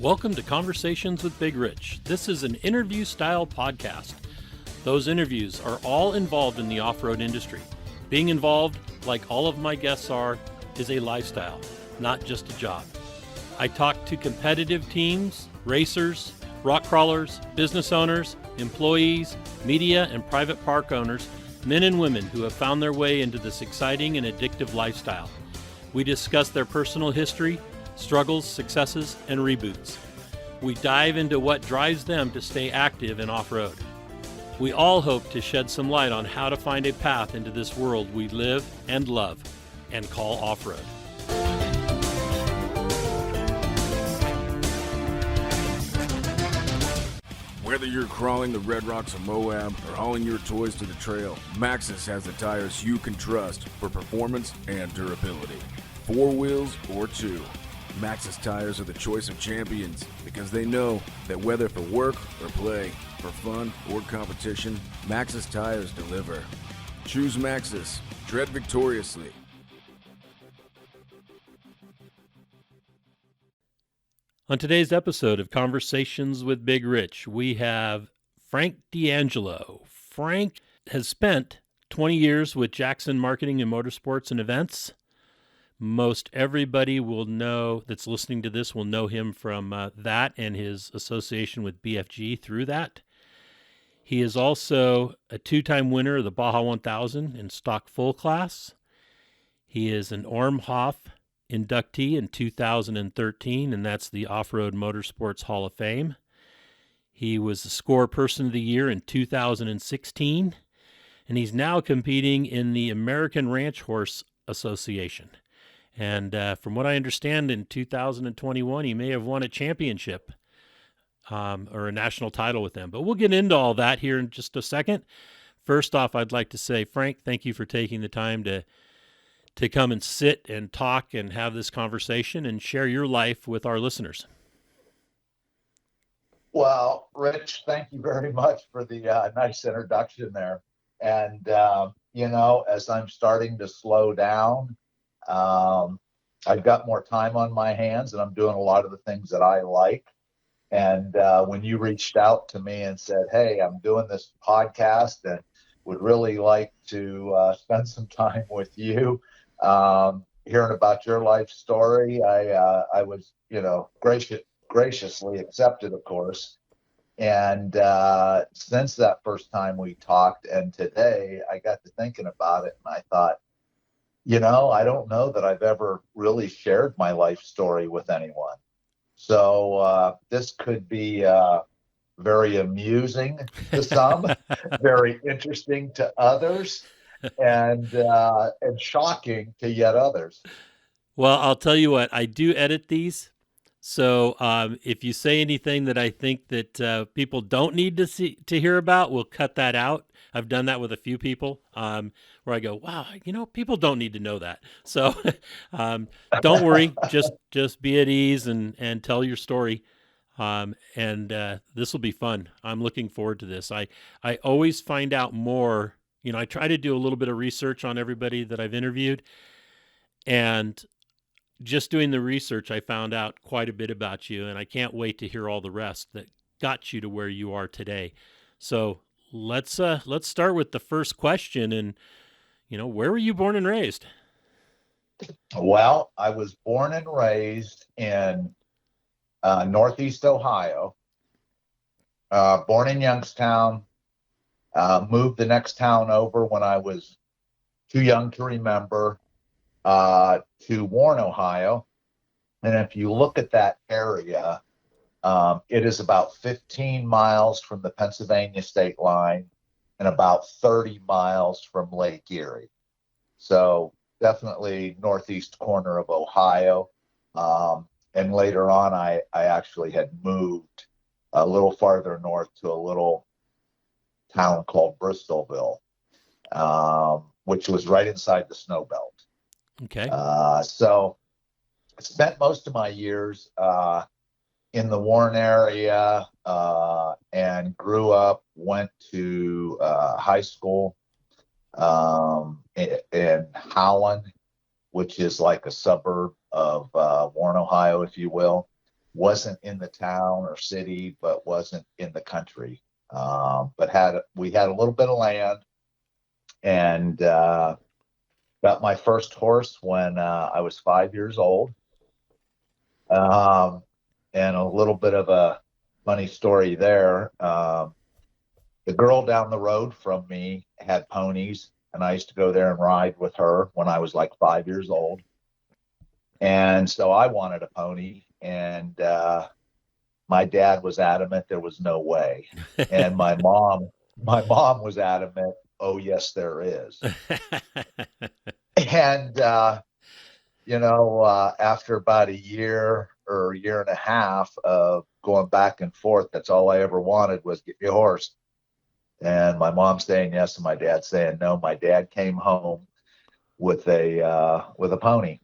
Welcome to Conversations with Big Rich. This is an interview-style podcast. Those interviews are all involved in the off-road industry. Being involved, like all of my guests are, is a lifestyle, not just a job. I talk to competitive teams, racers, rock crawlers, business owners, employees, media, and private park owners, men and women who have found their way into this exciting and addictive lifestyle. We discuss their personal history, struggles, successes, and reboots. We dive into what drives them to stay active in off-road. We all hope to shed some light on how to find a path into this world we live and love and call off-road. Whether you're crawling the Red Rocks of Moab or hauling your toys to the trail, Maxxis has the tires you can trust for performance and durability. 4 wheels or 2. Maxxis tires are the choice of champions because they know that whether for work or play, for fun or competition, Maxxis tires deliver. Choose Maxxis. Tread victoriously. On today's episode of Conversations with Big Rich, we have Frank DeAngelo. Frank has spent 20 years with Jackson Marketing and Motorsports and Events. Most everybody will know that's listening to this will know him from that and his association with BFG through that. He is also a 2-time winner of the Baja 1000 in stock full class. He is an Ormhoff inductee in 2013, and that's the Offroad Motorsports Hall of Fame. He was the Score Person of the Year in 2016, and he's now competing in the American Ranch Horse Association. And from what I understand, in 2021, he may have won a championship or a national title with them. But we'll get into all that here in just a second. First off, I'd like to say, Frank, thank you for taking the time to come and sit and talk and have this conversation and share your life with our listeners. Well, Rich, thank you very much for the nice introduction there. And, as I'm starting to slow down, I've got more time on my hands and I'm doing a lot of the things that I like. And when you reached out to me and said, hey, I'm doing this podcast and would really like to spend some time with you, hearing about your life story, I was, graciously accepted, of course. And since that first time we talked and today, I got to thinking about it and I thought, I don't know that I've ever really shared my life story with anyone. So this could be very amusing to some, very interesting to others, and shocking to yet others. Well, I'll tell you what, I do edit these. So if you say anything that I think that people don't need to hear about, we'll cut that out. I've done that with a few people where I go, wow, people don't need to know that. So don't worry, just be at ease and tell your story. And this will be fun. I'm looking forward to this. I always find out more. I try to do a little bit of research on everybody that I've interviewed, and just doing the research, I found out quite a bit about you, and I can't wait to hear all the rest that got you to where you are today. So let's start with the first question. And where were you born and raised? Well, I was born and raised in Northeast Ohio. Born in Youngstown. Moved the next town over when I was too young to remember. To Warren, Ohio. And if you look at that area, it is about 15 miles from the Pennsylvania state line and about 30 miles from Lake Erie. So definitely northeast corner of Ohio. And later on, I actually had moved a little farther north to a little town called Bristolville, which was right inside the snow belt. Okay. So I spent most of my years in the Warren area and grew up, went to high school in Howland, which is like a suburb of Warren, Ohio, if you will. wasn't in the town or city, but wasn't in the country. But we had a little bit of land, and got my first horse when I was 5 years old. And a little bit of a funny story there. The girl down the road from me had ponies, and I used to go there and ride with her when I was like 5 years old. And so I wanted a pony, and my dad was adamant there was no way. And my mom was adamant, oh, yes, there is. And, after about a year or a year and a half of going back and forth, that's all I ever wanted was get me a horse. And my mom saying yes and my dad saying no. My dad came home with a pony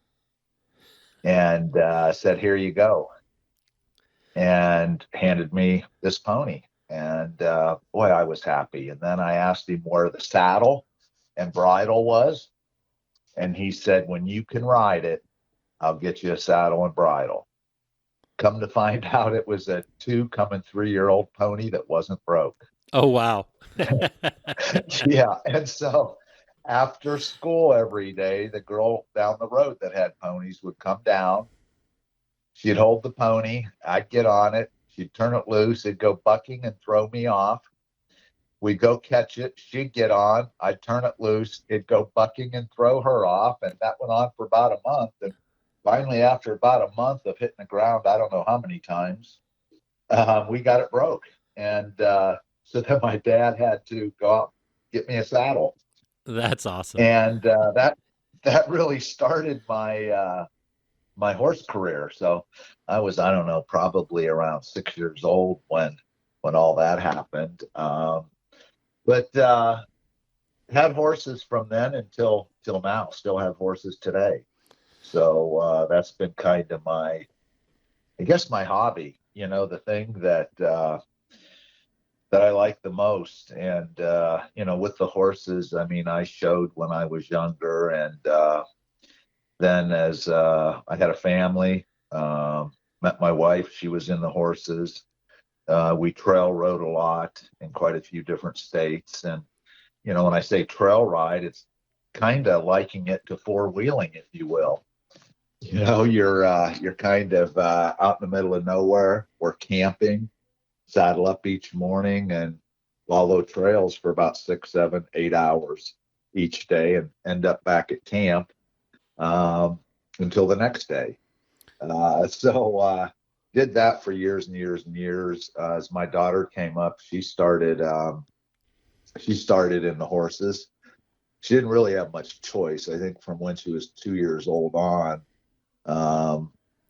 and said, "Here you go," and handed me this pony. And boy, I was happy. And then I asked him where the saddle and bridle was, and he said, "When you can ride it, I'll get you a saddle and bridle." Come to find out, it was a 3-year-old pony that wasn't broke. Oh, wow. Yeah. And so after school every day, the girl down the road that had ponies would come down. She'd hold the pony. I'd get on it. She'd turn it loose. It'd go bucking and throw me off. We'd go catch it. She'd get on. I'd turn it loose. It'd go bucking and throw her off. And that went on for about a month. And finally, after about a month of hitting the ground, I don't know how many times, we got it broke. And so then my dad had to go out and get me a saddle. That's awesome. And that really started my my horse career. So I was, I don't know, probably around 6 years old when all that happened. But had horses from then until now. Still have horses today. So that's been kind of my hobby. The thing that I like the most. And with the horses, I mean, I showed when I was younger, and then as I had a family, met my wife. She was in the horses. We trail rode a lot in quite a few different states. And when I say trail ride, it's kind of liking it to four-wheeling, if you will. You're kind of out in the middle of nowhere. We're camping, saddle up each morning, and follow trails for about 6, 7, 8 hours each day, and end up back at camp until the next day. So did that for years and years and years. As my daughter came up, she started in the horses. She didn't really have much choice. I think from when she was 2 years old on,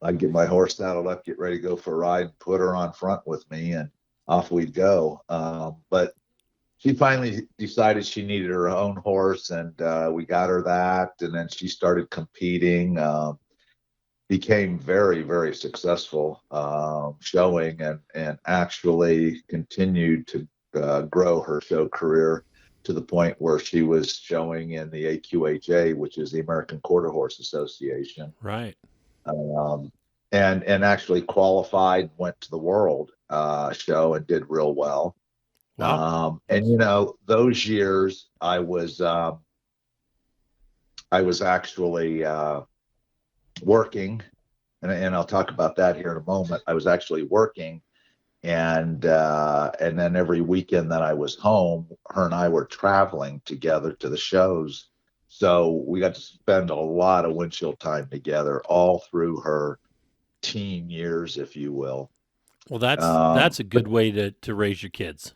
I'd get my horse saddled up, get ready to go for a ride, and put her on front with me, and off we'd go. But she finally decided she needed her own horse, and we got her that. And then she started competing, became very, very successful showing, and actually continued to grow her show career to the point where she was showing in the AQHA, which is the American Quarter Horse Association. Right. And actually qualified, went to the world show and did real well. Wow. And those years I was actually working, and I'll talk about that here in a moment. I was actually working, and then every weekend that I was home, her and I were traveling together to the shows. So we got to spend a lot of windshield time together all through her teen years, if you will. Well, that's a good way to raise your kids.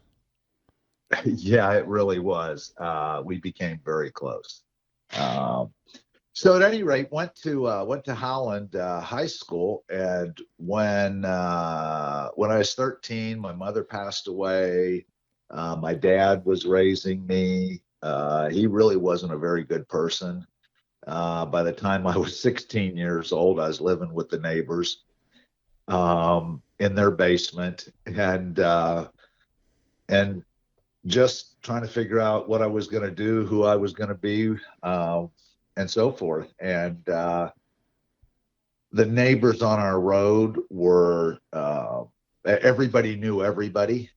Yeah, it really was. We became very close. So at any rate, went to Holland High School, and when I was 13, my mother passed away. My dad was raising me. He really wasn't a very good person. By the time I was 16 years old, I was living with the neighbors in their basement, and just trying to figure out what I was going to do, who I was going to be, and so forth. And the neighbors on our road were, everybody knew everybody.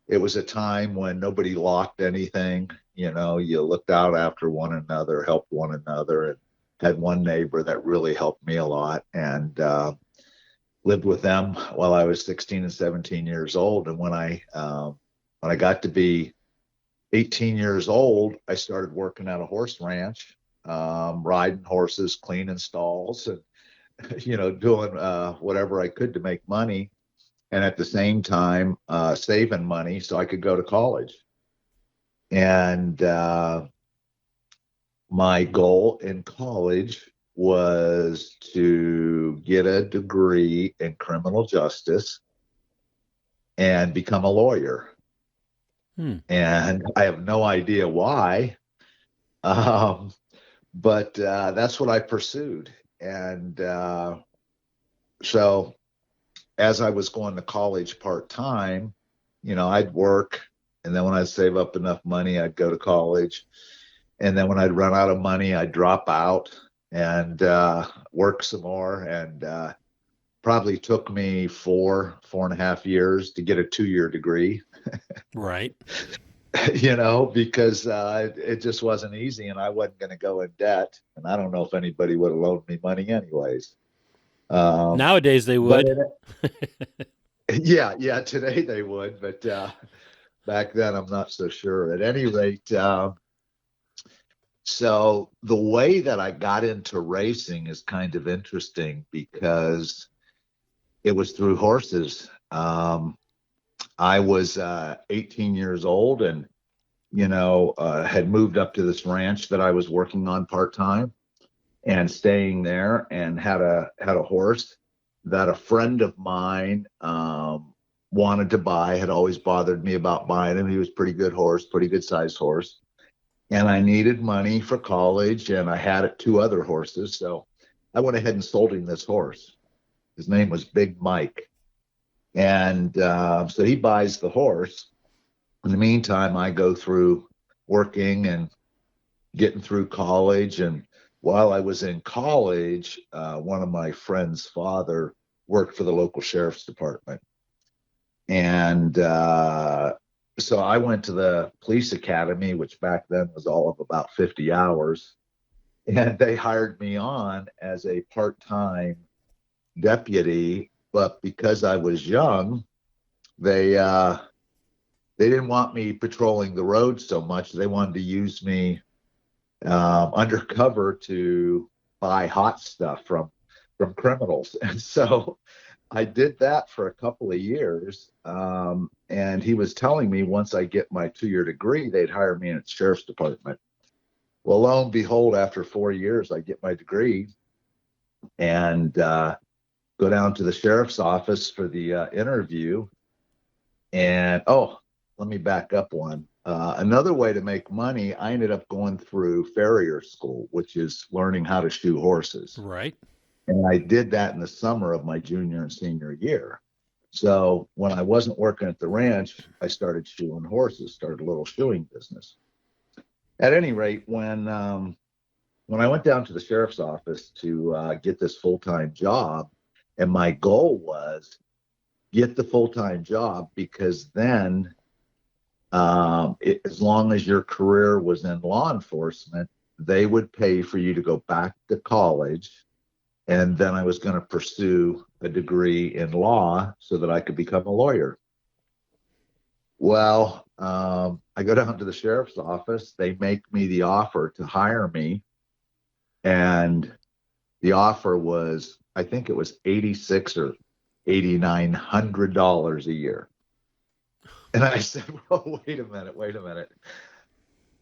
It was a time when nobody locked anything. You know, you looked out after one another, helped one another, and had one neighbor that really helped me a lot, and lived with them while I was 16 and 17 years old. And when I got to be 18 years old, I started working at a horse ranch, riding horses, cleaning stalls, and doing whatever I could to make money, and at the same time saving money so I could go to college. And my goal in college was to get a degree in criminal justice and become a lawyer. And I have no idea why, but that's what I pursued. And so as I was going to college part-time, I'd work, and then when I'd save up enough money, I'd go to college. And then when I'd run out of money, I'd drop out and work some more. And probably took me 4.5 years to get a 2-year degree. Right. Because it just wasn't easy, and I wasn't going to go in debt. And I don't know if anybody would have loaned me money anyways. Nowadays they would. Yeah, today they would, but back then I'm not so sure. At any rate, so the way that I got into racing is kind of interesting because it was through horses. I was 18 years old and, had moved up to this ranch that I was working on part-time and staying there, and had a horse that a friend of mine wanted to buy. Had always bothered me about buying him. He was a pretty good horse, pretty good sized horse. And I needed money for college, and I had 2 other horses. So I went ahead and sold him this horse. His name was Big Mike. And so he buys the horse. In the meantime, I go through working and getting through college. And while I was in college, one of my friend's father worked for the local sheriff's department. And so I went to the police academy, which back then was all of about 50 hours. And they hired me on as a part-time deputy. But because I was young, they didn't want me patrolling the road so much. They wanted to use me undercover to buy hot stuff from criminals. And so I did that for a couple of years. And he was telling me once I get my 2-year degree, they'd hire me in the sheriff's department. Well, lo and behold, after 4 years, I get my degree and go down to the sheriff's office for the interview. And, let me back up one. Another way to make money, I ended up going through farrier school, which is learning how to shoe horses. Right. And I did that in the summer of my junior and senior year. So when I wasn't working at the ranch, I started shoeing horses, started a little shoeing business. At any rate, when I went down to the sheriff's office to get this full-time job, and my goal was get the full-time job, because then as long as your career was in law enforcement, they would pay for you to go back to college. And then I was going to pursue a degree in law so that I could become a lawyer. Well, I go down to the sheriff's office. They make me the offer to hire me. And the offer was, I think it was $8,600 or $8,900 a year. And I said, well, wait a minute.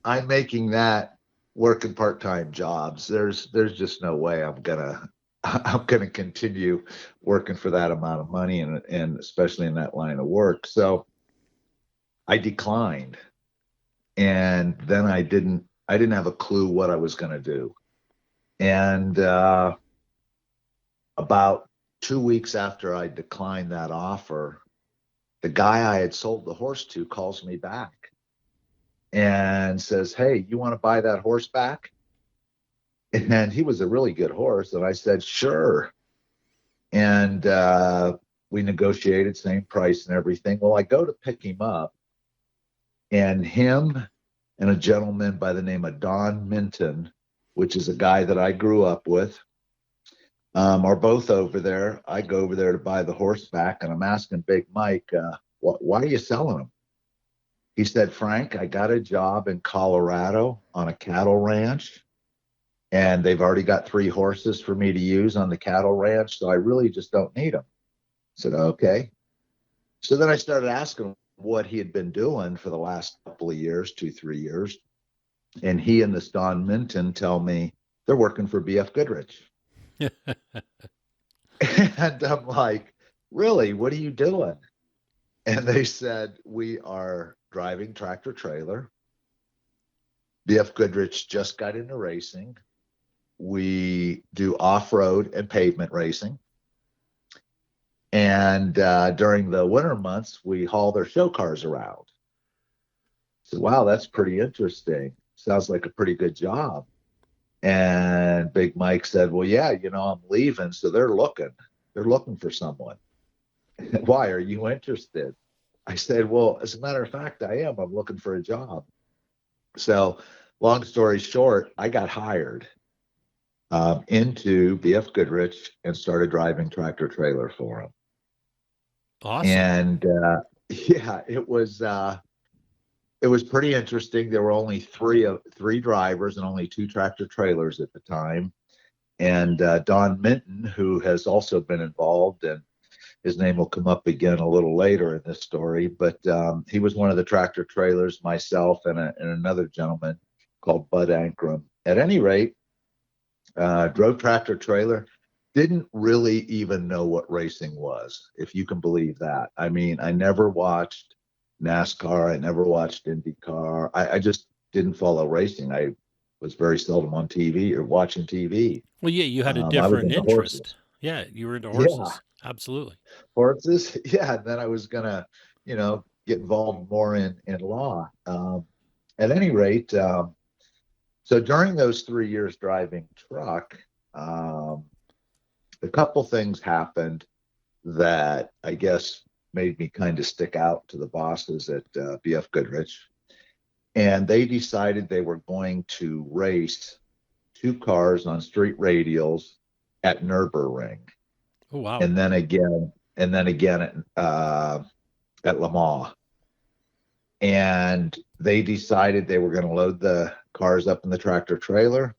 I'm making that working part-time jobs. There's just no way I'm gonna continue working for that amount of money, and especially in that line of work. So I declined. And then I didn't have a clue what I was gonna do. And about 2 weeks after I declined that offer, the guy I had sold the horse to calls me back and says, hey, you want to buy that horse back? And he was a really good horse. And I said, sure. And we negotiated same price and everything. Well, I go to pick him up, and him and a gentleman by the name of Don Minton, which is a guy that I grew up with, are both over there. I go over there to buy the horseback, and I'm asking Big Mike, why are you selling them? He said, Frank, I got a job in Colorado on a cattle ranch, and they've already got 3 horses for me to use on the cattle ranch, so I really just don't need them. I said, okay. So then I started asking him what he had been doing for the last couple of years, 2-3 years. And he and this Don Minton tell me they're working for BF Goodrich. And I'm like, really? What are you doing? And they said, we are driving tractor trailer. BF Goodrich just got into racing. We do off-road and pavement racing. And during the winter months, we haul their show cars around. So, wow, that's pretty interesting. Sounds like a pretty good job. And Big Mike said, well, yeah, I'm leaving. So they're looking for someone. Why are you interested? I said, well, as a matter of fact, I am. I'm looking for a job. So long story short, I got hired into BF Goodrich and started driving tractor trailer for him. Awesome. And yeah, it was pretty interesting. There were only three drivers and only 2 tractor trailers at the time. And Don Minton, who has also been involved, and his name will come up again a little later in this story, but he was one of the tractor trailers, myself and another gentleman called Bud Ankrum. At any rate, drove tractor trailer, didn't really even know what racing was, if you can believe that. I mean, I never watched NASCAR. I never watched IndyCar. I just didn't follow racing. I was very seldom on TV or watching TV. Well, yeah, you had a I was different into interest. horses. Yeah, you were into Yeah, horses. Absolutely. horses. Yeah, and then I was gonna, get involved more in law. At any rate, so during those 3 years driving truck, a couple things happened that I guess made me kind of stick out to the bosses at BF Goodrich. And they decided they were going to race 2 cars on street radials at Nürburgring. Oh, wow. And then again at Le Mans. And they decided they were going to load the cars up in the tractor trailer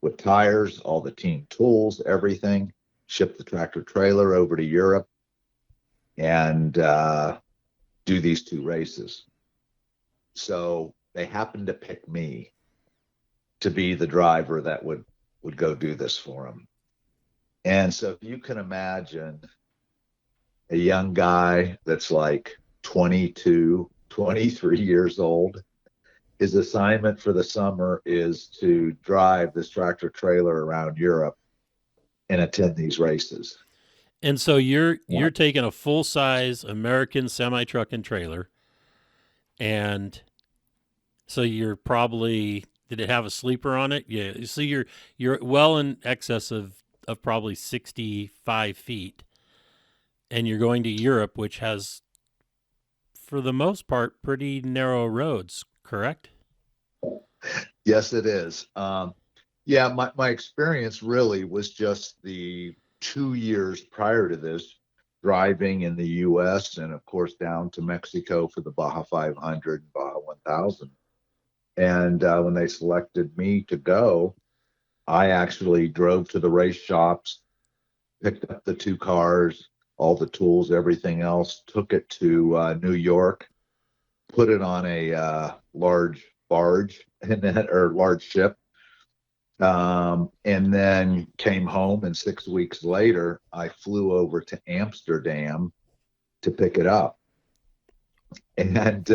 with tires, all the team tools, everything, ship the tractor trailer over to Europe, and do these 2 races. So they happened to pick me to be the driver that would go do this for them. And so you can imagine a young guy that's like 22, 23 years old. His assignment for the summer is to drive this tractor trailer around Europe and attend these races. And so you're taking a full-size American semi-truck and trailer, and so you're probably, did it have a sleeper on it? Yeah. So you're well in excess of probably 65 feet, and you're going to Europe, which has, for the most part, pretty narrow roads, correct? Yes, it is. Yeah, my experience really was just the 2 years prior to this, driving in the U.S. and, of course, down to Mexico for the Baja 500, Baja 1000. And when they selected me to go, I actually drove to the race shops, picked up the 2 cars, all the tools, everything else, took it to New York, put it on a large barge or large ship, and then came home. And 6 weeks later, I flew over to Amsterdam to pick it up. And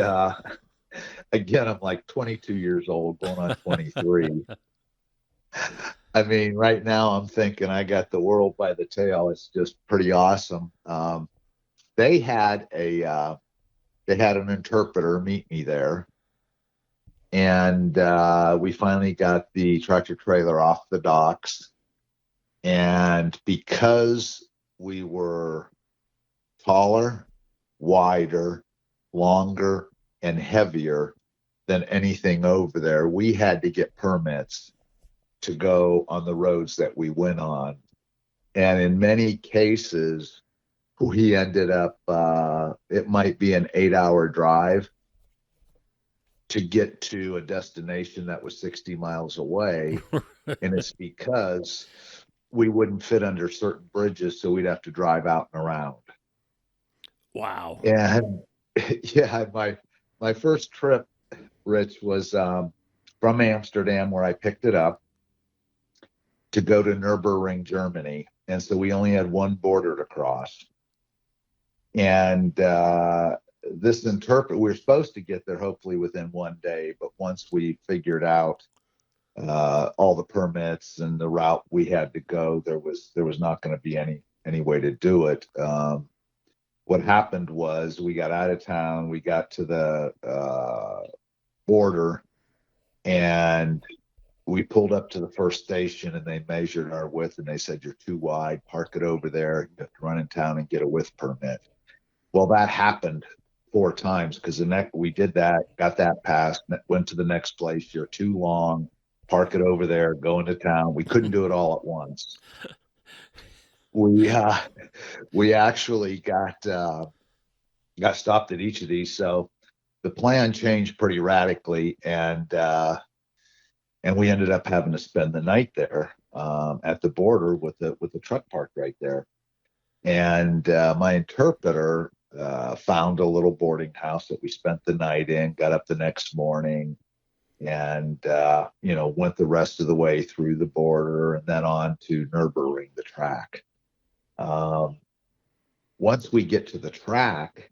again, I'm like 22 years old, going on 23. I mean, right now I'm thinking I got the world by the tail. It's just pretty awesome. They had an interpreter meet me there, and we finally got the tractor trailer off the docks. And because we were taller, wider, longer, and heavier than anything over there. We had to get permits to go on the roads that we went on. And in many cases, we ended up, it might be an 8-hour drive to get to a destination that was 60 miles away. And it's because we wouldn't fit under certain bridges, so we'd have to drive out and around. Wow. And yeah, my first trip, Rich, was from Amsterdam, where I picked it up, to go to Nürburgring, Germany. And so we only had one border to cross. And this interpreter, we were supposed to get there hopefully within one day, but once we figured out all the permits and the route we had to go, there was not going to be any way to do it. What happened was we got out of town, we got to the border, and we pulled up to the first station, and they measured our width, and they said, "You're too wide, park it over there. You have to run in town and get a width permit." Well, that happened 4 times, because we did that, got that passed, went to the next place. "You're too long, park it over there, go into town." We couldn't do it all at once. We actually got stopped at each of these, so the plan changed pretty radically, and we ended up having to spend the night there at the border with the truck parked right there. And my interpreter found a little boarding house that we spent the night in, got up the next morning, and went the rest of the way through the border and then on to Nürburgring, the track. Once we get to the track,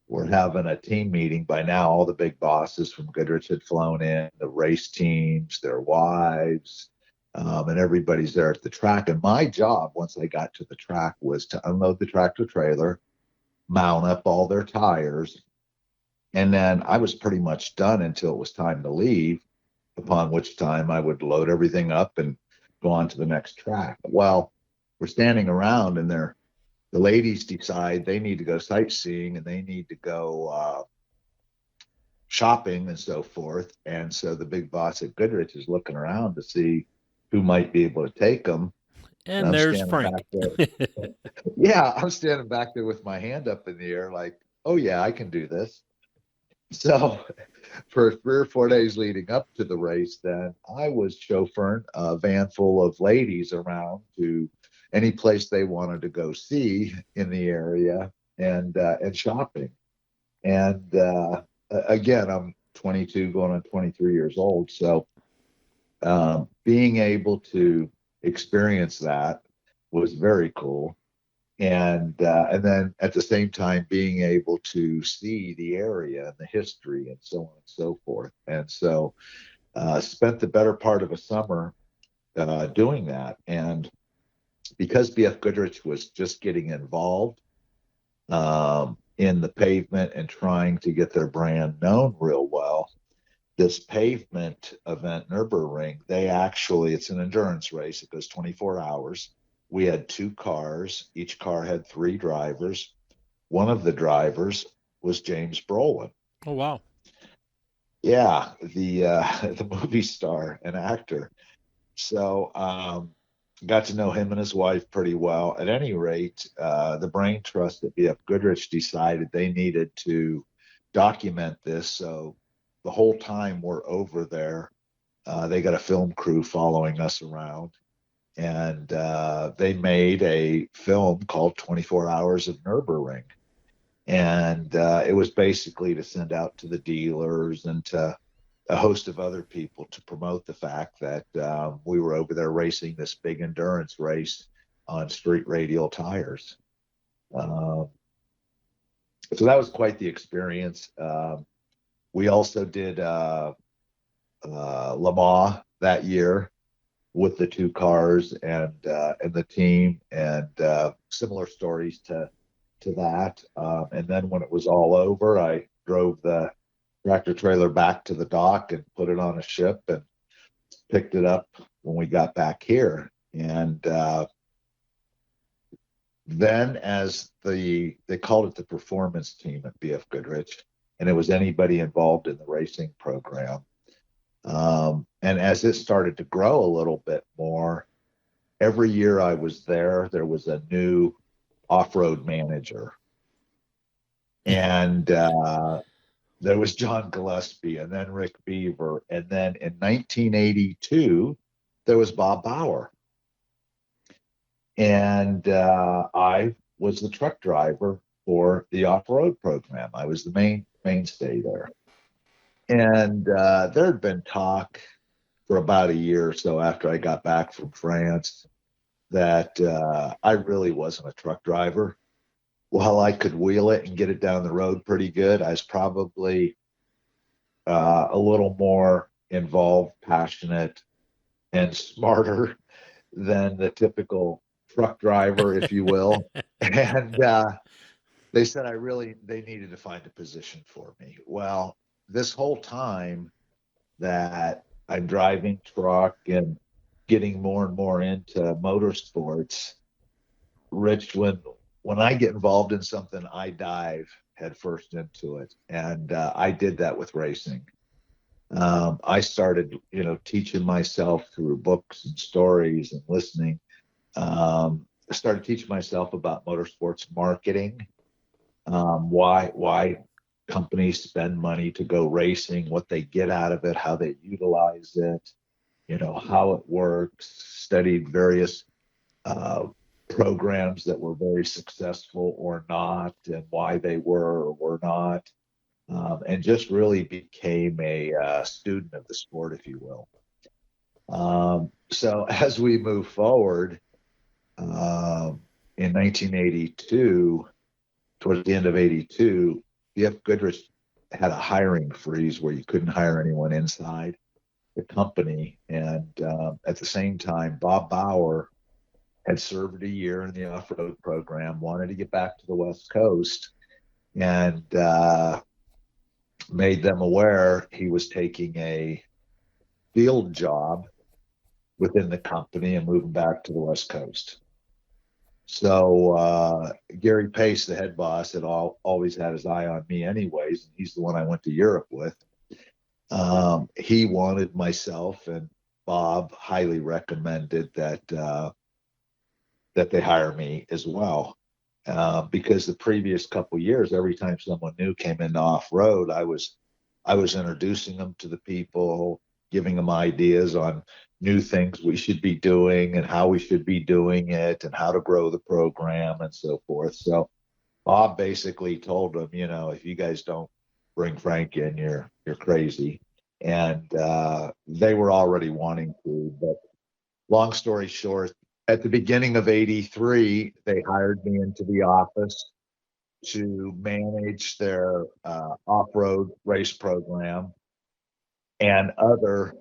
we're having a team meeting. By now, all the big bosses from Goodrich had flown in, the race teams, their wives, and everybody's there at the track. And my job, once I got to the track, was to unload the tractor trailer, mount up all their tires, and then I was pretty much done until it was time to leave, upon which time I would load everything up and go on to the next track. Well, we're standing around, and the ladies decide they need to go sightseeing and they need to go shopping and so forth. And so the big boss at Goodrich is looking around to see who might be able to take them. And there's Frank. Yeah, I'm standing back there with my hand up in the air like, "Oh yeah, I can do this." So for 3 or 4 days leading up to the race, then I was chauffeuring a van full of ladies around to any place they wanted to go see in the area, and shopping. And again, I'm 22 going on 23 years old. So being able to experience that was very cool. And then at the same time, being able to see the area and the history and so on and so forth. And so spent the better part of a summer doing that. And because BF Goodrich was just getting involved in the pavement and trying to get their brand known real well, this pavement event, Nürburgring, it's an endurance race. It goes 24 hours. We had 2 cars. Each car had 3 drivers. One of the drivers was James Brolin. Oh, wow. Yeah, the movie star and actor. So got to know him and his wife pretty well. At any rate, the brain trust at BF Goodrich decided they needed to document this. So the whole time we're over there, they got a film crew following us around. And they made a film called 24 Hours of Nürburgring. And it was basically to send out to the dealers and to a host of other people to promote the fact that we were over there racing this big endurance race on street radial tires. So that was quite the experience. We also did Le Mans that year with the 2 cars and the team, and similar stories to that. And then when it was all over, I drove the tractor trailer back to the dock and put it on a ship and picked it up when we got back here. And then as they called it the performance team at BF Goodrich, and it was anybody involved in the racing program. And as it started to grow a little bit more, every year I was there was a new off-road manager. And there was John Gillespie, and then Rick Beaver. And then in 1982, there was Bob Bauer. And I was the truck driver for the off-road program. I was the mainstay there. And there had been talk for about a year or so after I got back from France that I really wasn't a truck driver. While I could wheel it and get it down the road pretty good, I was probably a little more involved, passionate, and smarter than the typical truck driver, if you will. And they said they needed to find a position for me. Well, this whole time that I'm driving truck and getting more and more into motorsports, Rich, when I get involved in something, I dive headfirst into it. And I did that with racing. I started, teaching myself through books and stories and listening. I started teaching myself about motorsports marketing, why companies spend money to go racing, what they get out of it, how they utilize it, how it works. Studied various programs that were very successful or not, and why they were or were not, and just really became a student of the sport, if you will. So as we move forward, in 1982, towards the end of 82, BF Goodrich had a hiring freeze where you couldn't hire anyone inside the company. And at the same time, Bob Bauer had served a year in the off-road program, wanted to get back to the West Coast, and made them aware he was taking a field job within the company and moving back to the West Coast. So Gary Pace, the head boss, had always had his eye on me anyways, and he's the one I went to Europe with. He wanted myself, and Bob highly recommended that they hire me as well. Because the previous couple years, every time someone new came into off-road, I was introducing them to the people, giving them ideas on new things we should be doing and how we should be doing it and how to grow the program and so forth. So Bob basically told them, if you guys don't bring Frank in, you're crazy. And they were already wanting to. But long story short, at the beginning of 83, they hired me into the office to manage their off-road race program and other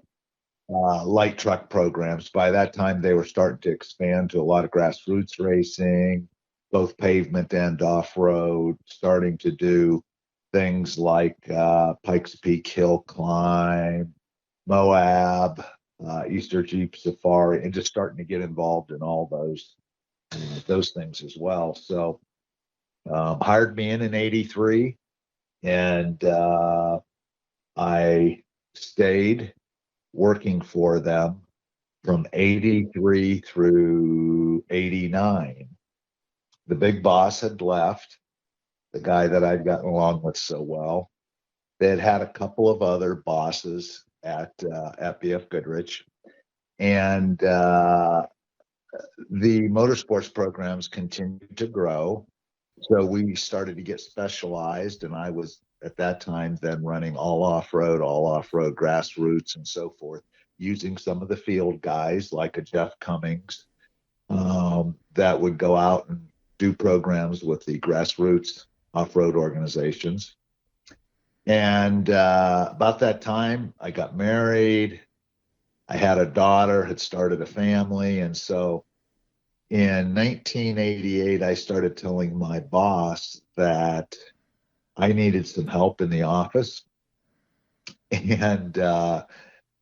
light truck programs. By that time, they were starting to expand to a lot of grassroots racing, both pavement and off-road, starting to do things like Pikes Peak Hill Climb, Moab, Easter Jeep Safari, and just starting to get involved in all those things as well. So hired me in 83, and I stayed working for them from 83 through 89. The big boss had left, the guy that I'd gotten along with so well. They had a couple of other bosses at BF Goodrich, and the motorsports programs continued to grow. So we started to get specialized, and I was at that time then running all off-road grassroots and so forth, using some of the field guys like a Jeff Cummings that would go out and do programs with the grassroots off-road organizations. And about that time, I got married. I had a daughter, had started a family. And so in 1988, I started telling my boss that I needed some help in the office. And I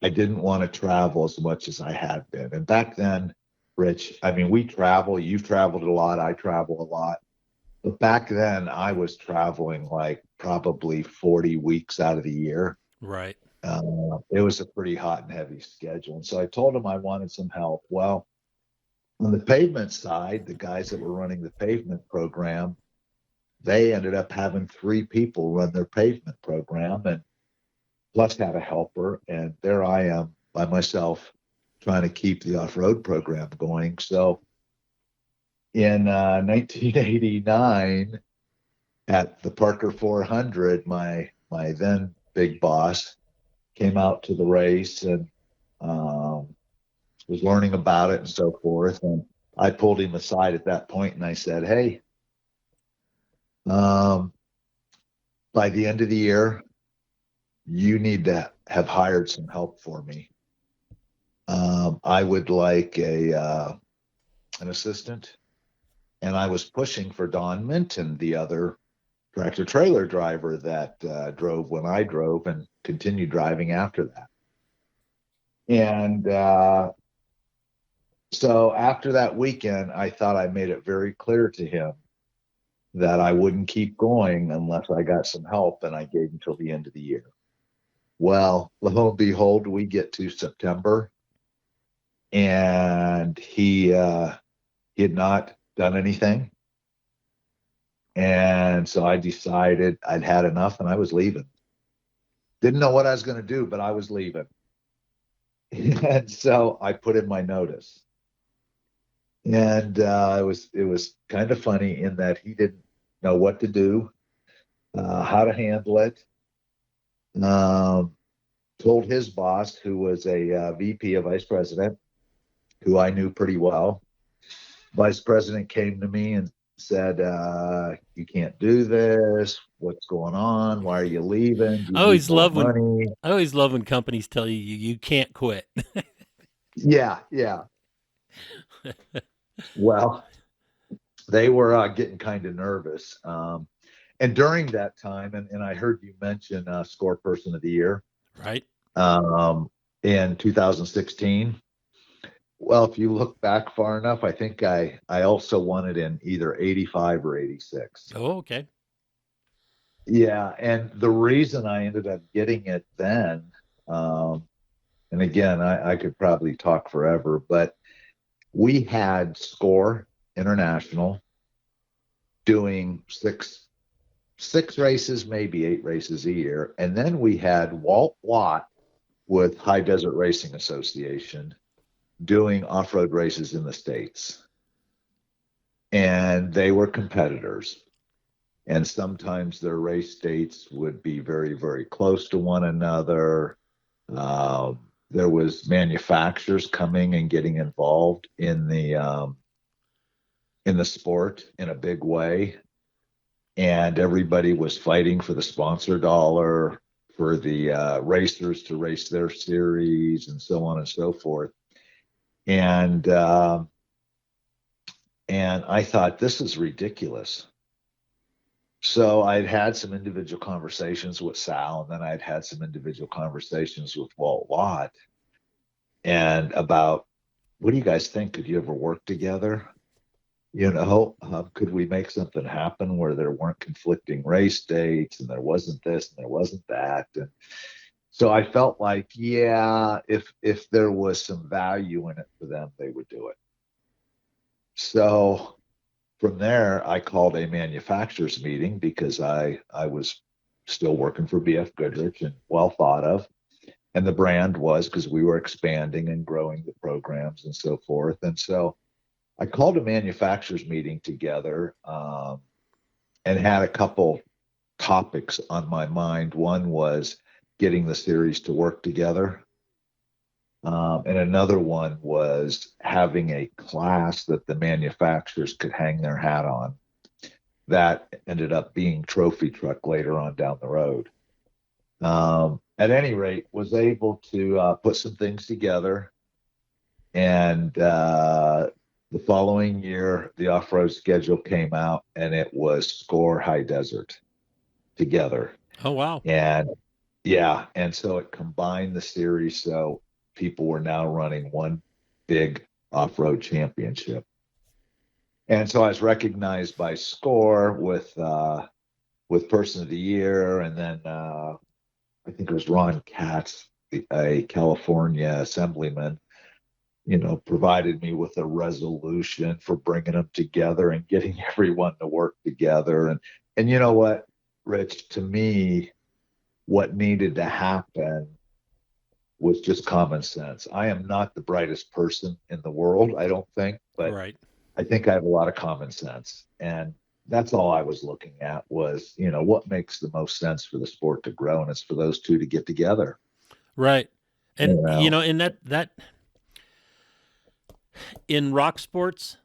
didn't want to travel as much as I had been. And back then, Rich. I mean, we travel. You've traveled a lot. I travel a lot. But back then, I was traveling like probably 40 weeks out of the year. Right. It was a pretty hot and heavy schedule. And so I told him I wanted some help. Well, on the pavement side, the guys that were running the pavement program, they ended up having 3 people run their pavement program and plus had a helper. And there I am by myself trying to keep the off-road program going. So in 1989 at the Parker 400, my then big boss came out to the race and was learning about it and so forth. And I pulled him aside at that point and I said, hey, by the end of the year, you need to have hired some help for me. I would like an assistant. And I was pushing for Don Minton, the other tractor trailer driver that drove when I drove and continued driving after that. And so after that weekend, I thought I made it very clear to him that I wouldn't keep going unless I got some help, and I gave until the end of the year. Well, lo and behold, we get to September, and he had not done anything. And so I decided I'd had enough and I was leaving. Didn't know what I was going to do, but I was leaving. And so I put in my notice. And it was kind of funny in that he didn't know what to do, how to handle it. Told his boss, who was a VP, a vice president, who I knew pretty well. Vice president came to me and said, you can't do this. What's going on? Why are you leaving? Do you I always need more love money? I always love when companies tell you can't quit. Yeah. Well, they were getting kind of nervous. And during that time, and I heard you mention Score Person of the Year Right. in 2016. Well, if you look back far enough, I think I also won it in either 85 or 86. Oh, okay. Yeah, and the reason I ended up getting it then, and again, I could probably talk forever, but we had Score International doing six races, maybe 8 races a year, and then we had Walt Watt with High Desert Racing Association doing off-road races in the States. And they were competitors. And sometimes their race dates would be very, very close to one another. There was manufacturers coming and getting involved in the sport in a big way. And everybody was fighting for the sponsor dollar, for the racers to race their series, and so on and so forth. And I thought, this is ridiculous. So I'd had some individual conversations with Sal, and then I'd had some individual conversations with Walt Watt, and about, what do you guys think? Could you ever work together? Could we make something happen where there weren't conflicting race dates and there wasn't this and there wasn't that? And so I felt like, yeah, if there was some value in it for them, they would do it. So from there, I called a manufacturers meeting because I was still working for BF Goodrich and well thought of. And the brand was, because we were expanding and growing the programs and so forth. And so I called a manufacturers meeting together and had a couple topics on my mind. One was getting the series to work together. And another one was having a class that the manufacturers could hang their hat on. That ended up being Trophy Truck later on down the road. At any rate, was able to put some things together. And the following year, the off-road schedule came out, and it was Score High Desert together. Oh, wow. And yeah, and so it combined the series. So people were now running one big off-road championship. And so I was recognized by SCORE with Person of the Year, and then I think it was Ron Katz, a California assemblyman, provided me with a resolution for bringing them together and getting everyone to work together. And you know what, Rich, to me, what needed to happen was just common sense. I am not the brightest person in the world, I don't think, but Right. I think I have a lot of common sense. And that's all I was looking at was, what makes the most sense for the sport to grow. And it's for those two to get together. Right. And, You know? in that in rock sports,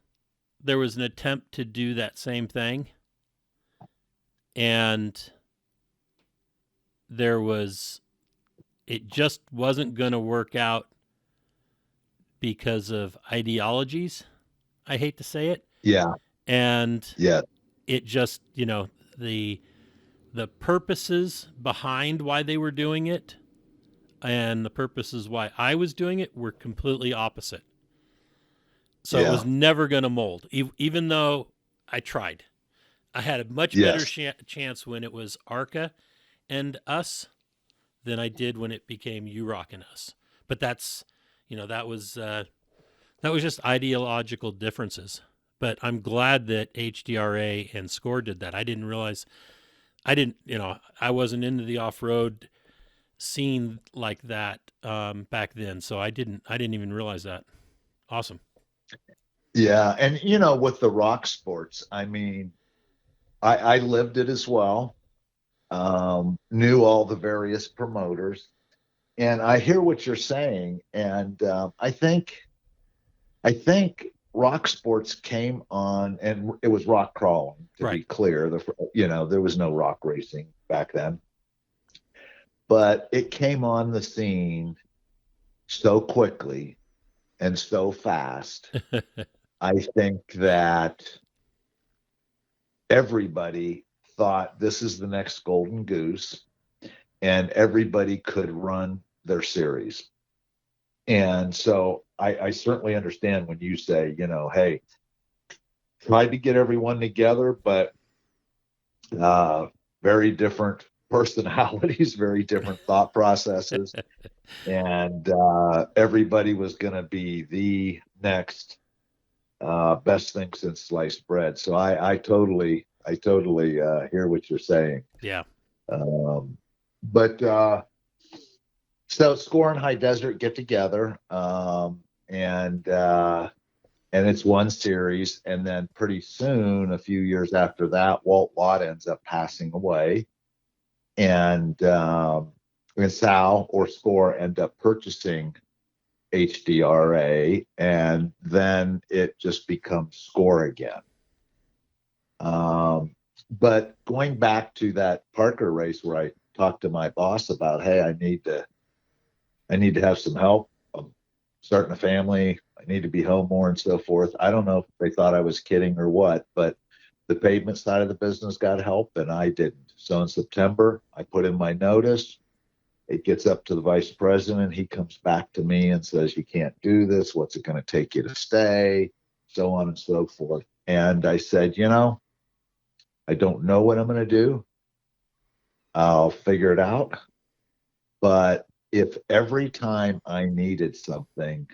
there was an attempt to do that same thing. And it just wasn't going to work out because of ideologies. I hate to say it. Yeah. And Yeah. it just, the purposes behind why they were doing it and the purposes why I was doing it were completely opposite. So it was never going to mold, even though I tried. I had a much better chance when it was ARCA and us than I did when it became UROC and us. But that's, that was just ideological differences. But I'm glad that HDRA and SCORE did that. I didn't realize, I wasn't into the off-road scene like that back then. So I didn't even realize that. Awesome. Yeah. And, with the rock sports, I mean, I lived it as well, knew all the various promoters. And I hear what you're saying. And I think rock sports came on, and it was rock crawling, to be clear. There was no rock racing back then. But it came on the scene so quickly and so fast. I think that everybody thought this is the next golden goose, and everybody could run their series. And so I certainly understand when you say, hey, tried to get everyone together, but very different personalities, very different thought processes. And everybody was going to be the next best thing since sliced bread. So I totally hear what you're saying. Yeah. But so SCORE and High Desert get together, and it's one series, and then pretty soon, a few years after that, Walt Lott ends up passing away, and Sal or SCORE end up purchasing HDRA, and then it just becomes SCORE again. But going back to that Parker race where I talked to my boss about, hey, I need to have some help. I'm starting a family. I need to be home more and so forth. I don't know if they thought I was kidding or what, but the pavement side of the business got help and I didn't. So in September, I put in my notice. It gets up to the vice president. He comes back to me and says, you can't do this. What's it going to take you to stay? So on and so forth. And I said, I don't know what I'm going to do. I'll figure it out. But if every time I needed something,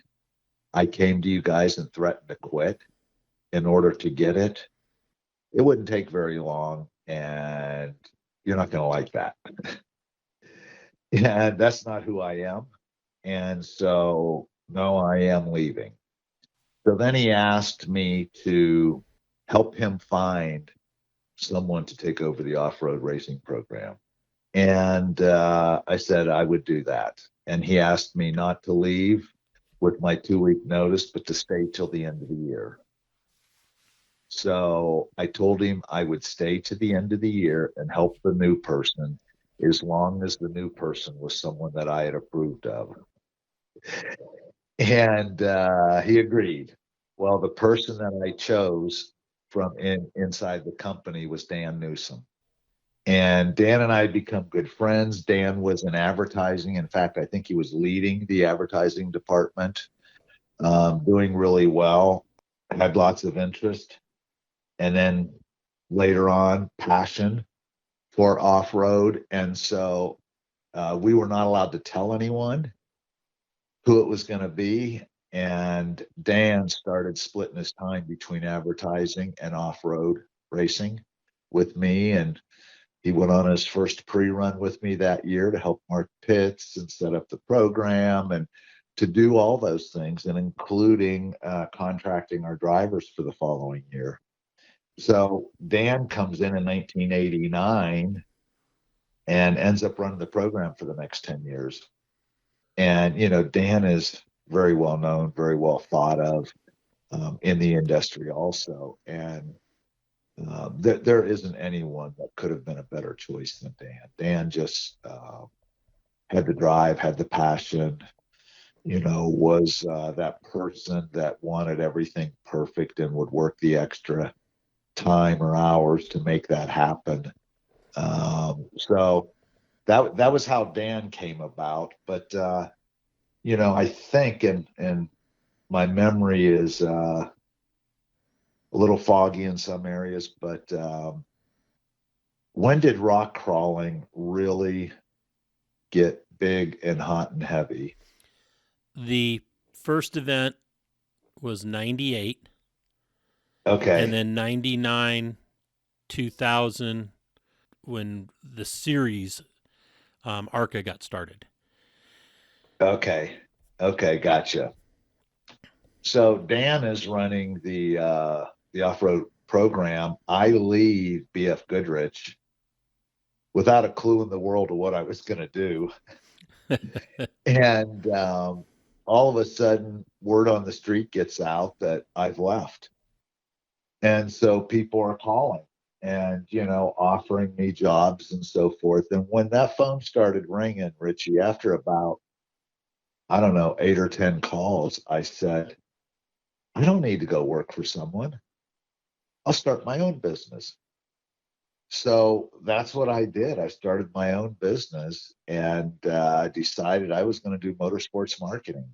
I came to you guys and threatened to quit in order to get it, it wouldn't take very long. And you're not going to like that. And that's not who I am. And so, no, I am leaving. So then he asked me to help him find someone to take over the off-road racing program. And I said I would do that. And he asked me not to leave with my 2-week notice, but to stay till the end of the year. So I told him I would stay to the end of the year and help the new person as long as the new person was someone that I had approved of. And he agreed. Well, the person that I chose from inside the company was Dan Newsom. And Dan and I had become good friends. Dan was in advertising. In fact, I think he was leading the advertising department doing really well, had lots of interest. And then later on, passion for off road. And so we were not allowed to tell anyone who it was going to be. And Dan started splitting his time between advertising and off road racing with me. And he went on his first pre-run with me that year to help mark pits and set up the program and to do all those things, and including contracting our drivers for the following year. So Dan comes in 1989 and ends up running the program for the next 10 years. And, Dan is very well known, very well thought of in the industry also. And there isn't anyone that could have been a better choice than Dan. Dan just had the drive, had the passion, was that person that wanted everything perfect and would work the extra time or hours to make that happen. So that was how Dan came about. But I think, and my memory is a little foggy in some areas, but when did rock crawling really get big and hot and heavy? The first event was 98. Okay. And then 99, 2000, when the series ARCA got started. Okay. Gotcha. So Dan is running the off-road program. I leave BF Goodrich without a clue in the world of what I was going to do. And all of a sudden, word on the street gets out that I've left. And so people are calling and, offering me jobs and so forth. And when that phone started ringing, Richie, after about, I don't know, 8 or 10 calls, I said, I don't need to go work for someone. I'll start my own business. So that's what I did. I started my own business and decided I was going to do motorsports marketing.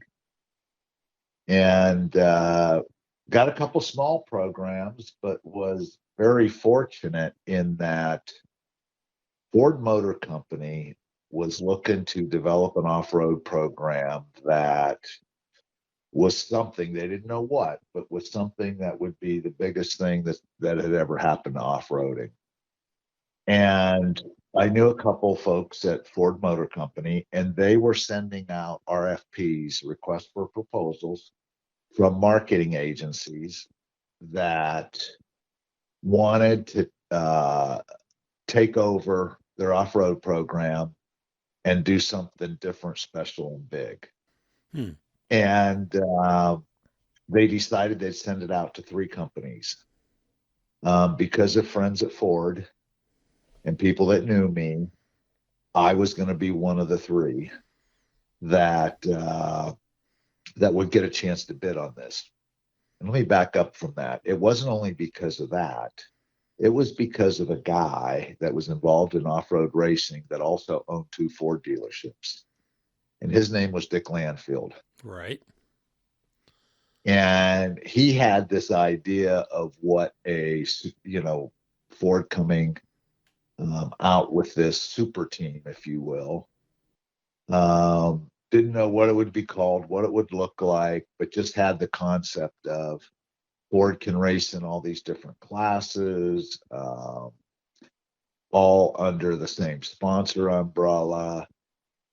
And got a couple small programs, but was very fortunate in that Ford Motor Company was looking to develop an off-road program that was something, they didn't know what, but was something that would be the biggest thing that had ever happened to off-roading. And I knew a couple folks at Ford Motor Company, and they were sending out RFPs, requests for proposals, from marketing agencies that wanted to take over their off-road program and do something different, special, and big. And they decided they'd send it out to 3 companies. Because of friends at Ford and people that knew me, I was going to be one of the 3 that would get a chance to bid on this. And let me back up from that. It wasn't only because of that. It was because of a guy that was involved in off-road racing that also owned 2 Ford dealerships. And his name was Dick Landfield. Right. And he had this idea of what Ford coming out with this super team, if you will. Didn't know what it would be called, what it would look like, but just had the concept of Ford can race in all these different classes, all under the same sponsor umbrella,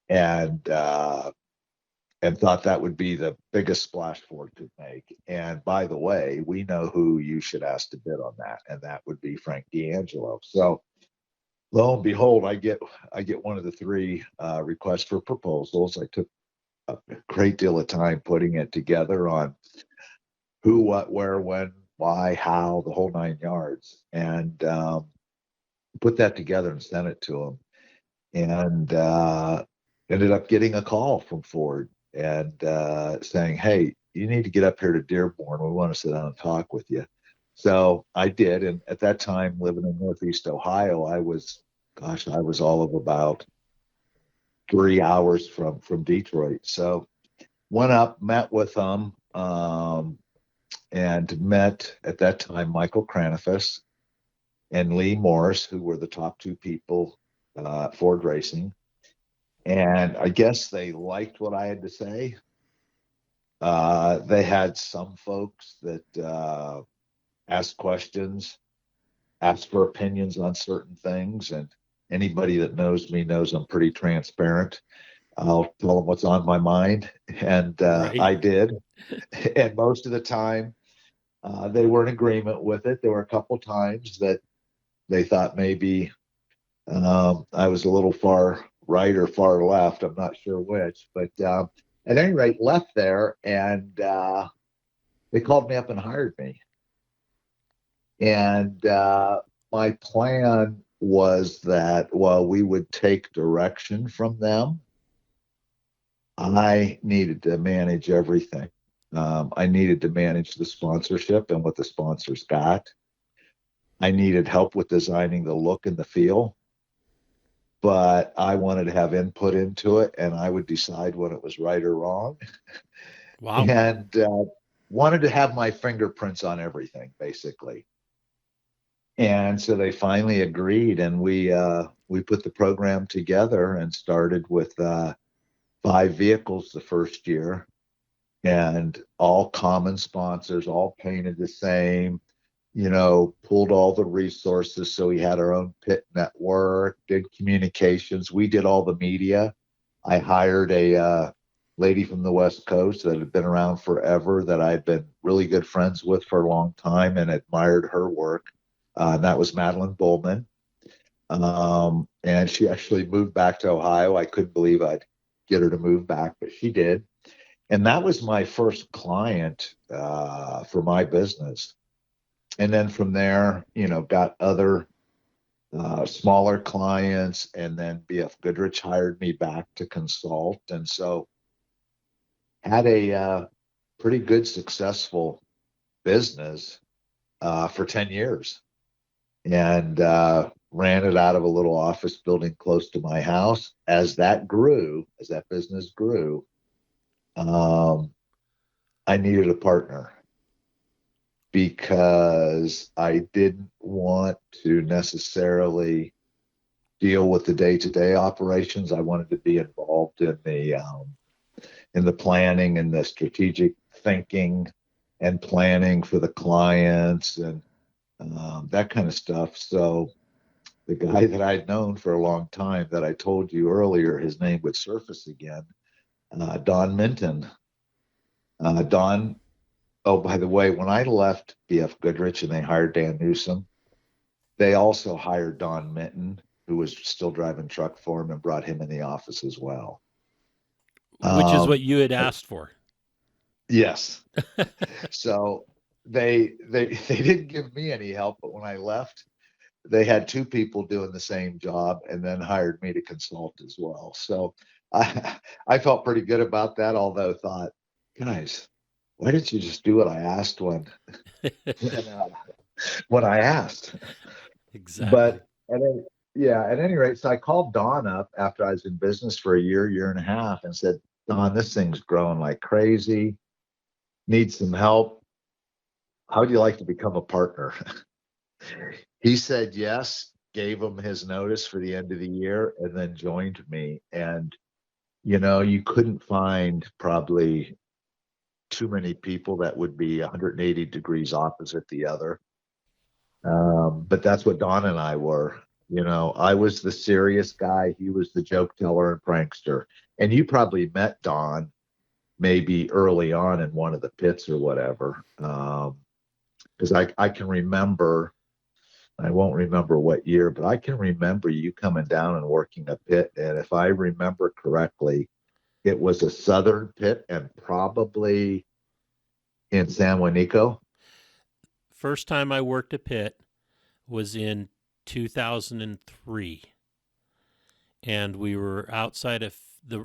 and thought that would be the biggest splash Ford could make. And by the way, we know who you should ask to bid on that, and that would be Frank DeAngelo. So lo and behold, I get one of the 3 requests for proposals. I took a great deal of time putting it together on who, what, where, when, why, how, the whole 9 yards, and put that together and sent it to him. And ended up getting a call from Ford and saying, hey, you need to get up here to Dearborn. We want to sit down and talk with you. So I did. And at that time, living in Northeast Ohio, I was all of about 3 hours from Detroit. So went up, met with them, and met at that time Michael Cranifus and Lee Morris, who were the top two people at Ford Racing. And I guess they liked what I had to say. They had some folks that asked questions, asked for opinions on certain things. And anybody that knows me knows I'm pretty transparent. I'll tell them what's on my mind. And Right. I did. And most of the time, they were in agreement with it. There were a couple times that they thought maybe I was a little far right or far left. I'm not sure which. But at any rate, left there, and they called me up and hired me. And my plan was that while we would take direction from them, I needed to manage everything. I needed to manage the sponsorship and what the sponsors got. I needed help with designing the look and the feel, but I wanted to have input into it, and I would decide when it was right or wrong. Wow. And wanted to have my fingerprints on everything, basically. And so they finally agreed, and we put the program together and started with 5 vehicles the first year, and all common sponsors, all painted the same. Pulled all the resources. So we had our own pit network, did communications. We did all the media. I hired a lady from the West Coast that had been around forever, that I'd been really good friends with for a long time and admired her work. And that was Madeline Bullman. And she actually moved back to Ohio. I couldn't believe I'd get her to move back, but she did. And that was my first client for my business. And then from there, got other smaller clients, and then BF Goodrich hired me back to consult. And so had a pretty good, successful business for 10 years, and ran it out of a little office building close to my house. As that business grew, I needed a partner, because I didn't want to necessarily deal with the day-to-day operations. I wanted to be involved in the planning and the strategic thinking and planning for the clients and that kind of stuff. So the guy that I'd known for a long time, that I told you earlier, his name would surface again, Don Minton. Don, oh, by the way, when I left BF Goodrich and they hired Dan Newsom, they also hired Don Minton, who was still driving truck for him, and brought him in the office as well. Which is what you had asked for. Yes. So they didn't give me any help, but when I left, they had 2 people doing the same job, and then hired me to consult as well. So I felt pretty good about that, although thought, guys, why didn't you just do what I asked when I asked? Exactly. But at any rate, so I called Don up after I was in business for a year and a half, and said, Don, this thing's growing like crazy. Need some help. How would you like to become a partner? He said yes, gave him his notice for the end of the year, and then joined me. And, you couldn't find probably too many people that would be 180 degrees opposite the other. But that's what Don and I were. I was the serious guy. He was the joke teller and prankster. And you probably met Don maybe early on in one of the pits or whatever. Because I can remember, I won't remember what year, but I can remember you coming down and working a pit. And if I remember correctly, it was a southern pit, and probably in San Juanico. First time I worked a pit was in 2003, and we were outside of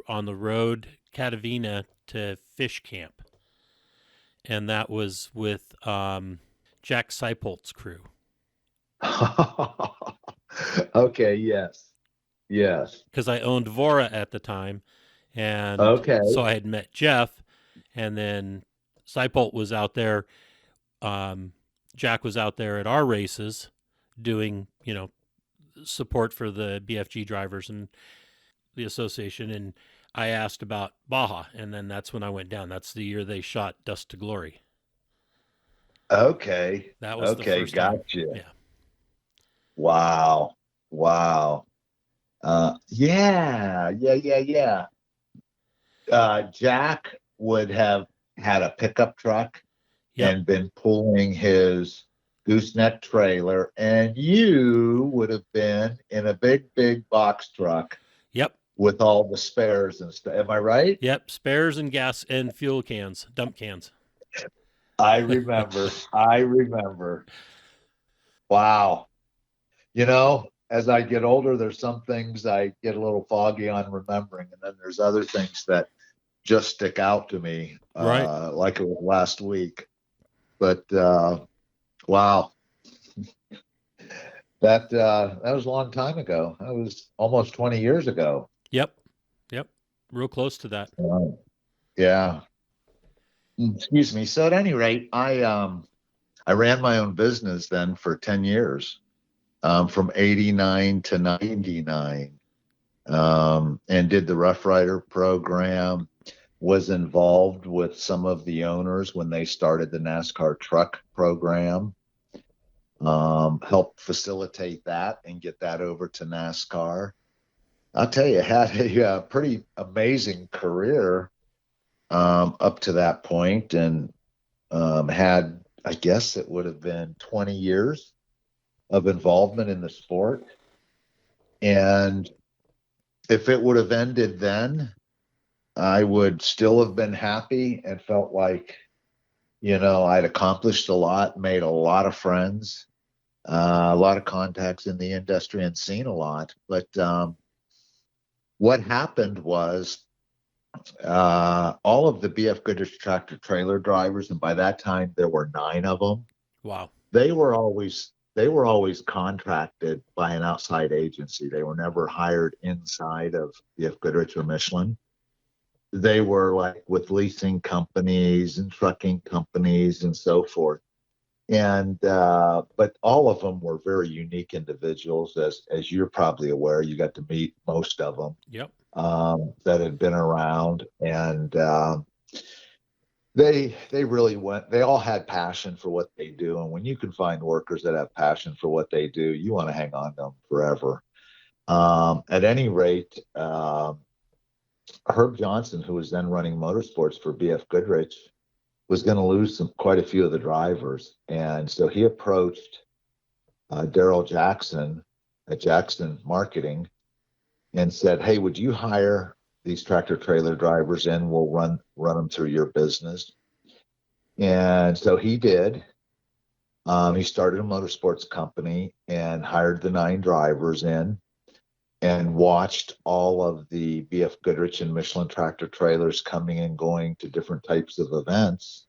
on the road Catavina to fish camp, and that was with Jack Seipolt's crew. Okay, yes. Because I owned Vora at the time, and Okay. so I had met Jeff, and then Seipolt was out there. Jack was out there at our races doing, support for the BFG drivers and the association. And I asked about Baja, and then that's when I went down. That's the year they shot Dust to Glory. Okay. That was the first gotcha. time. Yeah. Wow. Yeah. Jack would have had a pickup truck Yep. and been pulling his gooseneck trailer, and you would have been in a big box truck. Yep. With all the spares and stuff. Am I right? Yep. Spares and gas and fuel cans, dump cans. I remember. Wow. As I get older, there's some things I get a little foggy on remembering, and then there's other things that just stick out to me, Right. like it was last week. But wow, that was a long time ago. That was almost 20 years ago. Yep. Real close to that. Yeah. Excuse me. So at any rate, I ran my own business then for 10 years, from 89 to 99, and did the Rough Rider program, was involved with some of the owners when they started the NASCAR truck program, helped facilitate that and get that over to NASCAR. I'll tell you, had a pretty amazing career up to that point, and had, I guess it would have been 20 years of involvement in the sport. And if it would have ended then, I would still have been happy and felt like, I'd accomplished a lot, made a lot of friends, a lot of contacts in the industry, and seen a lot. But what happened was, all of the BF Goodrich tractor trailer drivers, and by that time there were 9 of them. Wow. They were always contracted by an outside agency. They were never hired inside of BF Goodrich or Michelin. They were like with leasing companies and trucking companies and so forth. And but all of them were very unique individuals, as you're probably aware. You got to meet most of them. Yep. That had been around, and they really went. They all had passion for what they do, and when you can find workers that have passion for what they do, you want to hang on to them forever. At any rate, Herb Johnson, who was then running motorsports for BF Goodrich, was going to lose quite a few of the drivers, and so he approached Daryl Jackson at Jackson Marketing and said, "Hey, would you hire these tractor trailer drivers in? We'll run them through your business." And so he did. He started a motorsports company and hired the 9 drivers in, and watched all of the BF Goodrich and Michelin tractor trailers coming and going to different types of events,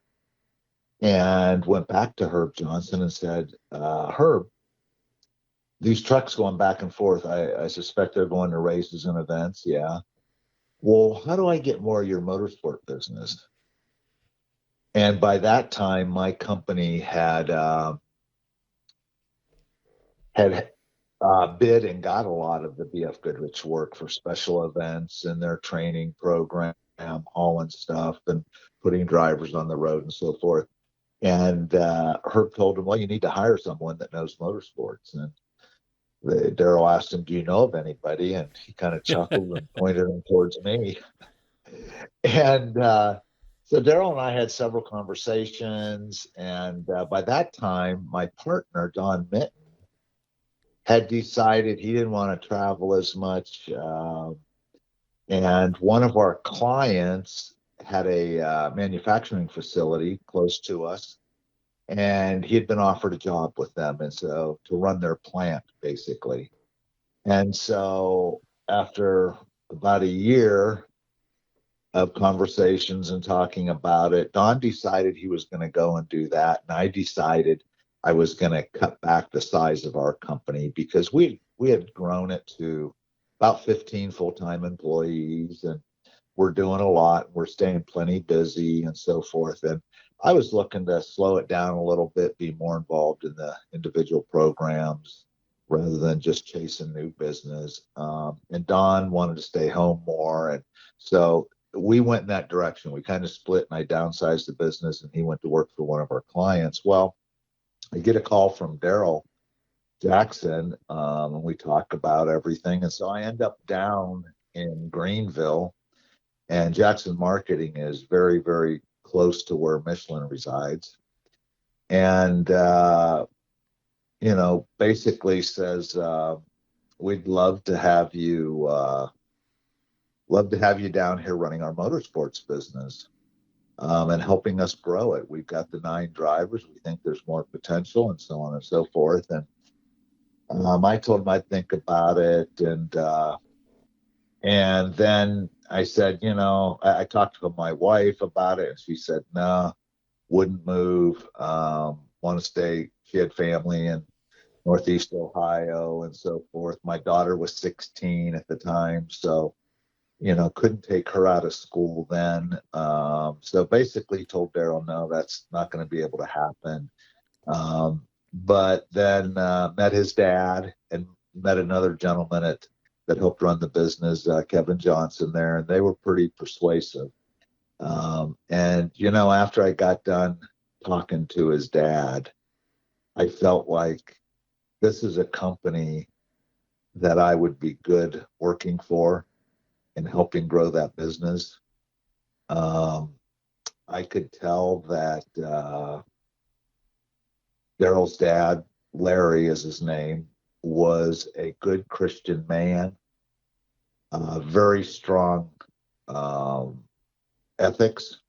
and went back to Herb Johnson and said, "Herb, these trucks going back and forth, I suspect they're going to races and events." "Yeah." "Well, how do I get more of your motorsport business?" And by that time, my company had bid and got a lot of the BF Goodrich work for special events and their training program, hauling stuff and putting drivers on the road and so forth. And Herb told him, "Well, you need to hire someone that knows motorsports." And Daryl asked him, "Do you know of anybody?" And he kind of chuckled and pointed him towards me. And so Daryl and I had several conversations. And by that time, my partner, Don Minton, had decided he didn't want to travel as much. And one of our clients had a manufacturing facility close to us, and he had been offered a job with them, and so to run their plant basically. And so after about a year of conversations and talking about it, Don decided he was going to go and do that, and I decided I was going to cut back the size of our company, because we had grown it to about 15 full-time employees, and we're doing a lot. We're staying plenty busy and so forth. And I was looking to slow it down a little bit, be more involved in the individual programs rather than just chasing new business. And Don wanted to stay home more. And so we went in that direction. We kind of split, and I downsized the business, and he went to work for one of our clients. Well, I get a call from Daryl Jackson, and we talk about everything. And so I end up down in Greenville, and Jackson Marketing is very, very close to where Michelin resides. And, basically says, we'd love to have you down here running our motorsports business, and helping us grow it. We've got the 9 drivers. We think there's more potential, and so on and so forth. And I told him I'd think about it. And then I said, I talked to my wife about it, and she said, no, wouldn't move, want to stay. She had family in Northeast Ohio and so forth. My daughter was 16 at the time, so, couldn't take her out of school then. So basically told Daryl, no, that's not going to be able to happen. But then met his dad and met another gentleman that helped run the business, Kevin Johnson there, and they were pretty persuasive. And, after I got done talking to his dad, I felt like this is a company that I would be good working for and helping grow that business. I could tell that Daryl's dad, Larry is his name, was a good Christian man, very strong ethics,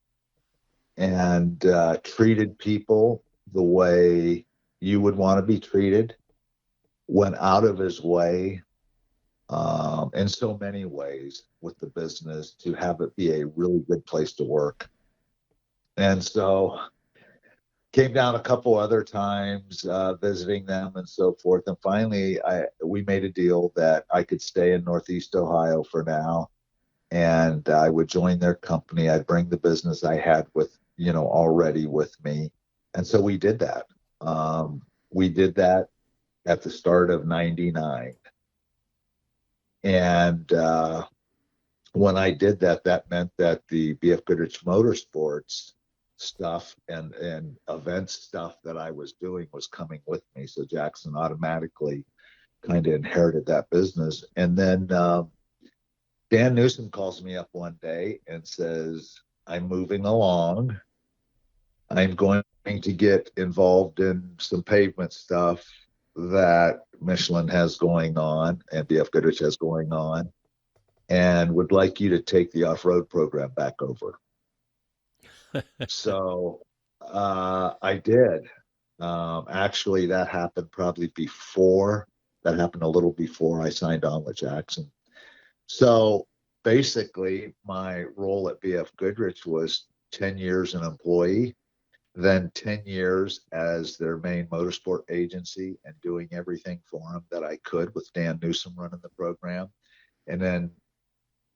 and treated people the way you would want to be treated, went out of his way in so many ways with the business to have it be a really good place to work. And so came down a couple other times, visiting them and so forth. And finally, we made a deal that I could stay in Northeast Ohio for now, and I would join their company. I'd bring the business I had with, already with me. And so we did that. We did that at the start of 99. And when I did that, that meant that the BF Goodrich Motorsports stuff and event stuff that I was doing was coming with me. So Jackson automatically kind of inherited that business. And then Dan Newsom calls me up one day and says, I'm moving along. I'm going to get involved in some pavement stuff that Michelin has going on and BF Goodrich has going on, and would like you to take the off-road program back over. So I did. Actually, that happened a little before I signed on with Jackson. So basically, my role at BF Goodrich was 10 years an employee, then 10 years as their main motorsport agency and doing everything for them that I could with Dan Newsom running the program. And then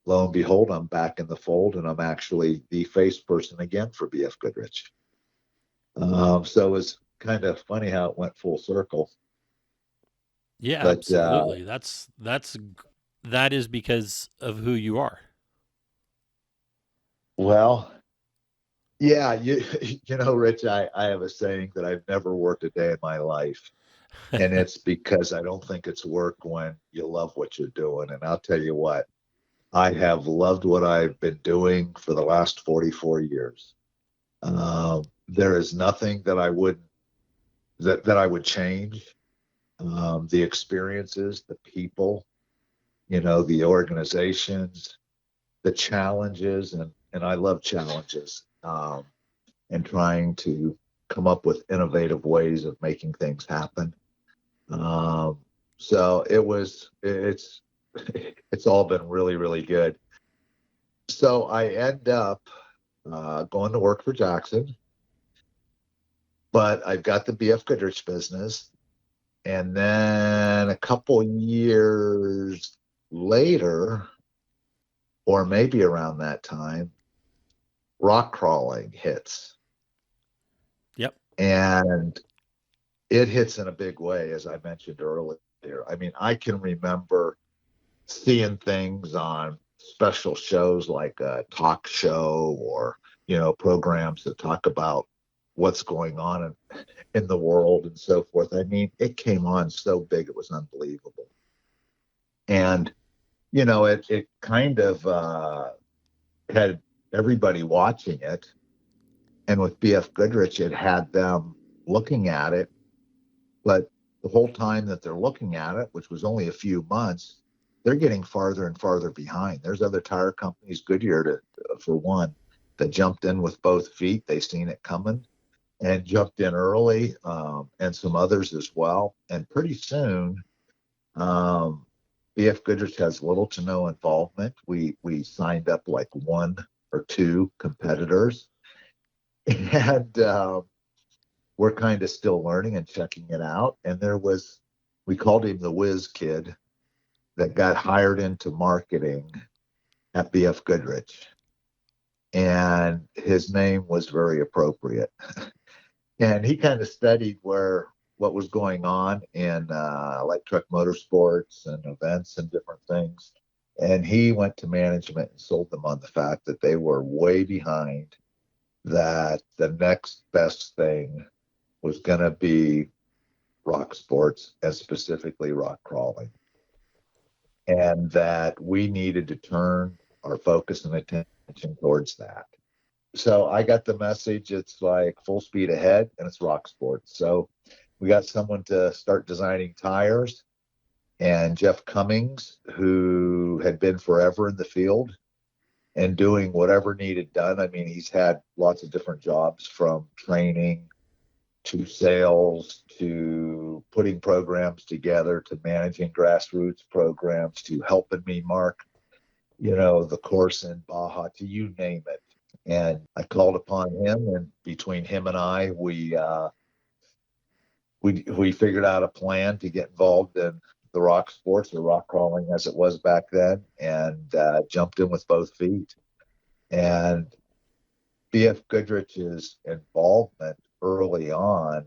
lo and behold, I'm back in the fold, and I'm actually the face person again for BF Goodrich. So it was kind of funny how it went full circle. Yeah, But, absolutely. That is because of who you are. Well, yeah, Rich, I have a saying that I've never worked a day in my life. And it's because I don't think it's work when you love what you're doing. And I'll tell you what, I have loved what I've been doing for the last 44 years. There is nothing that I would change. The experiences, the people, the organizations, the challenges, and I love challenges, and trying to come up with innovative ways of making things happen. So it's all been really, really good. So I end up going to work for Jackson, but I've got the BF Goodrich business. And then a couple years later, or maybe around that time, rock crawling hits. And it hits in a big way, as I mentioned earlier. I mean, I can remember seeing things on special shows like a talk show or, programs that talk about what's going on in the world and so forth. I mean, it came on so big, it was unbelievable. And, it kind of had everybody watching it. And with BF Goodrich, it had them looking at it. But the whole time that they're looking at it, which was only a few months, they're getting farther and farther behind. There's other tire companies, Goodyear for one, that jumped in with both feet. They seen it coming and jumped in early, and some others as well. And pretty soon, BF Goodrich has little to no involvement. We signed up like one or two competitors, and we're kind of still learning and checking it out. And we called him the whiz kid that got hired into marketing at BF Goodrich. And his name was very appropriate. And he kind of studied what was going on in light truck motorsports and events and different things. And he went to management and sold them on the fact that they were way behind, that the next best thing was going to be rock sports, and specifically rock crawling. And that we needed to turn our focus and attention towards that. So I got the message. It's like full speed ahead, and it's rock sports. So we got someone to start designing tires, and Jeff Cummings, who had been forever in the field and doing whatever needed done. I mean, he's had lots of different jobs, from training to sales to putting programs together to managing grassroots programs to helping me mark, the course in Baja, to you name it. And I called upon him, and between him and I, we figured out a plan to get involved in the rock sports, or rock crawling as it was back then, and jumped in with both feet. And BF Goodrich's involvement early on,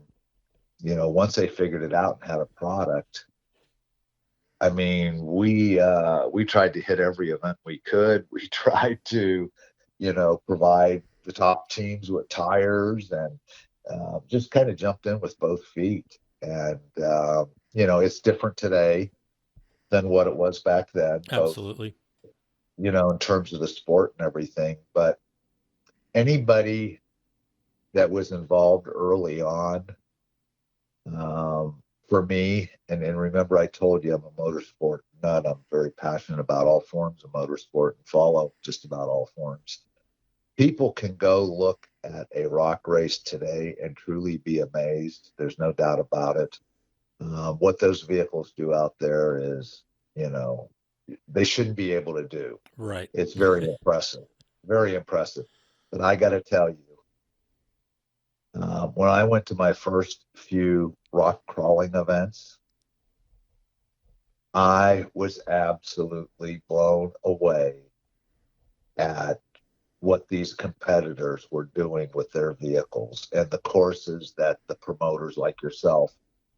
once they figured it out and had a product, I mean, we tried to hit every event we could. We tried to, provide the top teams with tires, and just kind of jumped in with both feet. And, it's different today than what it was back then. Absolutely. Both, in terms of the sport and everything. But anybody that was involved early on, for me, and remember, I told you I'm a motorsport nut. I'm very passionate about all forms of motorsport and follow just about all forms. People can go look at a rock race today and truly be amazed. There's no doubt about it. What those vehicles do out there is, they shouldn't be able to do. Right. It's very impressive, very impressive. But I got to tell you, when I went to my first few rock crawling events, I was absolutely blown away at what these competitors were doing with their vehicles and the courses that the promoters like yourself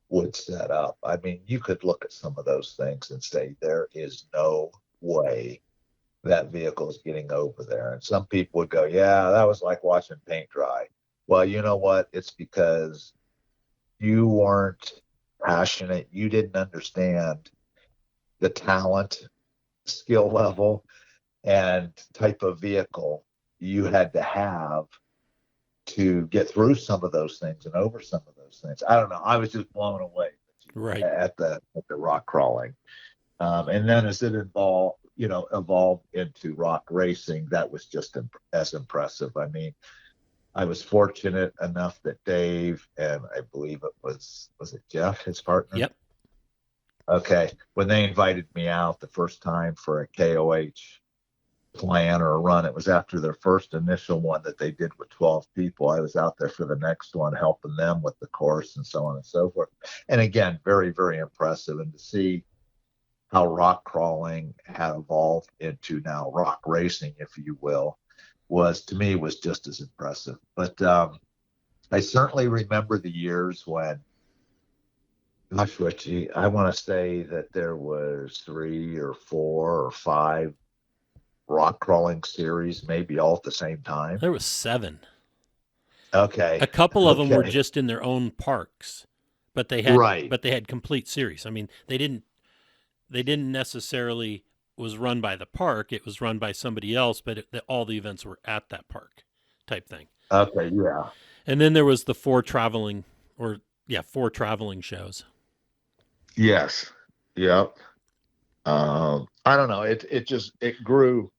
would set up. I mean, you could look at some of those things and say, there is no way that vehicle is getting over there. And some people would go, yeah, that was like watching paint dry. Well, you know what? It's because you weren't passionate. You didn't understand the talent, skill level, and type of vehicle you had to have to get through some of those things and over some of those things. I don't know. I was just blown away Right. at the rock crawling. And then as it evolved into rock racing, that was just as impressive. I mean, I was fortunate enough that Dave, and I believe it was it Jeff, his partner? Yep. Okay. When they invited me out the first time for a KOH plan or a run, it was after their first initial one that they did with 12 people. I was out there for the next one, helping them with the course and so on and so forth. And again, very, very impressive. And to see how rock crawling had evolved into now rock racing, if you will, was, to me, was just as impressive. But I certainly remember the years when, gosh, Richie, I want to say that there was 3 or 4 or 5 rock crawling series, maybe all at the same time. There was 7. Okay. A couple of them were Okay. just in their own parks, but they Right. had complete series. I mean, they didn't necessarily was run by the park. It was run by somebody else, but all the events were at that park type thing. Okay. Yeah. And then there was the 4 traveling shows. Yes. Yep. I don't know. It grew.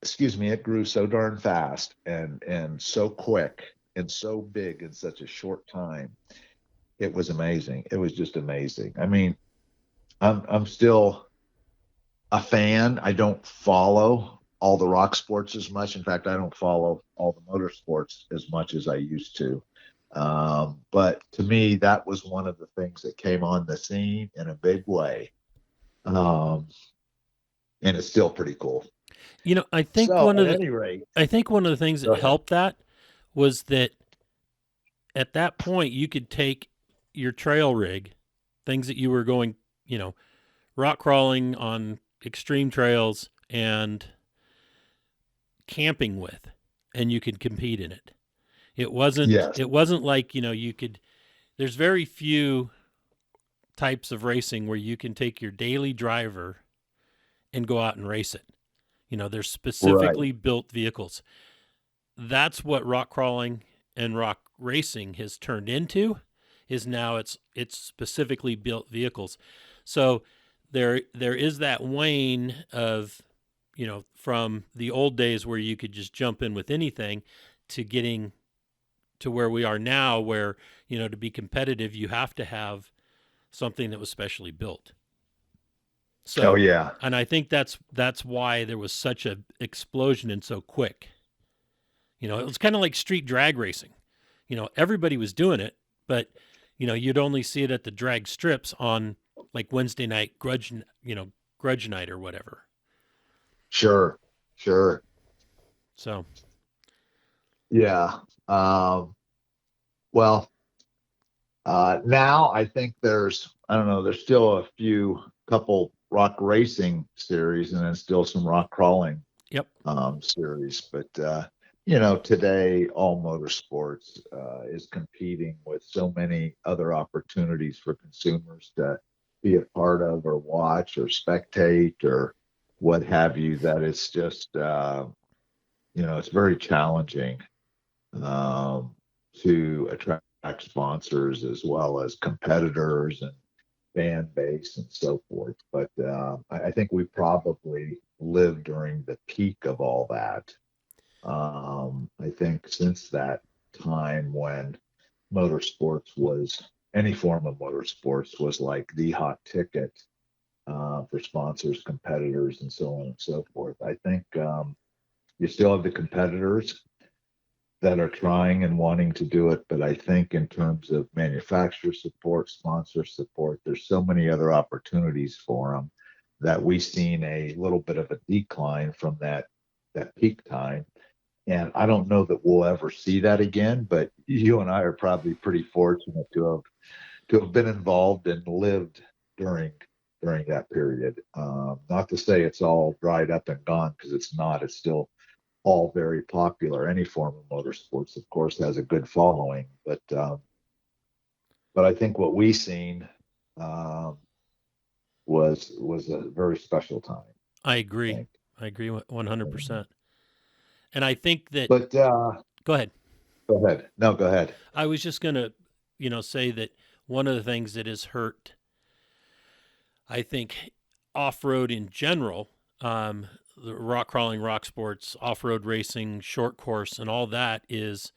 Excuse me. It grew so darn fast and so quick and so big in such a short time. It was amazing. It was just amazing. I mean, I'm still a fan. I don't follow all the rock sports as much. In fact, I don't follow all the motorsports as much as I used to. But to me, that was one of the things that came on the scene in a big way. And it's still pretty cool. You know, I think So, one of at any rate, the things that helped that was that at that point you could take your trail rig, things that you were going, rock crawling on extreme trails and camping with, and you could compete in it. It wasn't yes. It wasn't like, you could, there's very few types of racing where you can take your daily driver and go out and race it. There's specifically built vehicles. That's what rock crawling and rock racing has turned into, is now it's specifically built vehicles. So there is that wane of, from the old days where you could just jump in with anything to getting to where we are now, where, to be competitive, you have to have something that was specially built. So, Oh yeah. And I think that's why there was such a explosion and so quick. It was kind of like street drag racing. Everybody was doing it, but you'd only see it at the drag strips on like Wednesday night grudge night or whatever. Sure. So, yeah. Well, now I think there's still a couple rock racing series and then still some rock crawling yep. Series. But, today all motorsports is competing with so many other opportunities for consumers to be a part of or watch or spectate or what have you, that it's just, it's very challenging to attract sponsors as well as competitors and fan base and so forth. But I think we probably lived during the peak of all that. I think since that time when any form of motorsports was like the hot ticket for sponsors, competitors, and so on and so forth. I think you still have the competitors that are trying and wanting to do it, but I think in terms of manufacturer support, sponsor support, there's so many other opportunities for them that we've seen a little bit of a decline from that peak time. And I don't know that we'll ever see that again, but you and I are probably pretty fortunate to have been involved and lived during that period. Not to say it's all dried up and gone, because it's not. It's still all very popular. Any form of motorsports, of course, has a good following, but I think what we seen was a very special time. I agree. I agree 100%. And I think that. But go ahead. Go ahead. No, go ahead. I was just going to, say that one of the things that has hurt, I think, off-road in general, the rock crawling, rock sports, off-road racing, short course, and all that is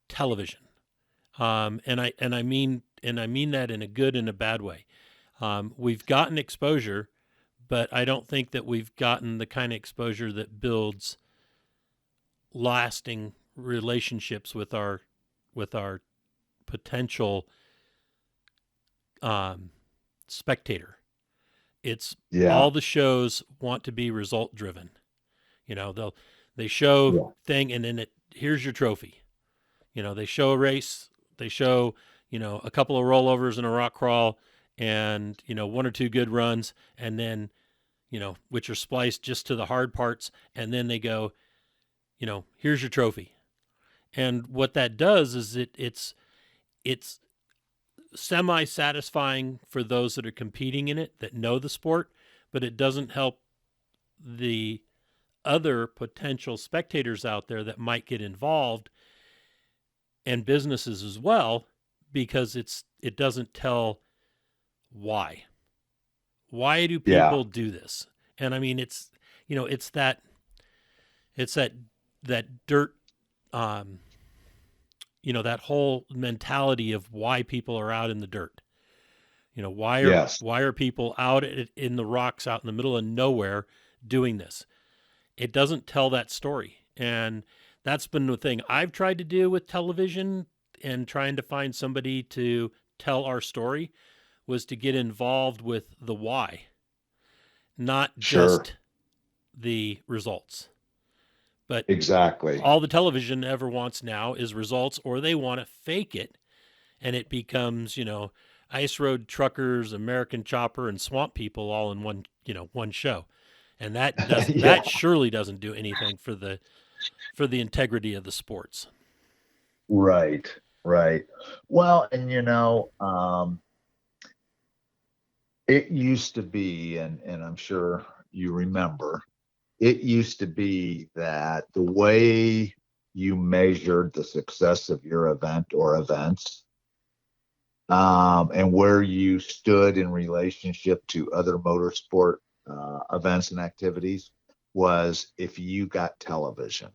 television. And I mean that in a good and a bad way. We've gotten exposure, but I don't think that we've gotten the kind of exposure that builds lasting relationships with our potential spectator. It's all the shows want to be result driven. They show thing, and then here's your trophy. They show a race, they show, a couple of rollovers and a rock crawl and, one or two good runs, and then, which are spliced just to the hard parts. And then they go, here's your trophy. And what that does is it's semi-satisfying for those that are competing in it, that know the sport, but it doesn't help the other potential spectators out there that might get involved, and businesses as well, because it doesn't tell why. Why do Yeah. people do this? And I mean, it's that dirt, that whole mentality of why people are out in the dirt. Yes. Why are people out in the rocks, out in the middle of nowhere, doing this? It doesn't tell that story, and that's been the thing I've tried to do with television and trying to find somebody to tell our story, was to get involved with the why, not Sure. just the results. But Exactly. all the television ever wants now is results, or they want to fake it, and it becomes, ice road truckers, American chopper, and swamp people all in one show. And Yeah. that surely doesn't do anything for the integrity of the sports. Right. Right. Well, and it used to be, and I'm sure you remember, it used to be that the way you measured the success of your event or events, and where you stood in relationship to other motorsport events and activities, was if you got television.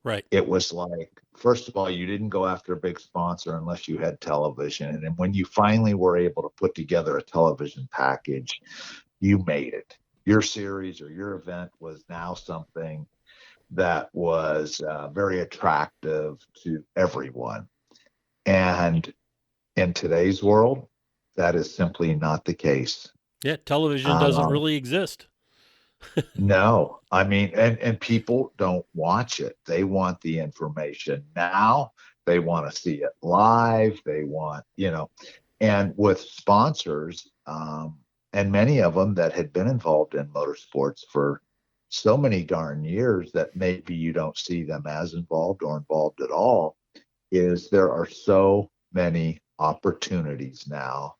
Right. It was like, first of all, you didn't go after a big sponsor unless you had television. And then when you finally were able to put together a television package, you made it. Your series or your event was now something that was very attractive to everyone. And in today's world, that is simply not the case. Yeah, television doesn't Um, really exist. No, I mean, and people don't watch it. They want the information now. They want to see it live. They want, and with sponsors, and many of them that had been involved in motorsports for so many darn years that maybe you don't see them as involved or involved at all, is there are so many opportunities now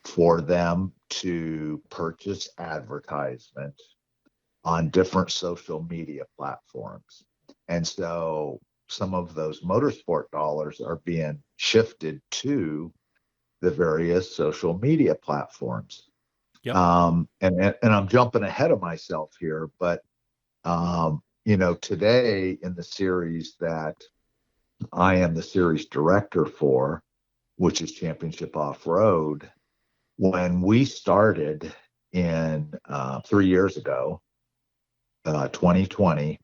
for them to purchase advertisement on different social media platforms. And so some of those motorsport dollars are being shifted to the various social media platforms. Yep. And I'm jumping ahead of myself here, but today in the series that I am the series director for, which is Championship Off-Road, when we started in 3 years ago, 2020,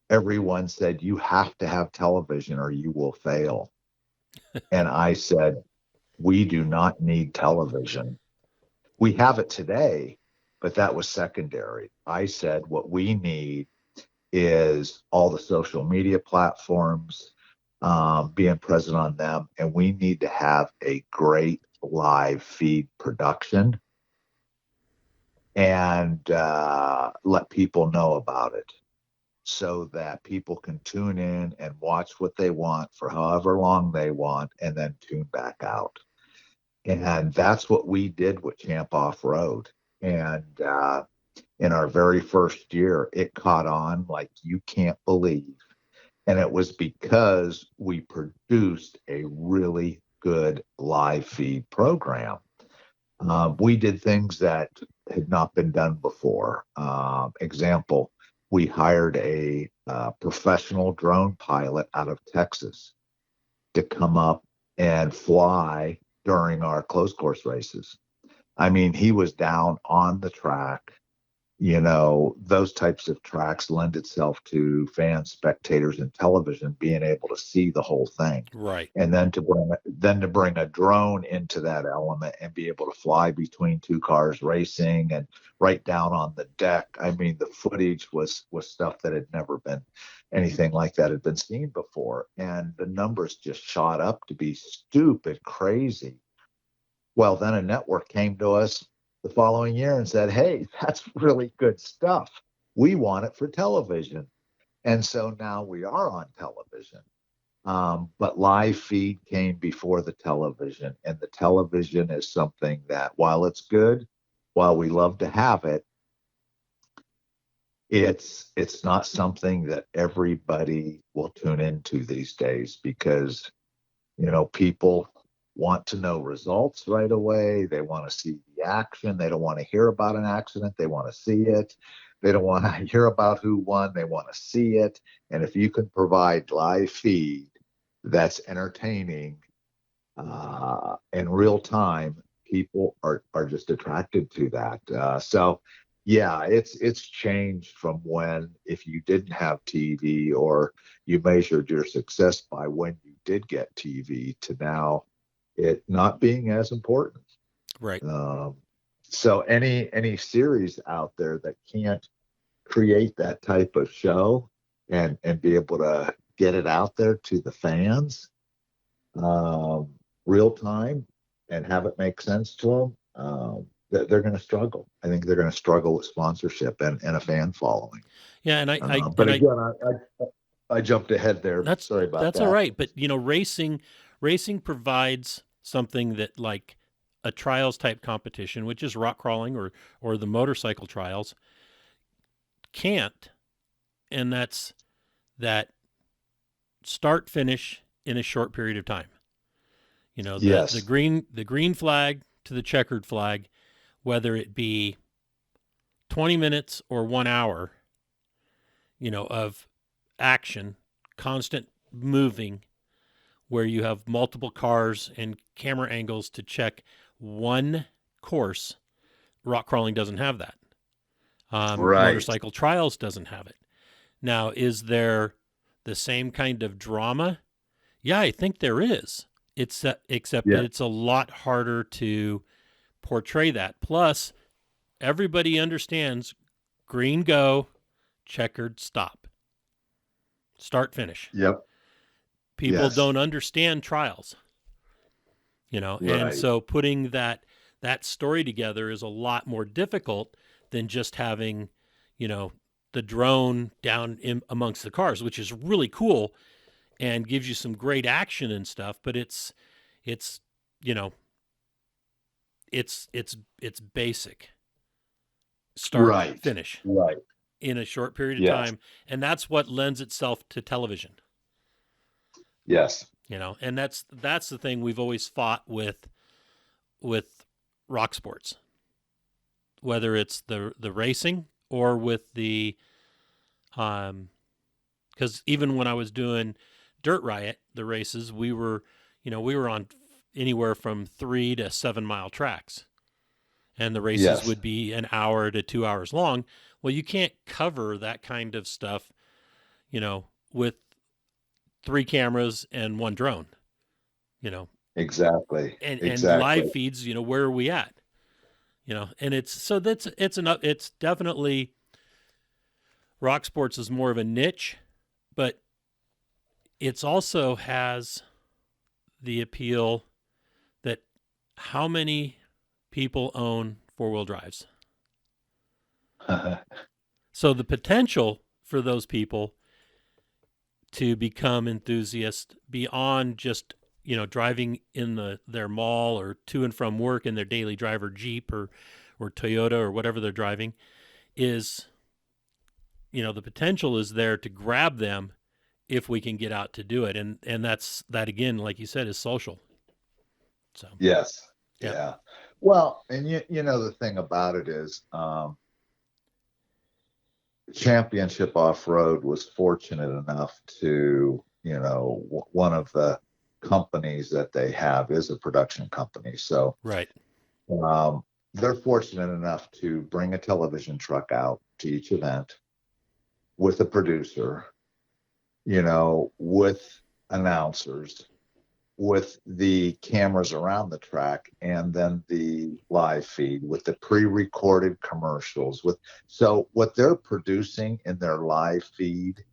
everyone said, you have to have television or you will fail. And I said, we do not need television. We have it today, but that was secondary. I said, what we need is all the social media platforms, being present on them. And we need to have a great live feed production and let people know about it, so that people can tune in and watch what they want for however long they want and then tune back out. And that's what we did with Champ Offroad. And in our very first year, it caught on like you can't believe. And it was because we produced a really good live feed program. We did things that had not been done before. Example, we hired a professional drone pilot out of Texas to come up and fly during our closed course races. I mean, he was down on the track. Those types of tracks lend itself to fans, spectators, and television being able to see the whole thing. Right. And then to bring a drone into that element and be able to fly between two cars racing and right down on the deck. I mean, the footage was stuff that had never been anything like that had been seen before. And the numbers just shot up to be stupid crazy. Well, then a network came to us the following year and said, hey, that's really good stuff. We want it for television. And so now we are on television. But live feed came before the television. And the television is something that, while it's good, while we love to have it, it's not something that everybody will tune into these days because, people want to know results right away. They want to see the action. They don't want to hear about an accident. They want to see it. They don't want to hear about who won. They want to see it. And if you can provide live feed that's entertaining in real time, people are just attracted to that. So yeah, it's changed from when, if you didn't have TV or you measured your success by when you did get TV, to now it not being as important. Right. So any series out there that can't create that type of show and be able to get it out there to the fans real time and have it make sense to them, they're going to struggle. I think they're going to struggle with sponsorship and a fan following. Yeah, and I jumped ahead there. Sorry about that. That's all right. But racing provides something that, like a trials type competition, which is rock crawling or the motorcycle trials, can't, and that's that start finish in a short period of time. Yes. The green flag to the checkered flag, whether it be 20 minutes or 1 hour, of action, constant moving, where you have multiple cars and camera angles to check one course. Rock crawling doesn't have that. Right. Motorcycle trials doesn't have it. Now, is there the same kind of drama? Yeah, I think there is. Except that it's a lot harder to portray that. Plus, everybody understands green go, checkered stop. Start finish. Yep. People don't understand trials. Right. And so putting that story together is a lot more difficult than just having, the drone down in amongst the cars, which is really cool and gives you some great action and stuff, but it's basic. Start, finish. Right. In a short period of time. And that's what lends itself to television. Yes. And that's the thing we've always fought with rock sports, whether it's the racing or with the, because even when I was doing Dirt Riot, the races, we were on anywhere from 3 to 7 mile tracks, and the races would be an hour to 2 hours long. Well, you can't cover that kind of stuff, with 3 cameras and 1 drone, Exactly. and live feeds, where are we at? And it's definitely, rock sports is more of a niche, but it's also has the appeal that how many people own 4-wheel drives? So the potential for those people to become enthusiasts beyond just, driving in their mall or to and from work in their daily driver Jeep or Toyota or whatever they're driving is, the potential is there to grab them if we can get out to do it. And that again, like you said, is social. So, yes. Yeah. Well, and the thing about it is, Championship Off-Road was fortunate enough to, one of the companies that they have is a production company. So right. They're fortunate enough to bring a television truck out to each event with a producer, with announcers, with the cameras around the track, and then the live feed with the pre-recorded commercials. So what they're producing in their live feed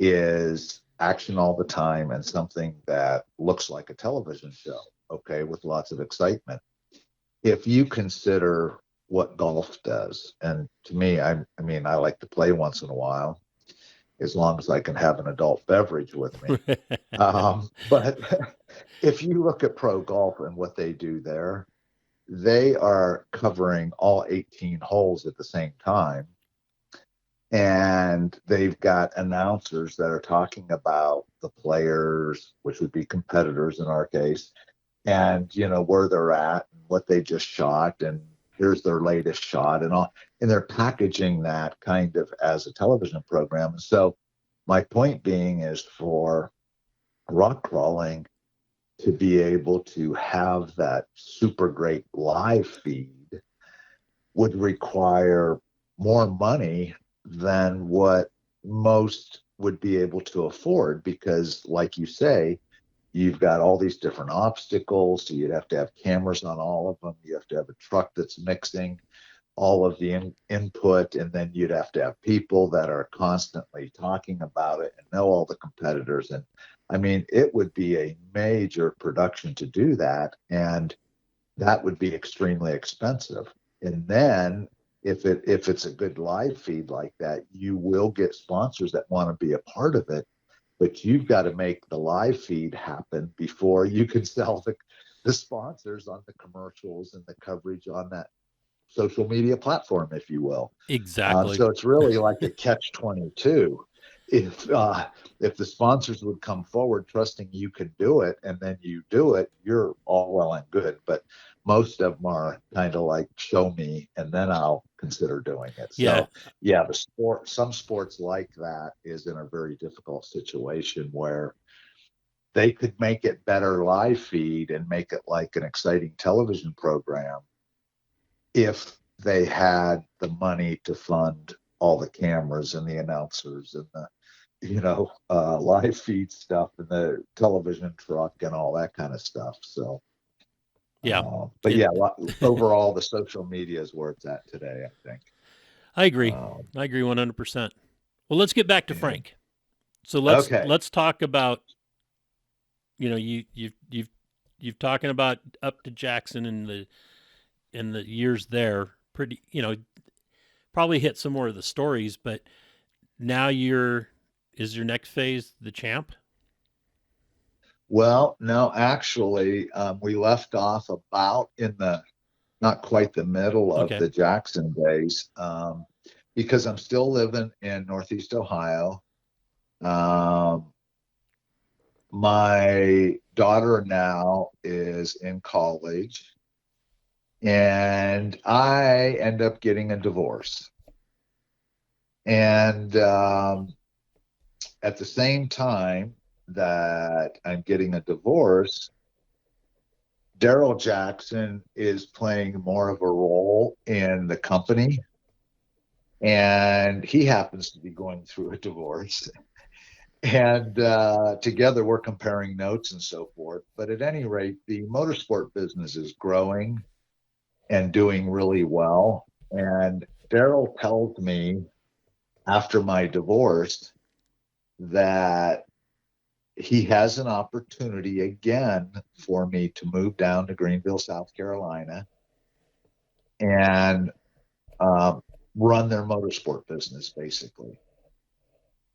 is action all the time and something that looks like a television show, okay, with lots of excitement. If you consider what golf does, and to me, I mean, I like to play once in a while, as long as I can have an adult beverage with me. But if you look at pro golf and what they do there, they are covering all 18 holes at the same time. And they've got announcers that are talking about the players, which would be competitors in our case, and where they're at and what they just shot, and here's their latest shot and all. And they're packaging that kind of as a television program. And so my point being is, for rock crawling to be able to have that super great live feed would require more money than what most would be able to afford, because like you say, you've got all these different obstacles. So you'd have to have cameras on all of them. You have to have a truck that's mixing all of the input, and then you'd have to have people that are constantly talking about it and know all the competitors. And I mean, it would be a major production to do that, and that would be extremely expensive. And then if it's a good live feed like that, you will get sponsors that want to be a part of it, but you've got to make the live feed happen before you can sell the sponsors on the commercials and the coverage on that social media platform, if you will. Exactly. So it's really like a catch-22. If the sponsors would come forward trusting you can do it, and then you do it, you're all well and good. But most of them are kind of like, show me, and then I'll consider doing it. Yeah. So yeah, some sports like that is in a very difficult situation where they could make it better live feed and make it like an exciting television program if they had the money to fund all the cameras and the announcers and the live feed stuff and the television truck and all that kind of stuff. So Yeah. But yeah, overall the social media is where it's at today, I think. I agree. I agree 100%. Well, let's get back to Frank. So let's talk about, you've talking about up to Jackson in the years there, pretty, probably hit some more of the stories, but now is your next phase the Champ? Well, no, actually, we left off about in not quite the middle of the Jackson days, because I'm still living in Northeast Ohio. My daughter now is in college, and I end up getting a divorce. And at the same time that I'm getting a divorce, Daryl Jackson is playing more of a role in the company, and he happens to be going through a divorce. And together we're comparing notes and so forth. But at any rate, the motorsport business is growing and doing really well. And Daryl tells me after my divorce that he has an opportunity again for me to move down to Greenville, South Carolina, and run their motorsport business, basically.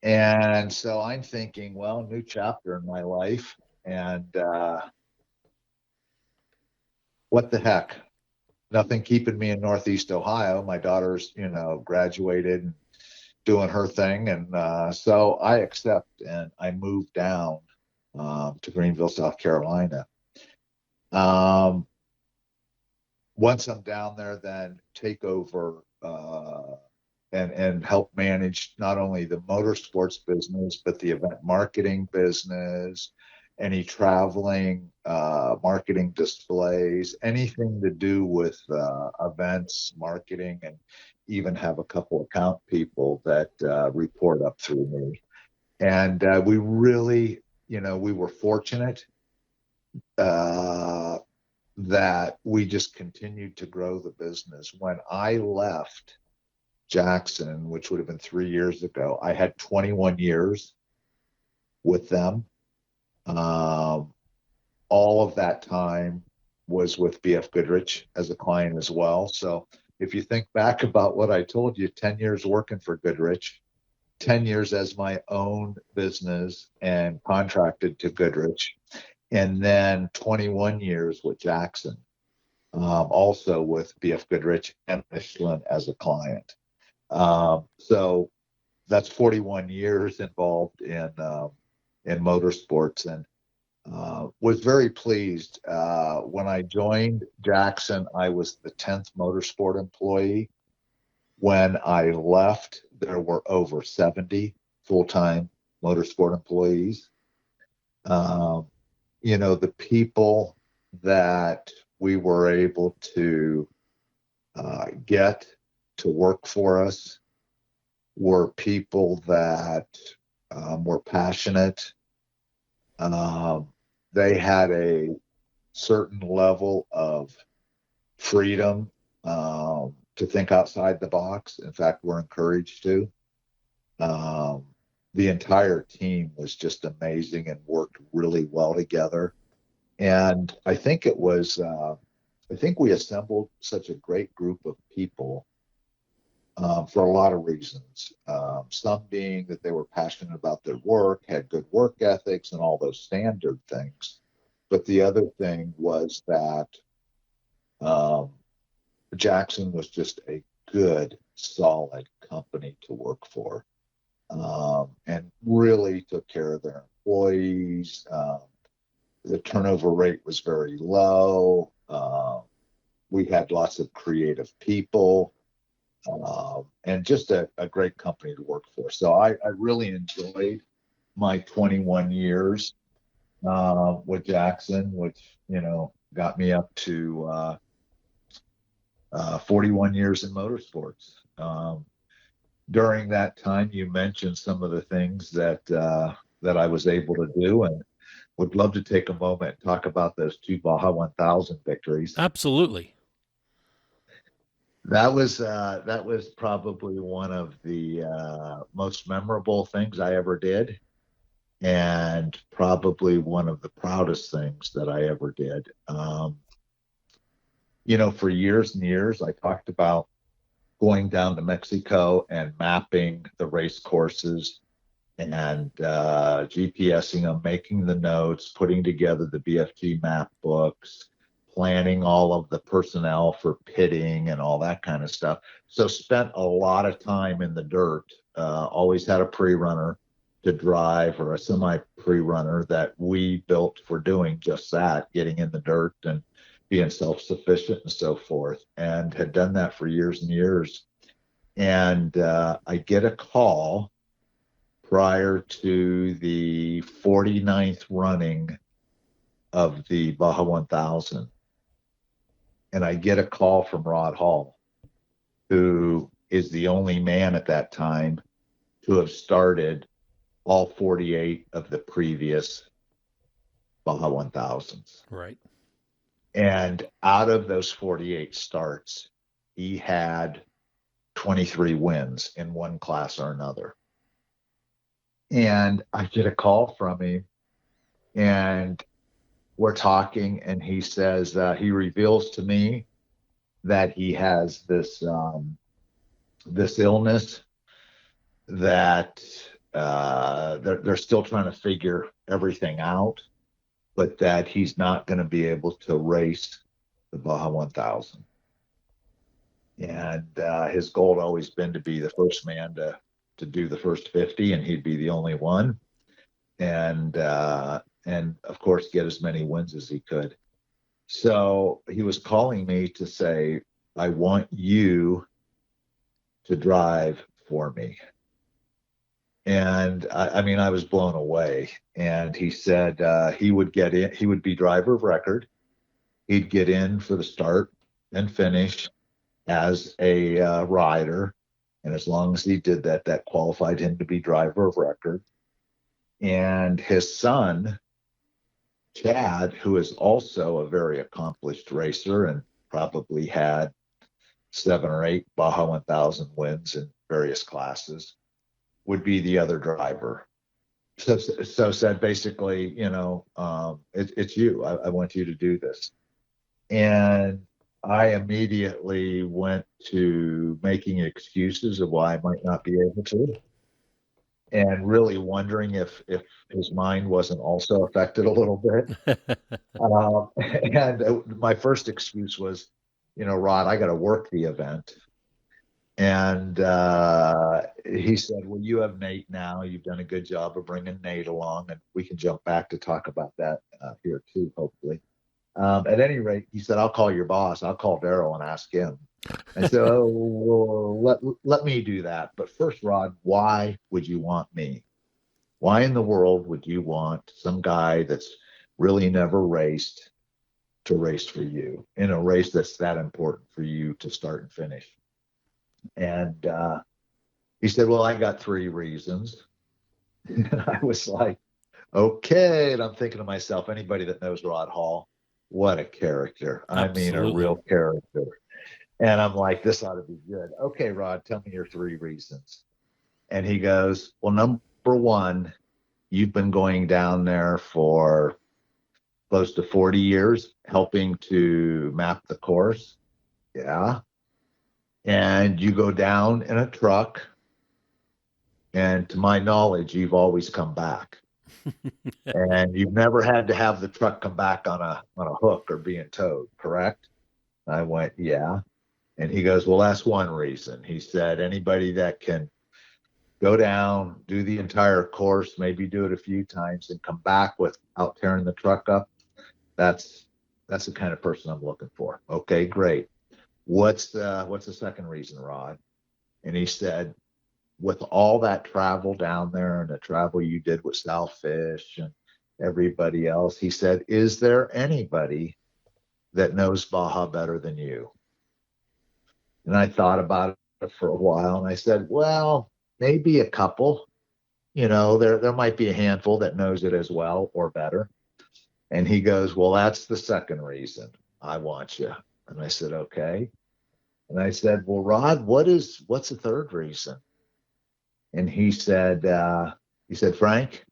And so I'm thinking, well, new chapter in my life, and what the heck? Nothing keeping me in Northeast Ohio. My daughter's, graduated and doing her thing. And so I accept, and I moved down to Greenville, South Carolina. Once I'm down there, then take over and help manage not only the motorsports business, but the event marketing business, any traveling, marketing displays, anything to do with events, marketing, and even have a couple account people that report up through me. And we really, we were fortunate that we just continued to grow the business. When I left Jackson, which would have been 3 years ago, I had 21 years with them. All of that time was with BF Goodrich as a client as well. So if you think back about what I told you, 10 years working for Goodrich, 10 years as my own business and contracted to Goodrich, and then 21 years with Jackson, also with BF Goodrich and Michelin as a client. So that's 41 years involved in motorsports, and was very pleased. When I joined Jackson, I was the 10th motorsport employee. When I left, there were over 70 full-time motorsport employees. The people that we were able to get to work for us were people that were passionate. They had a certain level of freedom to think outside the box. In fact, we're encouraged to. The entire team was just amazing and worked really well together. And I think we assembled such a great group of people for a lot of reasons. Some being that they were passionate about their work, had good work ethics, and all those standard things. But the other thing was that Jackson was just a good, solid company to work for, and really took care of their employees. The turnover rate was very low. We had lots of creative people, and just a great company to work for. So I really enjoyed my 21 years with Jackson, which, got me up to 41 years in motorsports. During that time, you mentioned some of the things that I was able to do, and would love to take a moment and talk about those 2 Baja 1000 victories. Absolutely. That was probably one of the most memorable things I ever did, and probably one of the proudest things that I ever did. For years and years, I talked about going down to Mexico and mapping the race courses and GPSing them, making the notes, putting together the BFG map books, planning all of the personnel for pitting and all that kind of stuff. So spent a lot of time in the dirt. Always had a pre-runner to drive, or a semi pre-runner that we built for doing just that, getting in the dirt and being self-sufficient and so forth, and had done that for years and years. And I get a call prior to the 49th running of the Baja 1000. And I get a call from Rod Hall, who is the only man at that time to have started all 48 of the previous Baja 1000s. Right. And out of those 48 starts, he had 23 wins in one class or another. And I get a call from him, and we're talking, and he says, he reveals to me that he has this illness that they're still trying to figure everything out, but that he's not going to be able to race the Baja 1000. And his goal had always been to be the first man to do the first 50, and he'd be the only one. And of course, get as many wins as he could. So he was calling me to say, I want you to drive for me. And I was blown away. And he said he would get in, he would be driver of record. He'd get in for the start and finish as a rider. And as long as he did that, that qualified him to be driver of record. And his son, Chad, who is also a very accomplished racer and probably had 7 or 8 Baja 1000 wins in various classes, would be the other driver. So said basically, it's you. I want you to do this. And I immediately went to making excuses of why I might not be able to, and really wondering if his mind wasn't also affected a little bit. And my first excuse was, Rod, I got to work the event. And he said, well, you have Nate now. You've done a good job of bringing Nate along, and we can jump back to talk about that here too, hopefully. At any rate, he said, I'll call your boss. I'll call Daryl and ask him. And so, well, let me do that. But first, Rod, why would you want me? Why in the world would you want some guy that's really never raced to race for you in a race that's that important for you to start and finish? And he said, well, I got 3 reasons. And I was like, okay. And I'm thinking to myself, anybody that knows Rod Hall, what a character. I mean, a real character. And I'm like, this ought to be good. Okay, Rod, tell me your 3 reasons. And he goes, well, number 1, you've been going down there for close to 40 years, helping to map the course. Yeah. And you go down in a truck. And to my knowledge, you've always come back. And you've never had to have the truck come back on a hook or being towed, correct? I went, yeah. And he goes, well, that's one reason. He said, anybody that can go down, do the entire course, maybe do it a few times and come back without tearing the truck up, that's the kind of person I'm looking for. Okay, great. What's the second reason, Rod? And he said, with all that travel down there and the travel you did with Sal Fish and everybody else, he said, is there anybody that knows Baja better than you? And I thought about it for a while, and I said, well, maybe a couple. There might be a handful that knows it as well or better. And he goes, well, that's the second reason I want you. And I said, okay. And I said, well, Rod, what's the third reason? And he said, Frank,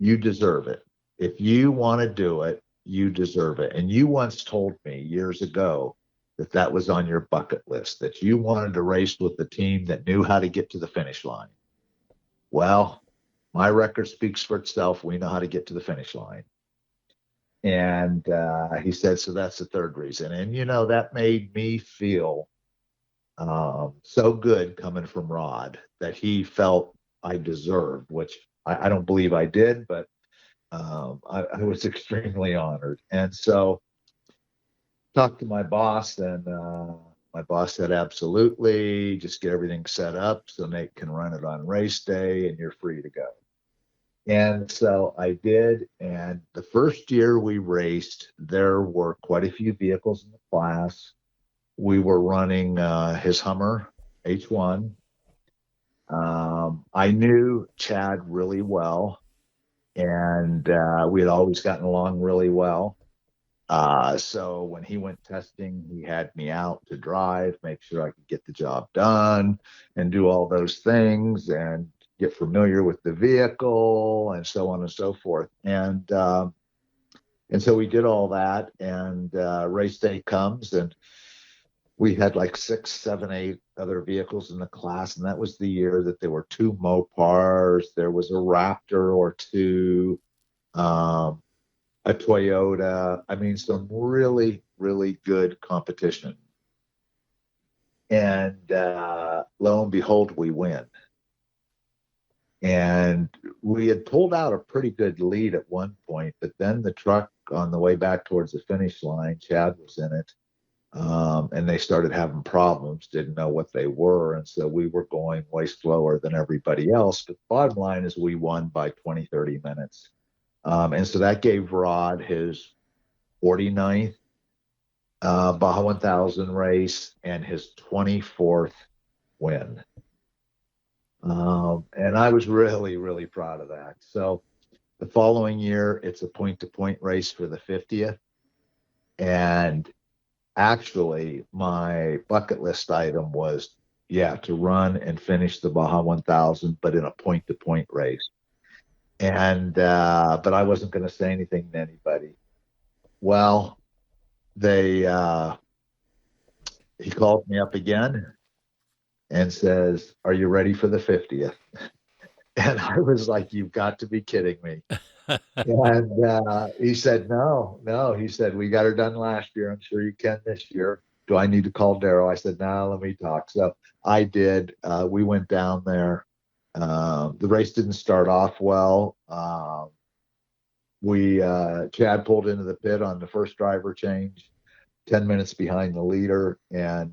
you deserve it. If you want to do it, you deserve it. And you once told me years ago that was on your bucket list, that you wanted to race with the team that knew how to get to the finish line. Well, my record speaks for itself. We know how to get to the finish line. And he said, so that's the third reason. And, that made me feel so good coming from Rod that he felt I deserved, which I don't believe I did, but I was extremely honored. And so talked to my boss, and my boss said, absolutely, just get everything set up so Nate can run it on race day and you're free to go. And so I did. And the first year we raced, there were quite a few vehicles in the class. We were running his Hummer H1. I knew Chad really well, and we had always gotten along really well. So when he went testing, he had me out to drive, make sure I could get the job done and do all those things and get familiar with the vehicle and so on and so forth. And so we did all that, and race day comes, and we had like 6, 7, 8 other vehicles in the class. And that was the year that there were 2 Mopars. There was a Raptor or 2, a Toyota. I mean, some really, really good competition. And lo and behold, we win. And we had pulled out a pretty good lead at one point, but then the truck on the way back towards the finish line, Chad was in it, and they started having problems, didn't know what they were. And so we were going way slower than everybody else. But the bottom line is we won by 20, 30 minutes. And so that gave Rod his 49th Baja 1000 race and his 24th win. And I was really, really proud of that. So the following year, it's a point-to-point race for the 50th. And actually, my bucket list item was, to run and finish the Baja 1000, but in a point-to-point race. And but I wasn't going to say anything to anybody. Well, they he called me up again and says, "Are you ready for the 50th?" And I was like, "You've got to be kidding me." And he said, "No, no." He said, "We got her done last year. I'm sure you can this year. Do I need to call Daryl?" I said, "No, let me talk." So I did. We went down there. The race didn't start off well. We Chad pulled into the pit on the first driver change, 10 minutes behind the leader, and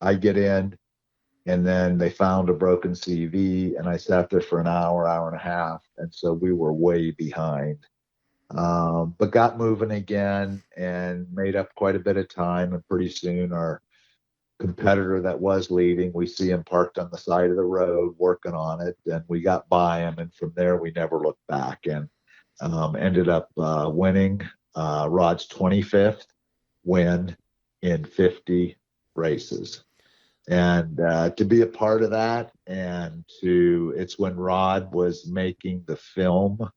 I get in, and then they found a broken CV, and I sat there for an hour, hour and a half, and so we were way behind. But got moving again and made up quite a bit of time, and pretty soon our competitor that was leading, we see him parked on the side of the road working on it, and we got by him, and from there we never looked back, and ended up winning Rod's 25th win in 50 races. And to be a part of that, and it's when Rod was making the film,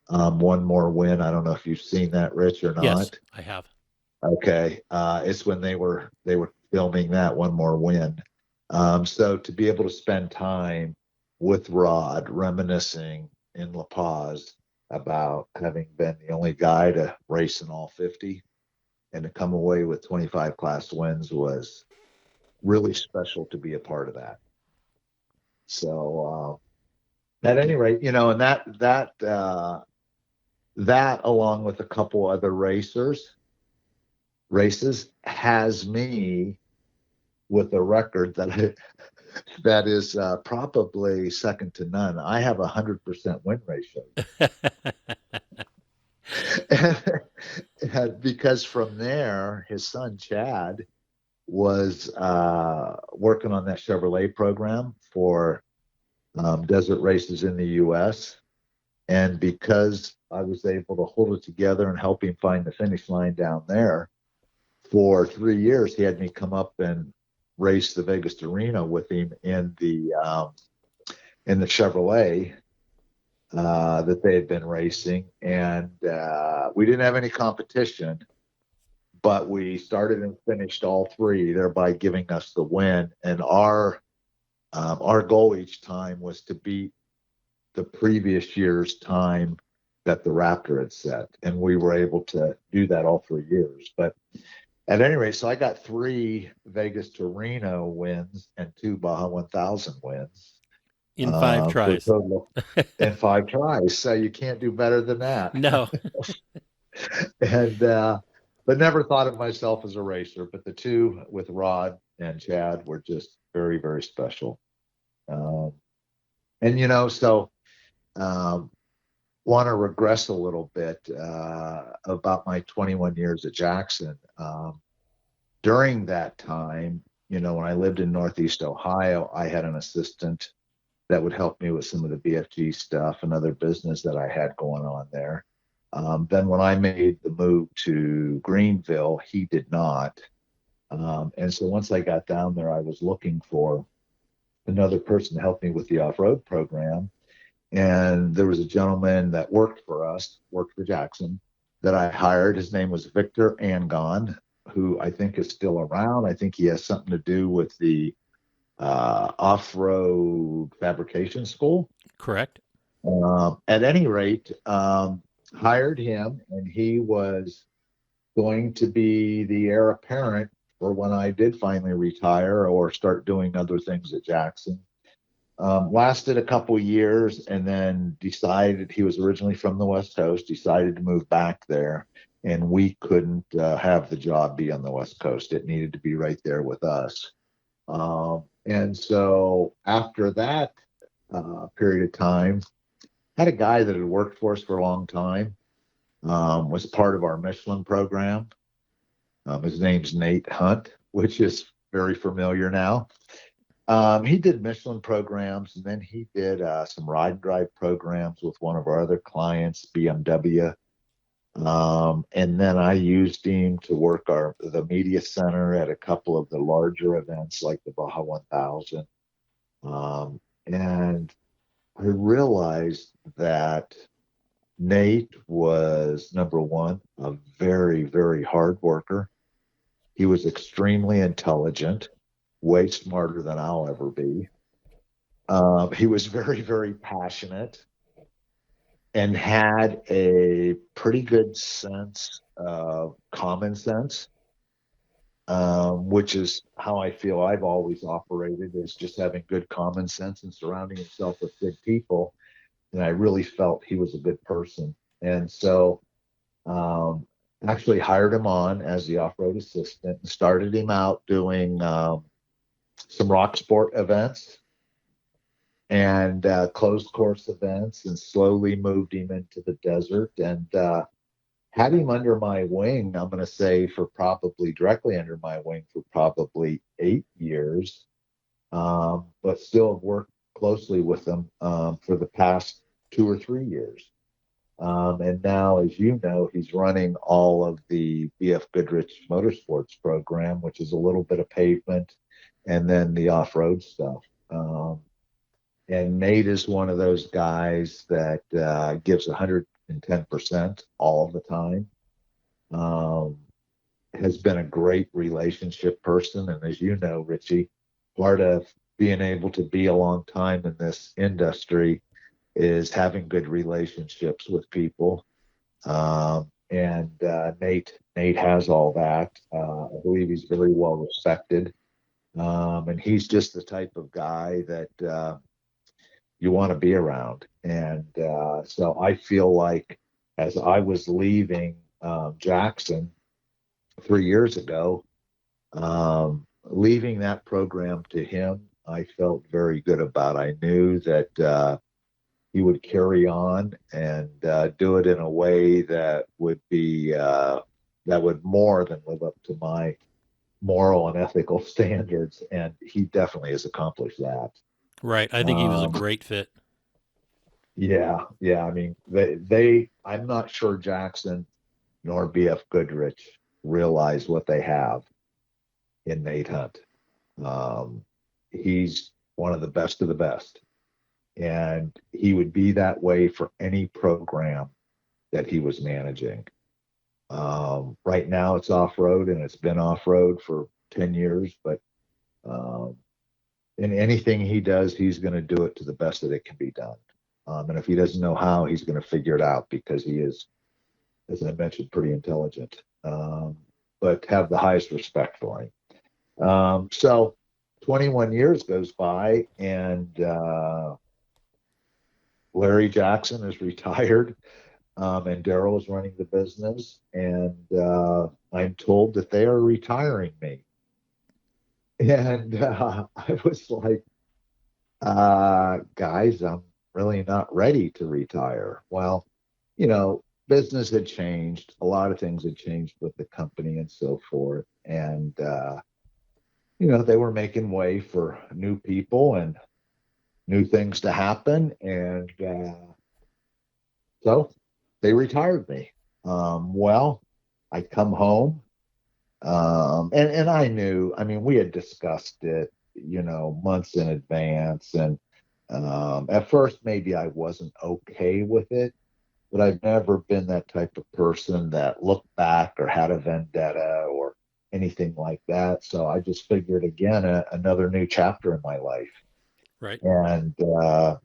One More Win. I don't know if you've seen that, Rich, or Yes, not. I have. Okay. It's when they were filming that One More Win. So to be able to spend time with Rod reminiscing in La Paz about having been the only guy to race in all 50 and to come away with 25 class wins was really special to be a part of that. So at any rate, and that along with a couple other races has me with a record that is probably second to none. I have 100% win ratio. Because from there, his son Chad was working on that Chevrolet program for desert races in the U.S. And because I was able to hold it together and help him find the finish line down there, for 3 years, he had me come up and race the Vegas to Reno with him in the Chevrolet that they had been racing. And we didn't have any competition, but we started and finished all three, thereby giving us the win. And our goal each time was to beat the previous year's time that the Raptor had set, and we were able to do that all 3 years. But at any rate, so I got 3 Vegas to Reno wins and 2 Baja 1000 wins In 5 for a tries. total in 5 tries. So you can't do better than that. No. And but never thought of myself as a racer. But the 2 with Rod and Chad were just very, very special. And so want to regress a little bit about my 21 years at Jackson. During that time, when I lived in Northeast Ohio, I had an assistant that would help me with some of the BFG stuff and other business that I had going on there. Then when I made the move to Greenville, he did not. And so once I got down there, I was looking for another person to help me with the off-road program. And there was a gentleman that worked for Jackson, that I hired. His name was Victor Angon, who I think is still around. I think he has something to do with the off-road fabrication school. Correct. At any rate, hired him, and he was going to be the heir apparent for when I did finally retire or start doing other things at Jackson. Lasted a couple years, and then decided, he was originally from the West Coast, decided to move back there, and we couldn't have the job be on the West Coast. It needed to be right there with us. And so after that period of time, had a guy that had worked for us for a long time, was part of our Michelin program. His name's Nate Hunt, which is very familiar now. He did Michelin programs, and then he did some ride and drive programs with one of our other clients, BMW. And then I used him to work the media center at a couple of the larger events like the Baja 1000. And I realized that Nate was, number one, a very, very hard worker. He was extremely intelligent, way smarter than I'll ever be. He was very, very passionate and had a pretty good sense of common sense, which is how I feel I've always operated, is just having good common sense and surrounding himself with good people. And I really felt he was a good person. And so um, actually hired him on as the off-road assistant and started him out doing some rock sport events and closed course events, and slowly moved him into the desert, and had him under my wing. I'm going to say for probably directly under my wing for probably 8 years, but still have worked closely with him for the past 2 or 3 years. And now, as you know, he's running all of the BF Goodrich Motorsports program, which is a little bit of pavement and then the off-road stuff. And Nate is one of those guys that gives 110% all of the time. Um, has been a great relationship person. And as you know, Richie, part of being able to be a long time in this industry is having good relationships with people. And Nate has all that. I believe he's very well respected. And he's just the type of guy that you want to be around. And so I feel like as I was leaving Jackson 3 years ago, leaving that program to him, I felt very good about. I knew that he would carry on and do it in a way that would be that would more than live up to my moral and ethical standards, and he definitely has accomplished that. Right. I think he was a Um, great fit. yeah, yeah. I mean, they. I'm not sure Jackson nor BF Goodrich realize what they have in Nate Hunt. Um, he's one of the best, and he would be that way for any program that he was managing. Right now, it's off road, and it's been off road for 10 years, but um, in anything he does, he's going to do it to the best that it can be done. And if he doesn't know how, he's going to figure it out, because he is, as I mentioned, pretty intelligent, but have the highest respect for him. So 21 years goes by, and Larry Jackson is retired, and Daryl is running the business, and I'm told that they are retiring me. And I was like, guys, I'm really not ready to retire. Well, business had changed. A lot of things had changed with the company and so forth. And, they were making way for new people and new things to happen. And so they retired me. Well, I come home. And I knew, I mean, we had discussed it, months in advance. And at first, maybe I wasn't okay with it, but I've never been that type of person that looked back or had a vendetta or anything like that. So I just figured, again, another new chapter in my life. Right. And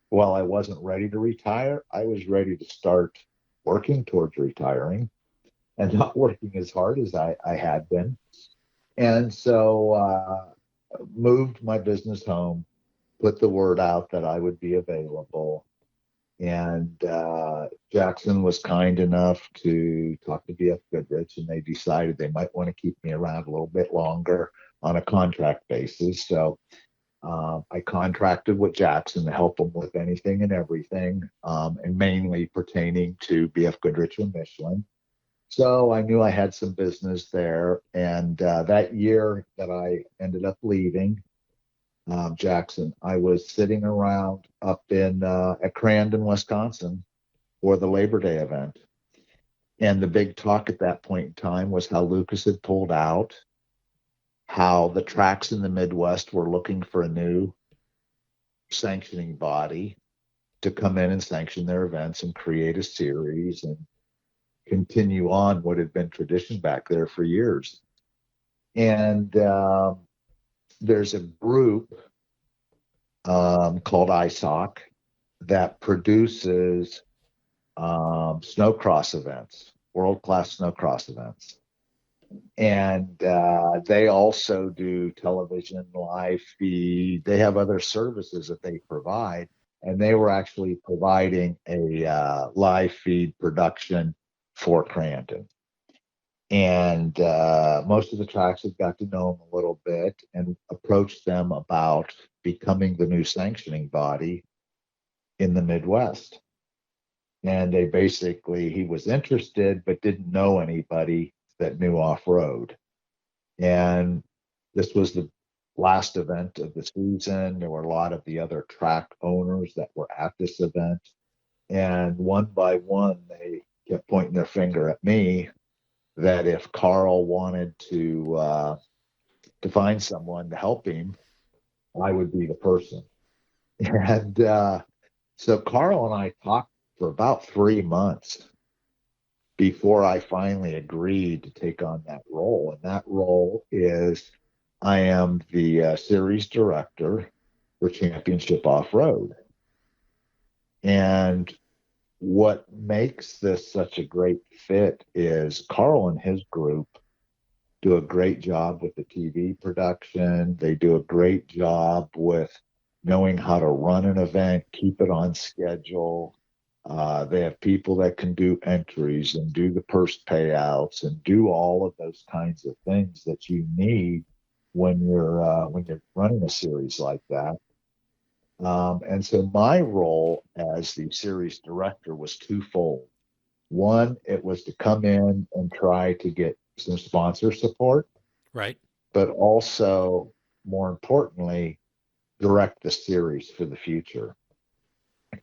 while I wasn't ready to retire, I was ready to start working towards retiring and not working as hard as I had been. And so moved my business home, put the word out that I would be available. And Jackson was kind enough to talk to BF Goodrich, and they decided they might want to keep me around a little bit longer on a contract basis. So I contracted with Jackson to help him with anything and everything, and mainly pertaining to BF Goodrich and Michelin. So I knew I had some business there. And that year that I ended up leaving Jackson, I was sitting around up in at Crandon, Wisconsin for the Labor Day event. And the big talk at that point in time was how Lucas had pulled out, how the tracks in the Midwest were looking for a new sanctioning body, to come in and sanction their events and create a series and continue on what had been tradition back there for years. And there's a group called ISOC that produces snowcross events, world-class snowcross events. And they also do television, live feed. They have other services that they provide. And they were actually providing a live feed production for Crandon. And most of the tracks had got to know them a little bit and approached them about becoming the new sanctioning body in the Midwest. And they basically, he was interested, but didn't know anybody that knew off-road. And this was the last event of the season. There were a lot of the other track owners that were at this event. And one by one, they kept pointing their finger at me that if Carl wanted to find someone to help him, I would be the person. And so Carl and I talked for about 3 months before I finally agreed to take on that role. And that role is I am the series director for Championship Offroad. And what makes this such a great fit is Carl and his group do a great job with the TV production. They do a great job with knowing how to run an event, keep it on schedule. They have people that can do entries and do the purse payouts and do all of those kinds of things that you need when you're running a series like that. And so my role as the series director was twofold. One, it was to come in and try to get some sponsor support, Right. but also, more importantly, direct the series for the future.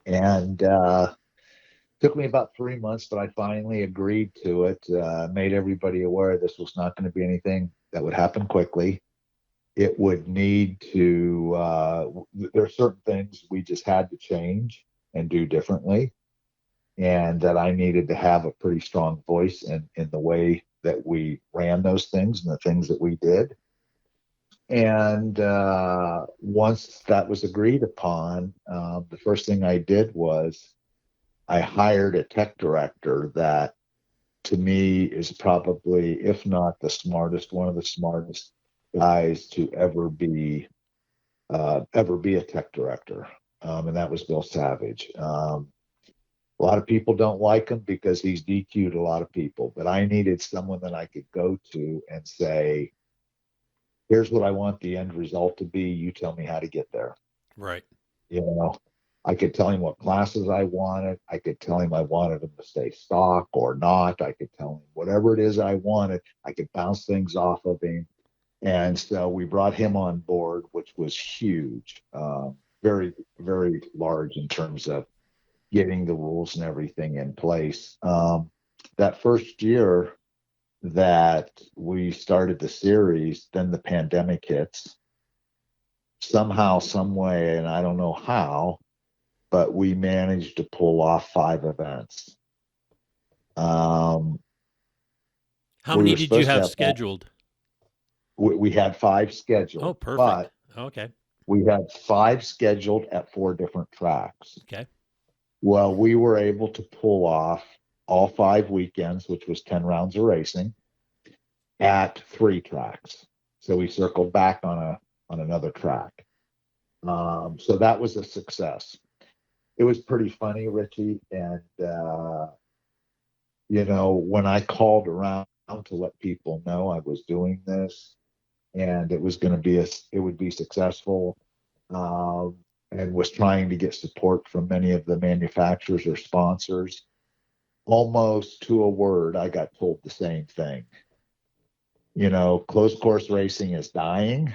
And took me about 3 months, but I finally agreed to it. Made everybody aware this was not going to be anything that would happen quickly. It would need to, there are certain things we just had to change and do differently, and that I needed to have a pretty strong voice in the way that we ran those things and the things that we did. And once that was agreed upon, the first thing I did was I hired a tech director that, to me, is probably, if not the smartest, one of the smartest guys to ever be a tech director, and that was Bill Savage. A lot of people don't like him because he's DQ'd a lot of people, but I needed someone that I could go to and say, here's what I want the end result to be. You tell me how to get there. Right. You know, I could tell him what classes I wanted. I could tell him I wanted him to stay stock or not. I could tell him whatever it is I wanted. I could bounce things off of him. And so we brought him on board, which was huge, very, very large in terms of getting the rules and everything in place. That first year that we started the series, then the pandemic hits. Somehow, some way, and I don't know how, but we managed to pull off 5 events. How many did you have scheduled? We had 5 scheduled. Oh, perfect. But okay. we had 5 scheduled at 4 different tracks. Okay. Well, we were able to pull off all 5 weekends, which was 10 rounds of racing, at 3 tracks. So we circled back on another track. So that was a success. It was pretty funny, Richie. And, when I called around to let people know I was doing this and it was going to be it would be successful, and was trying to get support from many of the manufacturers or sponsors, almost to a word, I got told the same thing. Closed course racing is dying.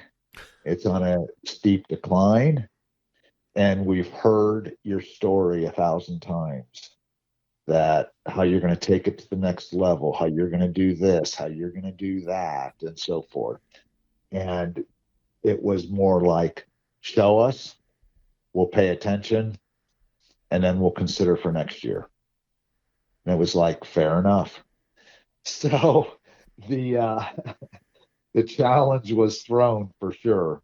It's on a steep decline. And we've heard your story 1,000 times, that how you're going to take it to the next level, how you're going to do this, how you're going to do that, and so forth. And it was more like, show us, we'll pay attention, and then we'll consider for next year. And it was like, fair enough. So the the challenge was thrown for sure.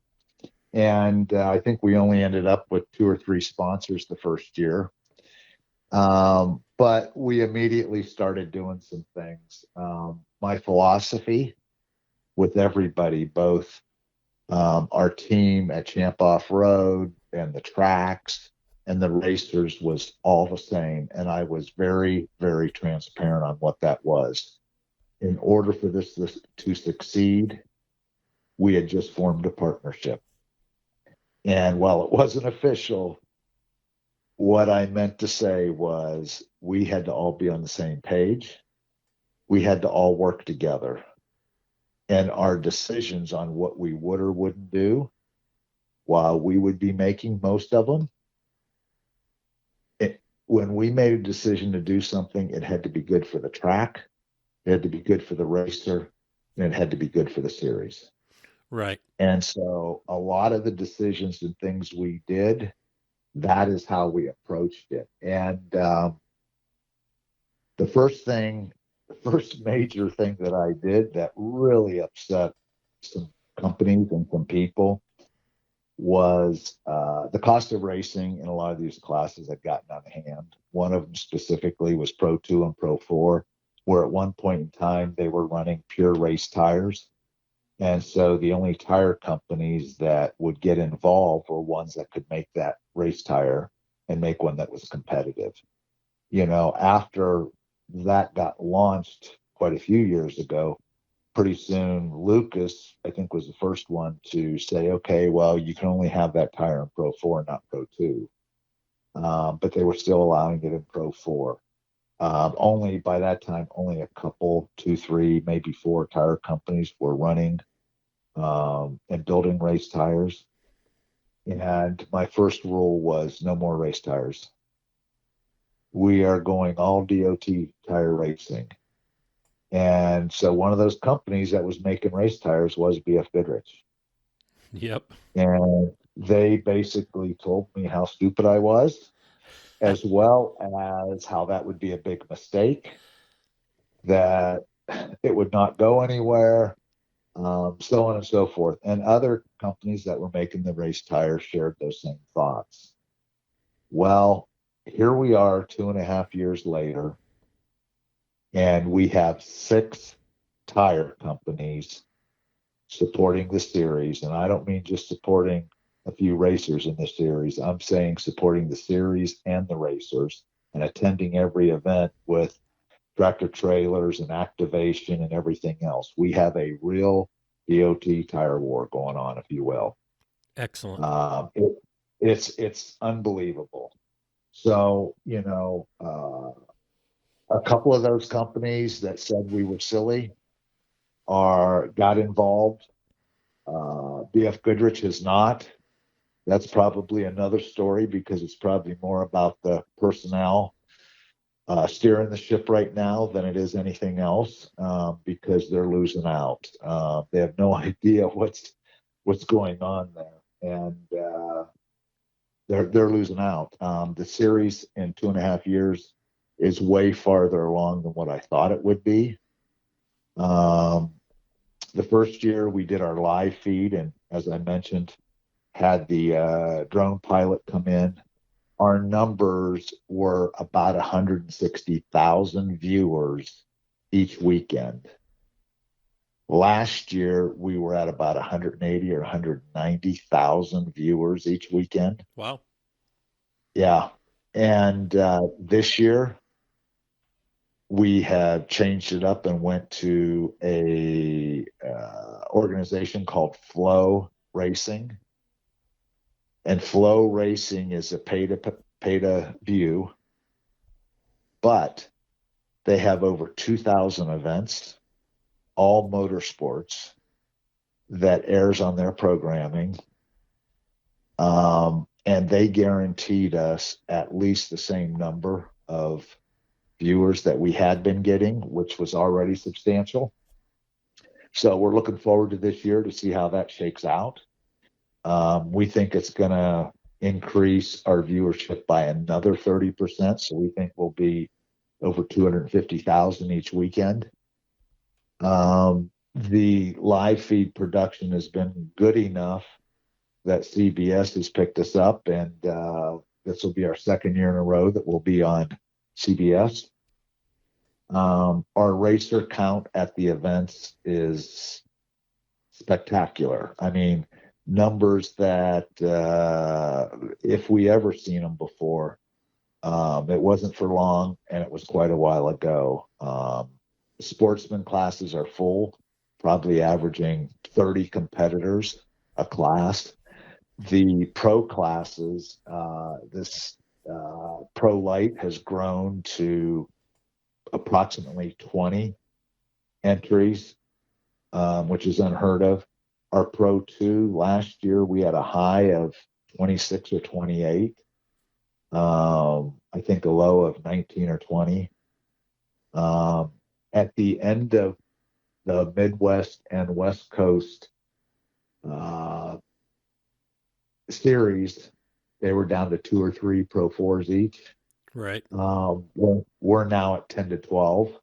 And I think we only ended up with 2 or 3 sponsors the first year. But we immediately started doing some things. My philosophy with everybody, both our team at Champs Offroad and the tracks and the racers, was all the same. And I was very, very transparent on what that was. In order for this to succeed, we had just formed a partnership. And while it wasn't official, what I meant to say was we had to all be on the same page. We had to all work together. And our decisions on what we would or wouldn't do, while we would be making most of them, when we made a decision to do something, it had to be good for the track, it had to be good for the racer, and it had to be good for the series. Right. And so a lot of the decisions and things we did, that is how we approached it. And the first major thing that I did that really upset some companies and some people was the cost of racing in a lot of these classes had gotten out of hand. One of them specifically was Pro 2 and Pro 4, where at one point in time they were running pure race tires. And so the only tire companies that would get involved were ones that could make that race tire and make one that was competitive. You know, after that got launched quite a few years ago, pretty soon Lucas, I think, was the first one to say, okay, well, you can only have that tire in Pro 4, not Pro 2. But they were still allowing it in Pro 4. Only by that time, only a couple, 2, 3, maybe 4 tire companies were running and building race tires. And my first rule was no more race tires. We are going all DOT tire racing. And so one of those companies that was making race tires was BF Goodrich. Yep. And they basically told me how stupid I was, as well as how that would be a big mistake, that it would not go anywhere, so on and so forth. And other companies that were making the race tires shared those same thoughts. Well, here we are 2.5 years later, and we have 6 tire companies supporting the series. And I don't mean just supporting a few racers in the series. I'm saying supporting the series and the racers and attending every event with tractor trailers and activation and everything else. We have a real DOT tire war going on, if you will. Excellent. It's unbelievable. So, you know, a couple of those companies that said we were silly got involved. BF Goodrich has not. That's probably another story, because it's probably more about the personnel steering the ship right now than it is anything else, because they're losing out. They have no idea what's going on there, and they're losing out. The series in 2.5 years is way farther along than what I thought it would be. The first year we did our live feed, and as I mentioned, had the drone pilot come in. Our numbers were about 160,000 viewers each weekend. Last year, we were at about 180 or 190,000 viewers each weekend. Wow. Yeah. And this year, we have changed it up and went to a organization called Flow Racing. And Flow Racing is a pay to view, but they have over 2,000 events, all motorsports, that airs on their programming. And they guaranteed us at least the same number of viewers that we had been getting, which was already substantial. So we're looking forward to this year to see how that shakes out. We think it's going to increase our viewership by another 30%. So we think we'll be over 250,000 each weekend. The live feed production has been good enough that CBS has picked us up, and this will be our second year in a row that we'll be on CBS. Our racer count at the events is spectacular. I mean, numbers that if we ever seen them before, it wasn't for long, and it was quite a while ago. Sportsman classes are full, probably averaging 30 competitors a class. The pro classes, this pro light has grown to approximately 20 entries, which is unheard of. Our Pro 2, last year we had a high of 26 or 28. I think a low of 19 or 20. At the end of the Midwest and West Coast series, they were down to 2 or 3 Pro 4s each. Right. We're now at 10 to 12.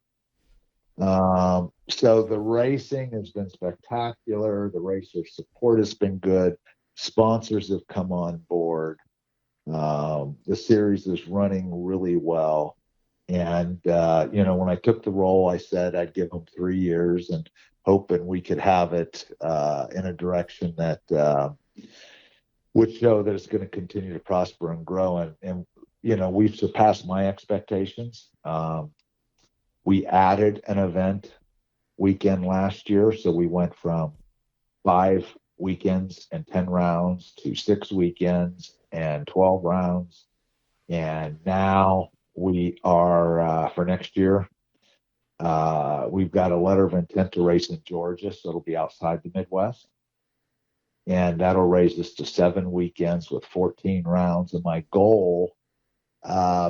So the racing has been spectacular. The racer support has been good. Sponsors have come on board. The series is running really well. And, when I took the role, I said I'd give them 3 years and hoping we could have it in a direction that would show that it's going to continue to prosper and grow. And we've surpassed my expectations. We added an event weekend last year, so we went from 5 weekends and 10 rounds to 6 weekends and 12 rounds. And now we are, for next year, we've got a letter of intent to race in Georgia, so it'll be outside the Midwest. And that'll raise us to 7 weekends with 14 rounds. And my goal,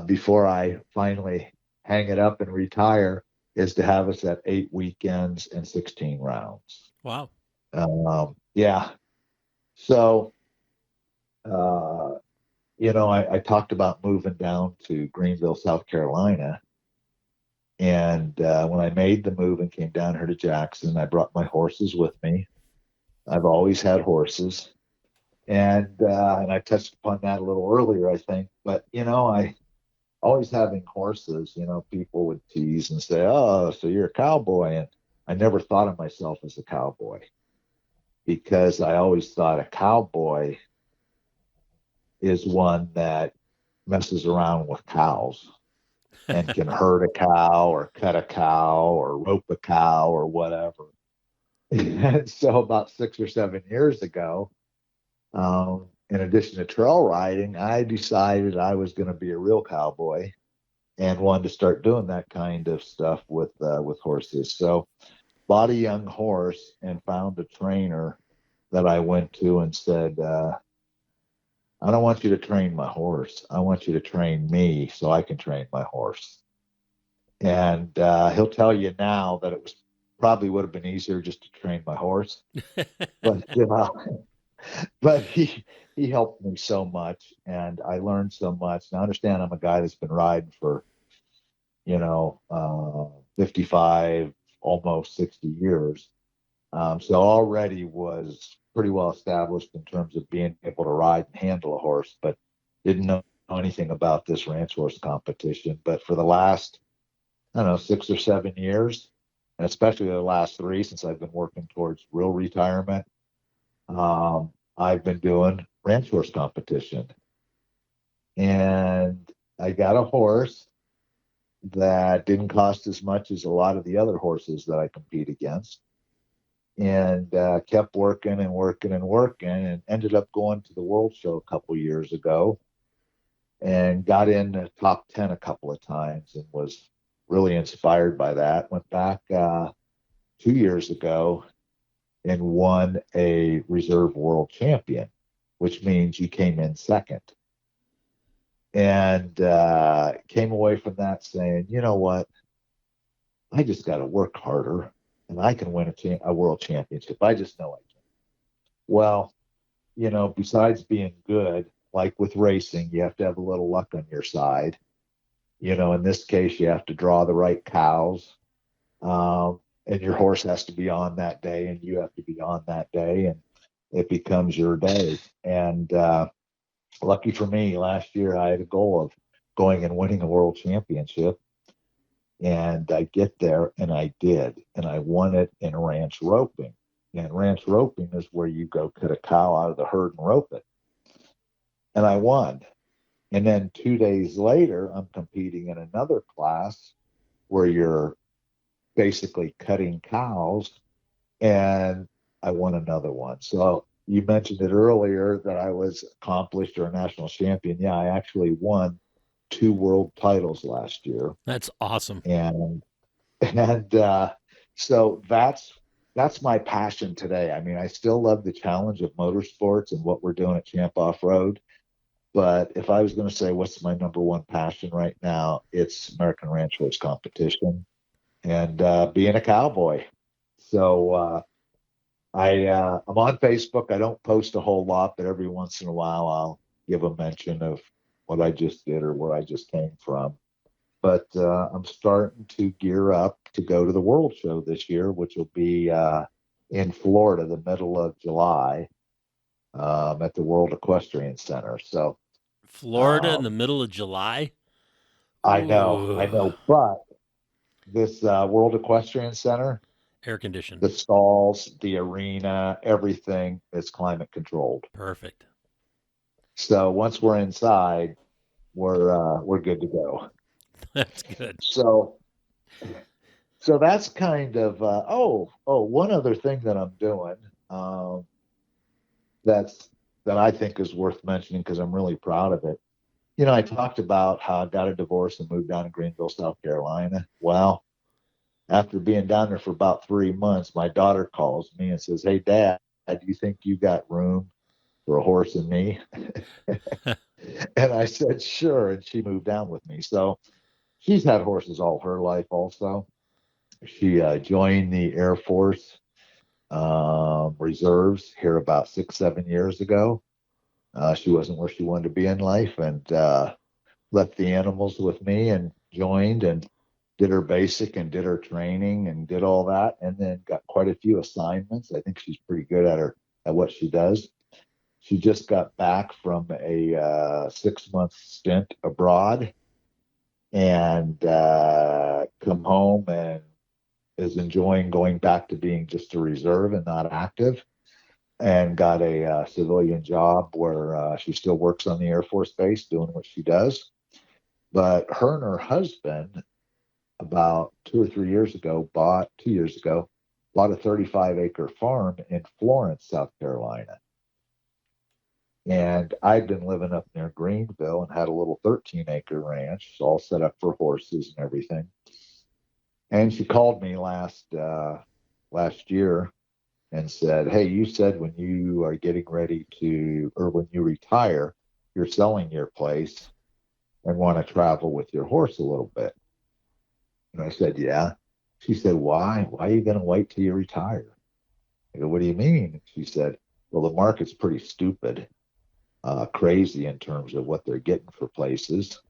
before I finally hang it up and retire, is to have us at 8 weekends and 16 rounds. Wow. Yeah. So, I talked about moving down to Greenville, South Carolina. And when I made the move and came down here to Jackson, I brought my horses with me. I've always had horses. And I touched upon that a little earlier, I think. But, I always having horses, people would tease and say, oh, so you're a cowboy. And I never thought of myself as a cowboy, because I always thought a cowboy is one that messes around with cows and can herd a cow or cut a cow or rope a cow or whatever. And so about 6 or 7 years ago, in addition to trail riding, I decided I was going to be a real cowboy and wanted to start doing that kind of stuff with horses. So bought a young horse and found a trainer that I went to and said, I don't want you to train my horse. I want you to train me so I can train my horse. And he'll tell you now that it probably would have been easier just to train my horse. But he helped me so much, and I learned so much. Now, understand, I'm a guy that's been riding for, 55, almost 60 years. So already was pretty well established in terms of being able to ride and handle a horse, but didn't know anything about this ranch horse competition. But for the last, 6 or 7 years, and especially the last 3, since I've been working towards real retirement, I've been doing ranch horse competition. And I got a horse that didn't cost as much as a lot of the other horses that I compete against, and kept working and working and working, and ended up going to the World Show a couple years ago and got in the top 10 a couple of times and was really inspired by that. Went back 2 years ago and won a reserve world champion, which means you came in second. And came away from that saying, you know what? I just got to work harder and I can win a world championship. I just know I can. Well, besides being good, like with racing, you have to have a little luck on your side. In this case, you have to draw the right cows, and your horse has to be on that day, and you have to be on that day, and it becomes your day. And lucky for me, last year I had a goal of going and winning a world championship. And I get there, and I did. And I won it in ranch roping. And ranch roping is where you go cut a cow out of the herd and rope it. And I won. And then 2 days later, I'm competing in another class where you're basically cutting cows, and I won another one. So you mentioned it earlier that I was accomplished or a national champion. Yeah, I actually won 2 world titles last year. That's awesome. And so that's my passion today. I mean, I still love the challenge of motorsports and what we're doing at Champs Offroad. But if I was going to say what's my number one passion right now, it's American Ranch Horse competition and being a cowboy. So I'm on Facebook. I don't post a whole lot, but every once in a while I'll give a mention of what I just did or where I just came from. But I'm starting to gear up to go to the World Show this year, which will be in Florida, the middle of July, at the World Equestrian Center. So Florida in the middle of July? I Ooh. know. But this World Equestrian Center, Air conditioned. the stalls, the arena, everything is climate controlled. Perfect. So once we're inside, we're good to go. That's good. So that's kind of one other thing that I'm doing that I think is worth mentioning because I'm really proud of it. I talked about how I got a divorce and moved down to Greenville, South Carolina. Well, after being down there for about 3 months, my daughter calls me and says, "Hey, Dad, do you think you got room for a horse and me?" And I said, "Sure." And she moved down with me. So she's had horses all her life also. She joined the Air Force reserves here about 6, 7 years ago. She wasn't where she wanted to be in life and left the animals with me and joined and did her basic and did her training and did all that, and then got quite a few assignments. I think she's pretty good at what she does. She just got back from a 6 month stint abroad and come home and is enjoying going back to being just a reserve and not active, and got a civilian job where she still works on the Air Force Base doing what she does. But her and her husband, about 2 or 3 years ago, bought a 35-acre farm in Florence, South Carolina. And I'd been living up near Greenville and had a little 13-acre ranch, all set up for horses and everything. And she called me last year and said, "Hey, you said when you are getting ready to, or when you retire, you're selling your place and want to travel with your horse a little bit." And I said, "Yeah." She said, "Why? Why are you going to wait till you retire?" I go, "What do you mean?" She said, "Well, the market's pretty stupid, crazy in terms of what they're getting for places.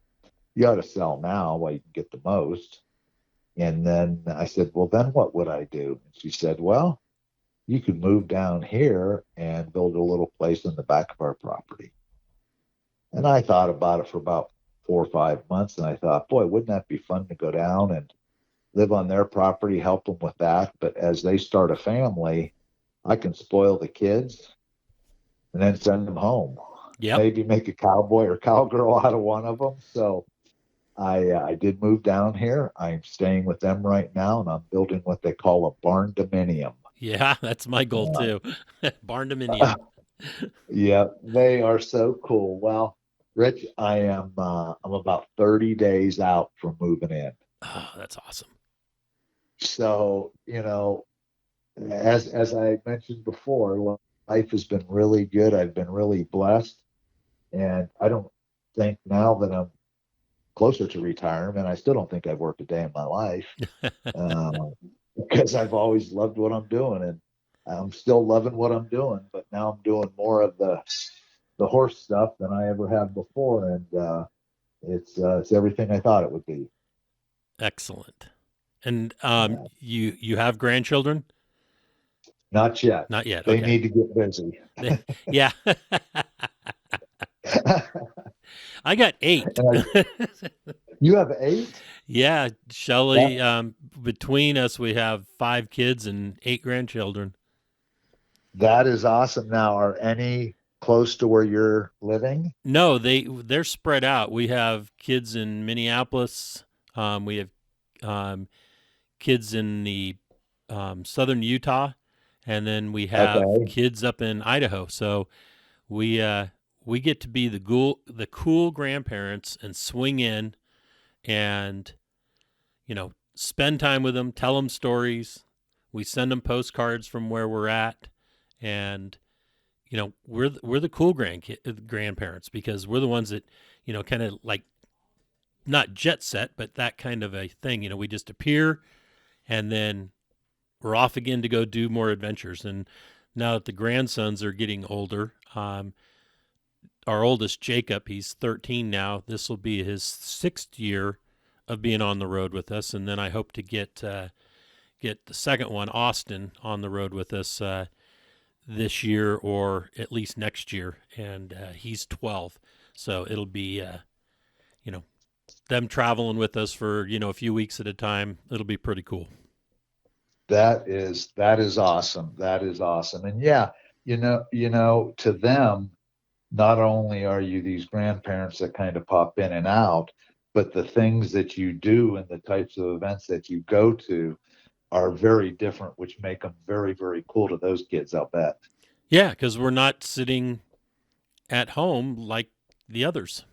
You ought to sell now while you can get the most." And then I said, "Well, then what would I do?" And she said, "Well, you could move down here and build a little place in the back of our property." And I thought about it for about 4 or 5 months, and I thought, boy, wouldn't that be fun to go down and live on their property, help them with that. But as they start a family, I can spoil the kids and then send them home. Yep. Maybe make a cowboy or cowgirl out of one of them. So I did move down here. I'm staying with them right now, and I'm building what they call a barn dominium. Yeah, that's my goal too. Barn dominium. Yeah, they are so cool. Well, Rich, I'm about 30 days out from moving in. Oh, that's awesome. So, as I mentioned before, life has been really good. I've been really blessed, and I don't think now that I'm closer to retirement, I still don't think I've worked a day in my life, because I've always loved what I'm doing, and I'm still loving what I'm doing. But now I'm doing more of the the horse stuff than I ever have before, and it's everything I thought it would be. Excellent. And Yeah. you have grandchildren? Not yet. Not yet. They Okay. need to get busy. Yeah. I got 8. And you have 8? Yeah, Shelley. Between us, we have 5 kids and 8 grandchildren. That is awesome. Now, are any close to where you're living? No, they're spread out. We have kids in Minneapolis. We have kids in the southern Utah, and then we have Okay. kids up in Idaho. So we get to be the cool grandparents and swing in and spend time with them, tell them stories. We send them postcards from where we're at, and we're the cool grandparents because we're the ones that kind of like not jet set, but that kind of a thing. We just appear, and then we're off again to go do more adventures. And now that the grandsons are getting older, our oldest Jacob, he's 13 now. This will be his 6th year of being on the road with us, and then I hope to get the second one, Austin, on the road with us this year or at least next year, and he's 12, so it'll be them traveling with us for a few weeks at a time. It'll be pretty cool. That is awesome. That is awesome. And yeah, to them, not only are you these grandparents that kind of pop in and out, but the things that you do and the types of events that you go to are very different, which make them very, very cool to those kids, I'll bet. Yeah, because we're not sitting at home like the others,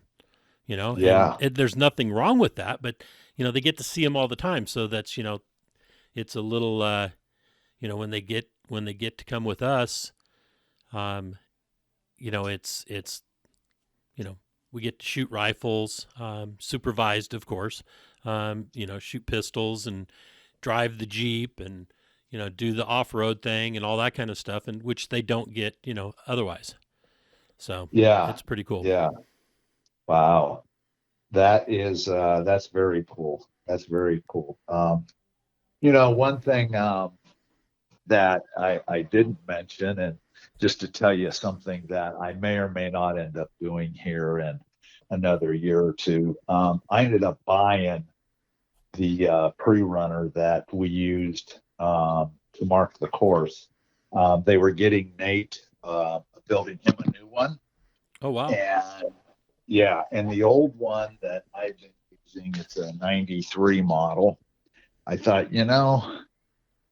Yeah. and there's nothing wrong with that, but they get to see them all the time, so that's it's a little when they get to come with us, it's we get to shoot rifles, supervised, of course, shoot pistols and drive the Jeep and do the off-road thing and all that kind of stuff, and which they don't get otherwise. So Yeah. it's pretty cool. Yeah. Wow. That's very cool. That's very cool. One thing that I didn't mention, and just to tell you something that I may or may not end up doing here in another year or two, I ended up buying the pre-runner that we used to mark the course. They were getting Nate building him a new one. Oh, wow. And yeah, and the old one that I've been using, it's a 93 model. I thought,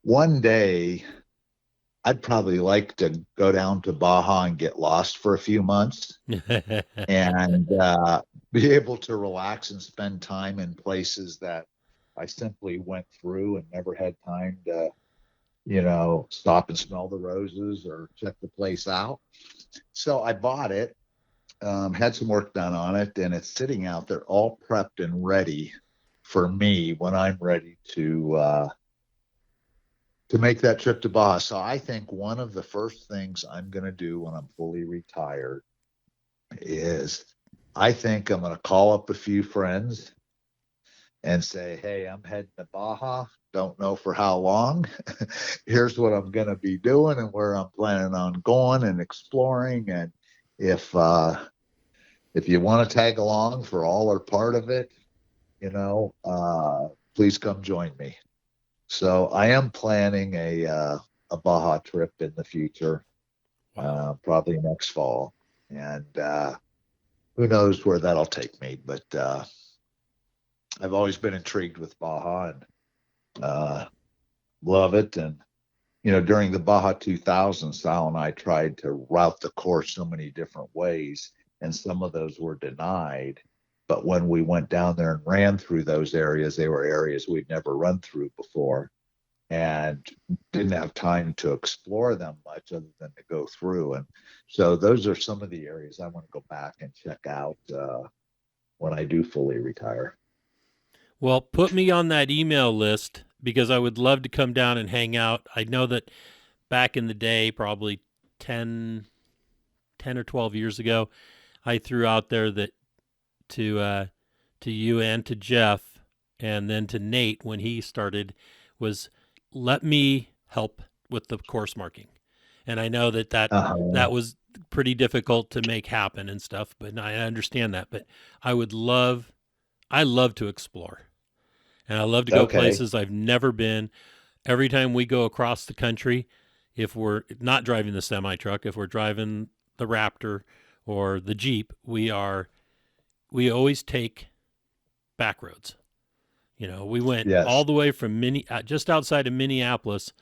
one day I'd probably like to go down to Baja and get lost for a few months and be able to relax and spend time in places that I simply went through and never had time to, stop and smell the roses or check the place out. So I bought it, had some work done on it, and it's sitting out there all prepped and ready for me when I'm ready to make that trip to Baja. So I think one of the first things I'm going to do when I'm fully retired is I think I'm going to call up a few friends and say, hey, I'm heading to Baja. Don't know for how long. Here's what I'm going to be doing and where I'm planning on going and exploring. And if you want to tag along for all or part of it, please come join me. So I am planning a Baja trip in the future, probably next fall, and who knows where that'll take me. But I've always been intrigued with Baja and love it. And during the Baja 2000, Sal and I tried to route the course so many different ways, and some of those were denied. But when we went down there and ran through those areas, they were areas we'd never run through before and didn't have time to explore them much other than to go through. And so those are some of the areas I want to go back and check out when I do fully retire. Well, put me on that email list because I would love to come down and hang out. I know that back in the day, probably 10 10 or 12 years ago, I threw out there that to you and to Jeff and then to Nate when he started was let me help with the course marking. And I know that was pretty difficult to make happen and stuff, but I understand that. But I love to explore, and I love to go places I've never been. Every time we go across the country, if we're not driving the semi truck, if we're driving the Raptor or the Jeep, we always take back roads. You know, we went all the way from just outside of Minneapolis,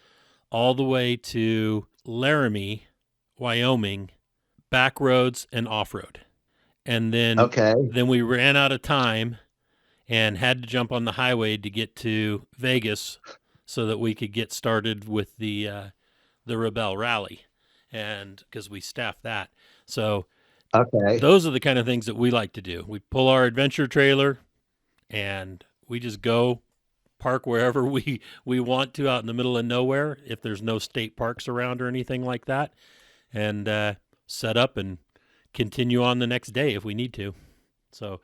all the way to Laramie, Wyoming, back roads and off-road. And then we ran out of time and had to jump on the highway to get to Vegas so that we could get started with the Rebel Rally, and because we staffed that. So those are the kind of things that we like to do. We pull our adventure trailer and we just go park wherever we want to out in the middle of nowhere, if there's no state parks around or anything like that, and set up and continue on the next day if we need to. So,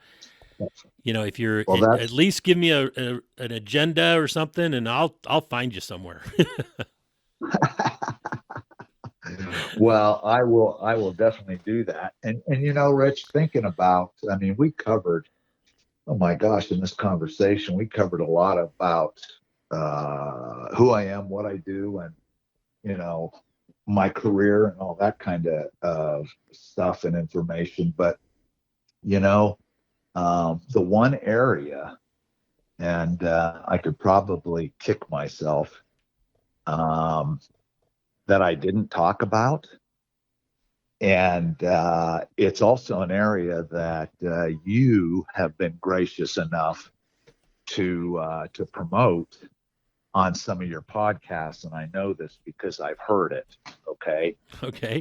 you know, if you're at least give me an agenda or something, and I'll find you somewhere. Well, I will definitely do that. And you know, Rich, thinking about, I mean, we covered, oh my gosh, in this conversation, we covered a lot about who I am, what I do, and, you know, my career and all that kind of stuff and information. But, you know, the one area, and I could probably kick myself, that I didn't talk about. And it's also an area that you have been gracious enough to promote on some of your podcasts. And I know this because I've heard it. Okay.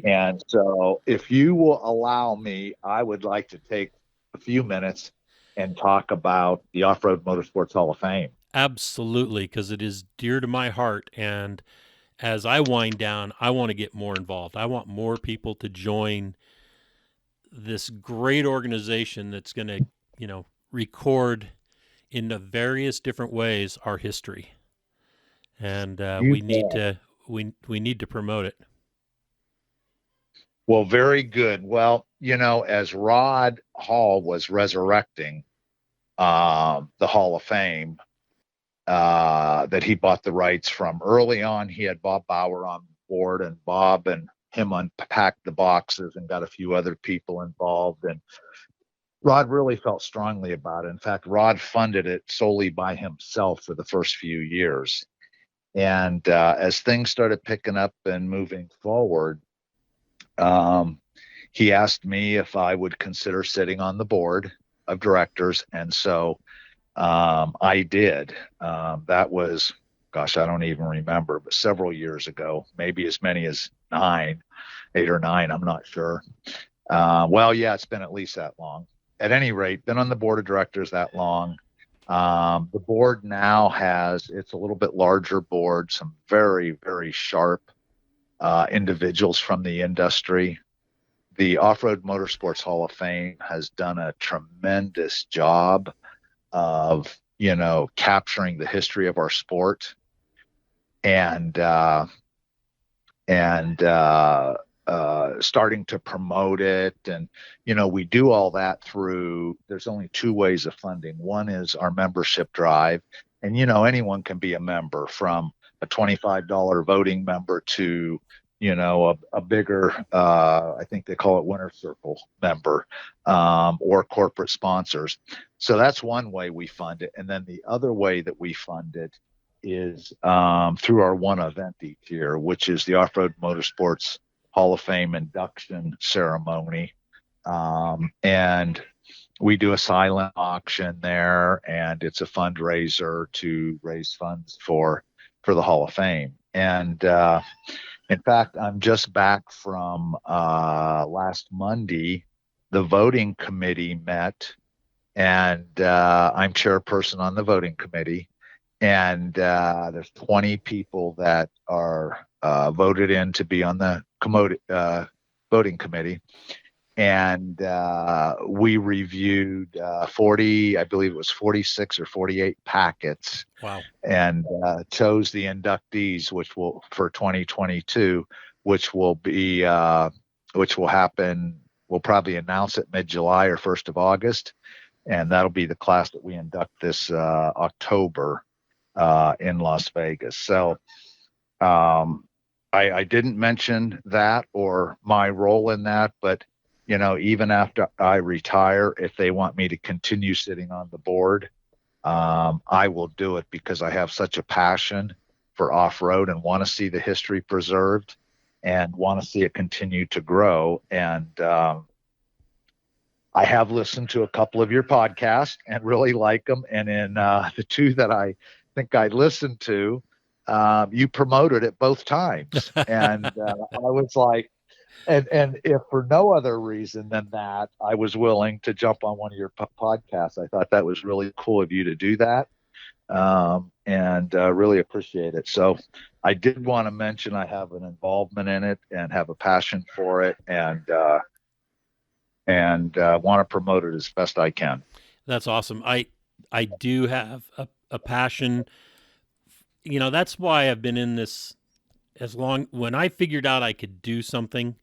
And so if you will allow me, I would like to take a few minutes and talk about the Off-Road Motorsports Hall of Fame. Absolutely, because it is dear to my heart. And as I wind down, I want to get more involved. I want more people to join this great organization that's going to, you know, record in the various different ways our history. And we need to promote it. Well, very good. Well, you know, as Rod Hall was resurrecting the Hall of Fame, that he bought the rights from early on, he had Bob Bauer on board, and Bob and him unpacked the boxes and got a few other people involved. And Rod really felt strongly about it. In fact, Rod funded it solely by himself for the first few years. And as things started picking up and moving forward, he asked me if I would consider sitting on the board of directors. And so I did. That was, gosh, I don't even remember, but several years ago, maybe as many as 8 or 9, I'm not sure. Well, yeah, it's been at least that long. At any rate, been on the board of directors that long. The board now it's a little bit larger board, some very, very sharp individuals from the industry. The Off-Road Motorsports Hall of Fame has done a tremendous job of, you know, capturing the history of our sport and starting to promote it. And, you know, we do all that through, there's only 2 ways of funding. One is our membership drive. And, you know, anyone can be a member, from a $25 voting member to, you know, a bigger, I think they call it Winner Circle member, or corporate sponsors. So that's one way we fund it. And then the other way that we fund it is through our one event each year, which is the Off-Road Motorsports Hall of Fame induction ceremony. And we do a silent auction there, and it's a fundraiser to raise funds for the Hall of Fame. And in fact, I'm just back from last Monday. The voting committee met, and I'm chairperson on the voting committee. And there's 20 people that are voted in to be on the voting committee, and we reviewed 40, I believe it was 46 or 48 packets. Wow. And chose the inductees, which will for 2022, which will be which will happen. We'll probably announce it mid-July or 1st of August, and that'll be the class that we induct this October in Las Vegas. So I didn't mention that or my role in that, but even after I retire, if they want me to continue sitting on the board, I will do it because I have such a passion for off-road and want to see the history preserved and want to see it continue to grow. And I have listened to a couple of your podcasts and really like them. And in the two that I think I listened to, you promoted it both times. And I was like, and if for no other reason than that, I was willing to jump on one of your podcasts. I thought that was really cool of you to do that, and really appreciate it. So I did want to mention I have an involvement in it and have a passion for it, and want to promote it as best I can. That's awesome. I do have a passion. That's why I've been in this when I figured out I could do something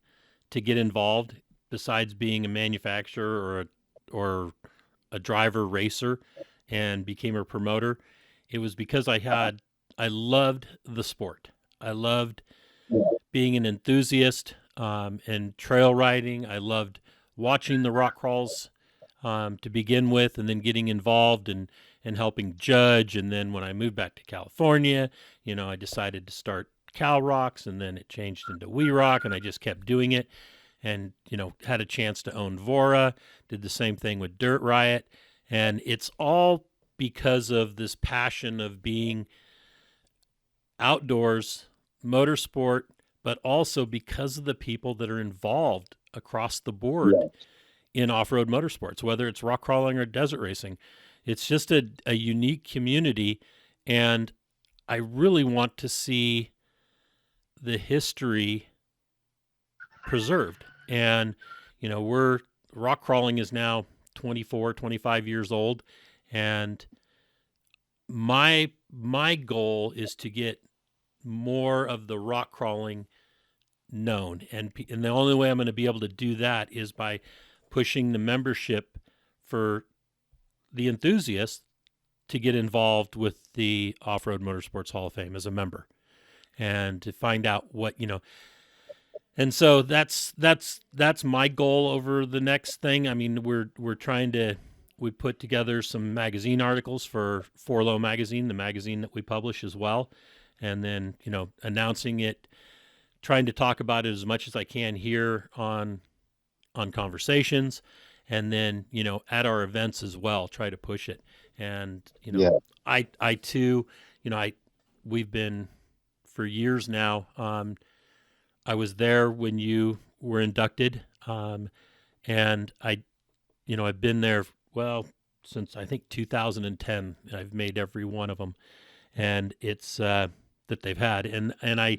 to get involved besides being a manufacturer or a driver racer and became a promoter. It was because I loved the sport. I loved being an enthusiast and trail riding. I loved watching the rock crawls to begin with, and then getting involved and helping judge. And then when I moved back to California, I decided to start Cal Rocks, and then it changed into We Rock, and I just kept doing it. And had a chance to own Vora, did the same thing with Dirt Riot, and it's all because of this passion of being outdoors, motorsport, but also because of the people that are involved across the board in off-road motorsports, whether it's rock crawling or desert racing. It's just a unique community, and I really want to see the history preserved. And rock crawling is now 24, 25 years old, and my goal is to get more of the rock crawling known, and the only way I'm going to be able to do that is by pushing the membership for the enthusiasts to get involved with the Off-Road Motorsports Hall of Fame as a member, and to find out what and so that's my goal over the next thing. I mean, we put together some magazine articles for Forlow magazine, the magazine that we publish as well, and then announcing it, trying to talk about it as much as I can here on Conversations, and then at our events as well, try to push it. And I too, we've been for years now. I was there when you were inducted, and I've been there since I think 2010. I've made every one of them, and it's that they've had, and I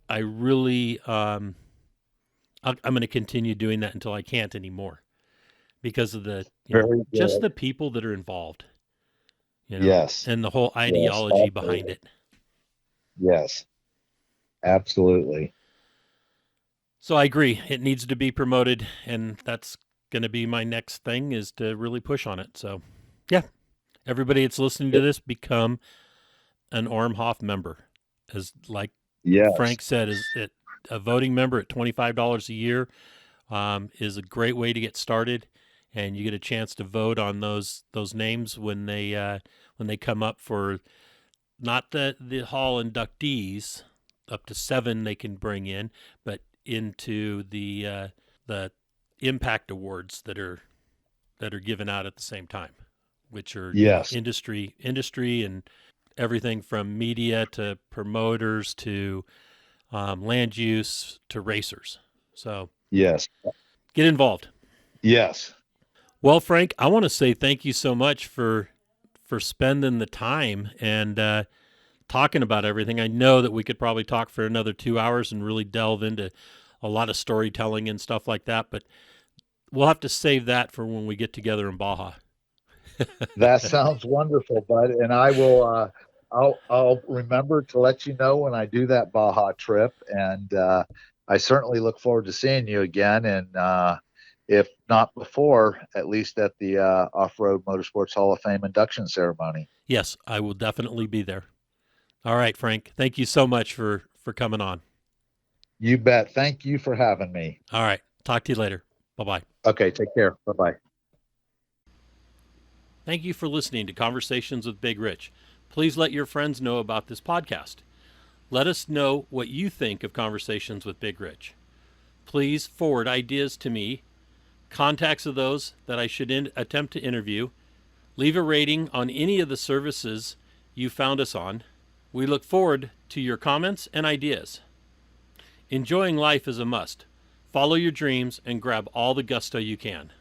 really I'm going to continue doing that until I can't anymore, because of just the people that are involved, Yes, and the whole ideology behind it. Yes, absolutely. So I agree. It needs to be promoted, and that's going to be my next thing, is to really push on it. So, yeah, everybody that's listening to this, become an Ormhoff member. As Frank said, is a voting member at $25 a year is a great way to get started, and you get a chance to vote on those names when they come up for not the hall inductees, up to 7 they can bring in, but into the impact awards that are given out at the same time, which are industry and everything from media to promoters to land use to racers. So yes, get involved. Yes. Well, Frank, I want to say thank you so much for spending the time and talking about everything. I know that we could probably talk for another 2 hours and really delve into a lot of storytelling and stuff like that, but we'll have to save that for when we get together in Baja. That sounds wonderful, bud. And I will, I'll remember to let you know when I do that Baja trip. And I certainly look forward to seeing you again. And if not before, at least at the Off-Road Motorsports Hall of Fame induction ceremony. Yes, I will definitely be there. All right, Frank. Thank you so much for coming on. You bet. Thank you for having me. All right. Talk to you later. Bye-bye. Okay. Take care. Bye-bye. Thank you for listening to Conversations with Big Rich. Please let your friends know about this podcast. Let us know what you think of Conversations with Big Rich. Please forward ideas to me, contacts of those that I should attempt to interview. Leave a rating on any of the services you found us on. We look forward to your comments and ideas. Enjoying life is a must. Follow your dreams and grab all the gusto you can.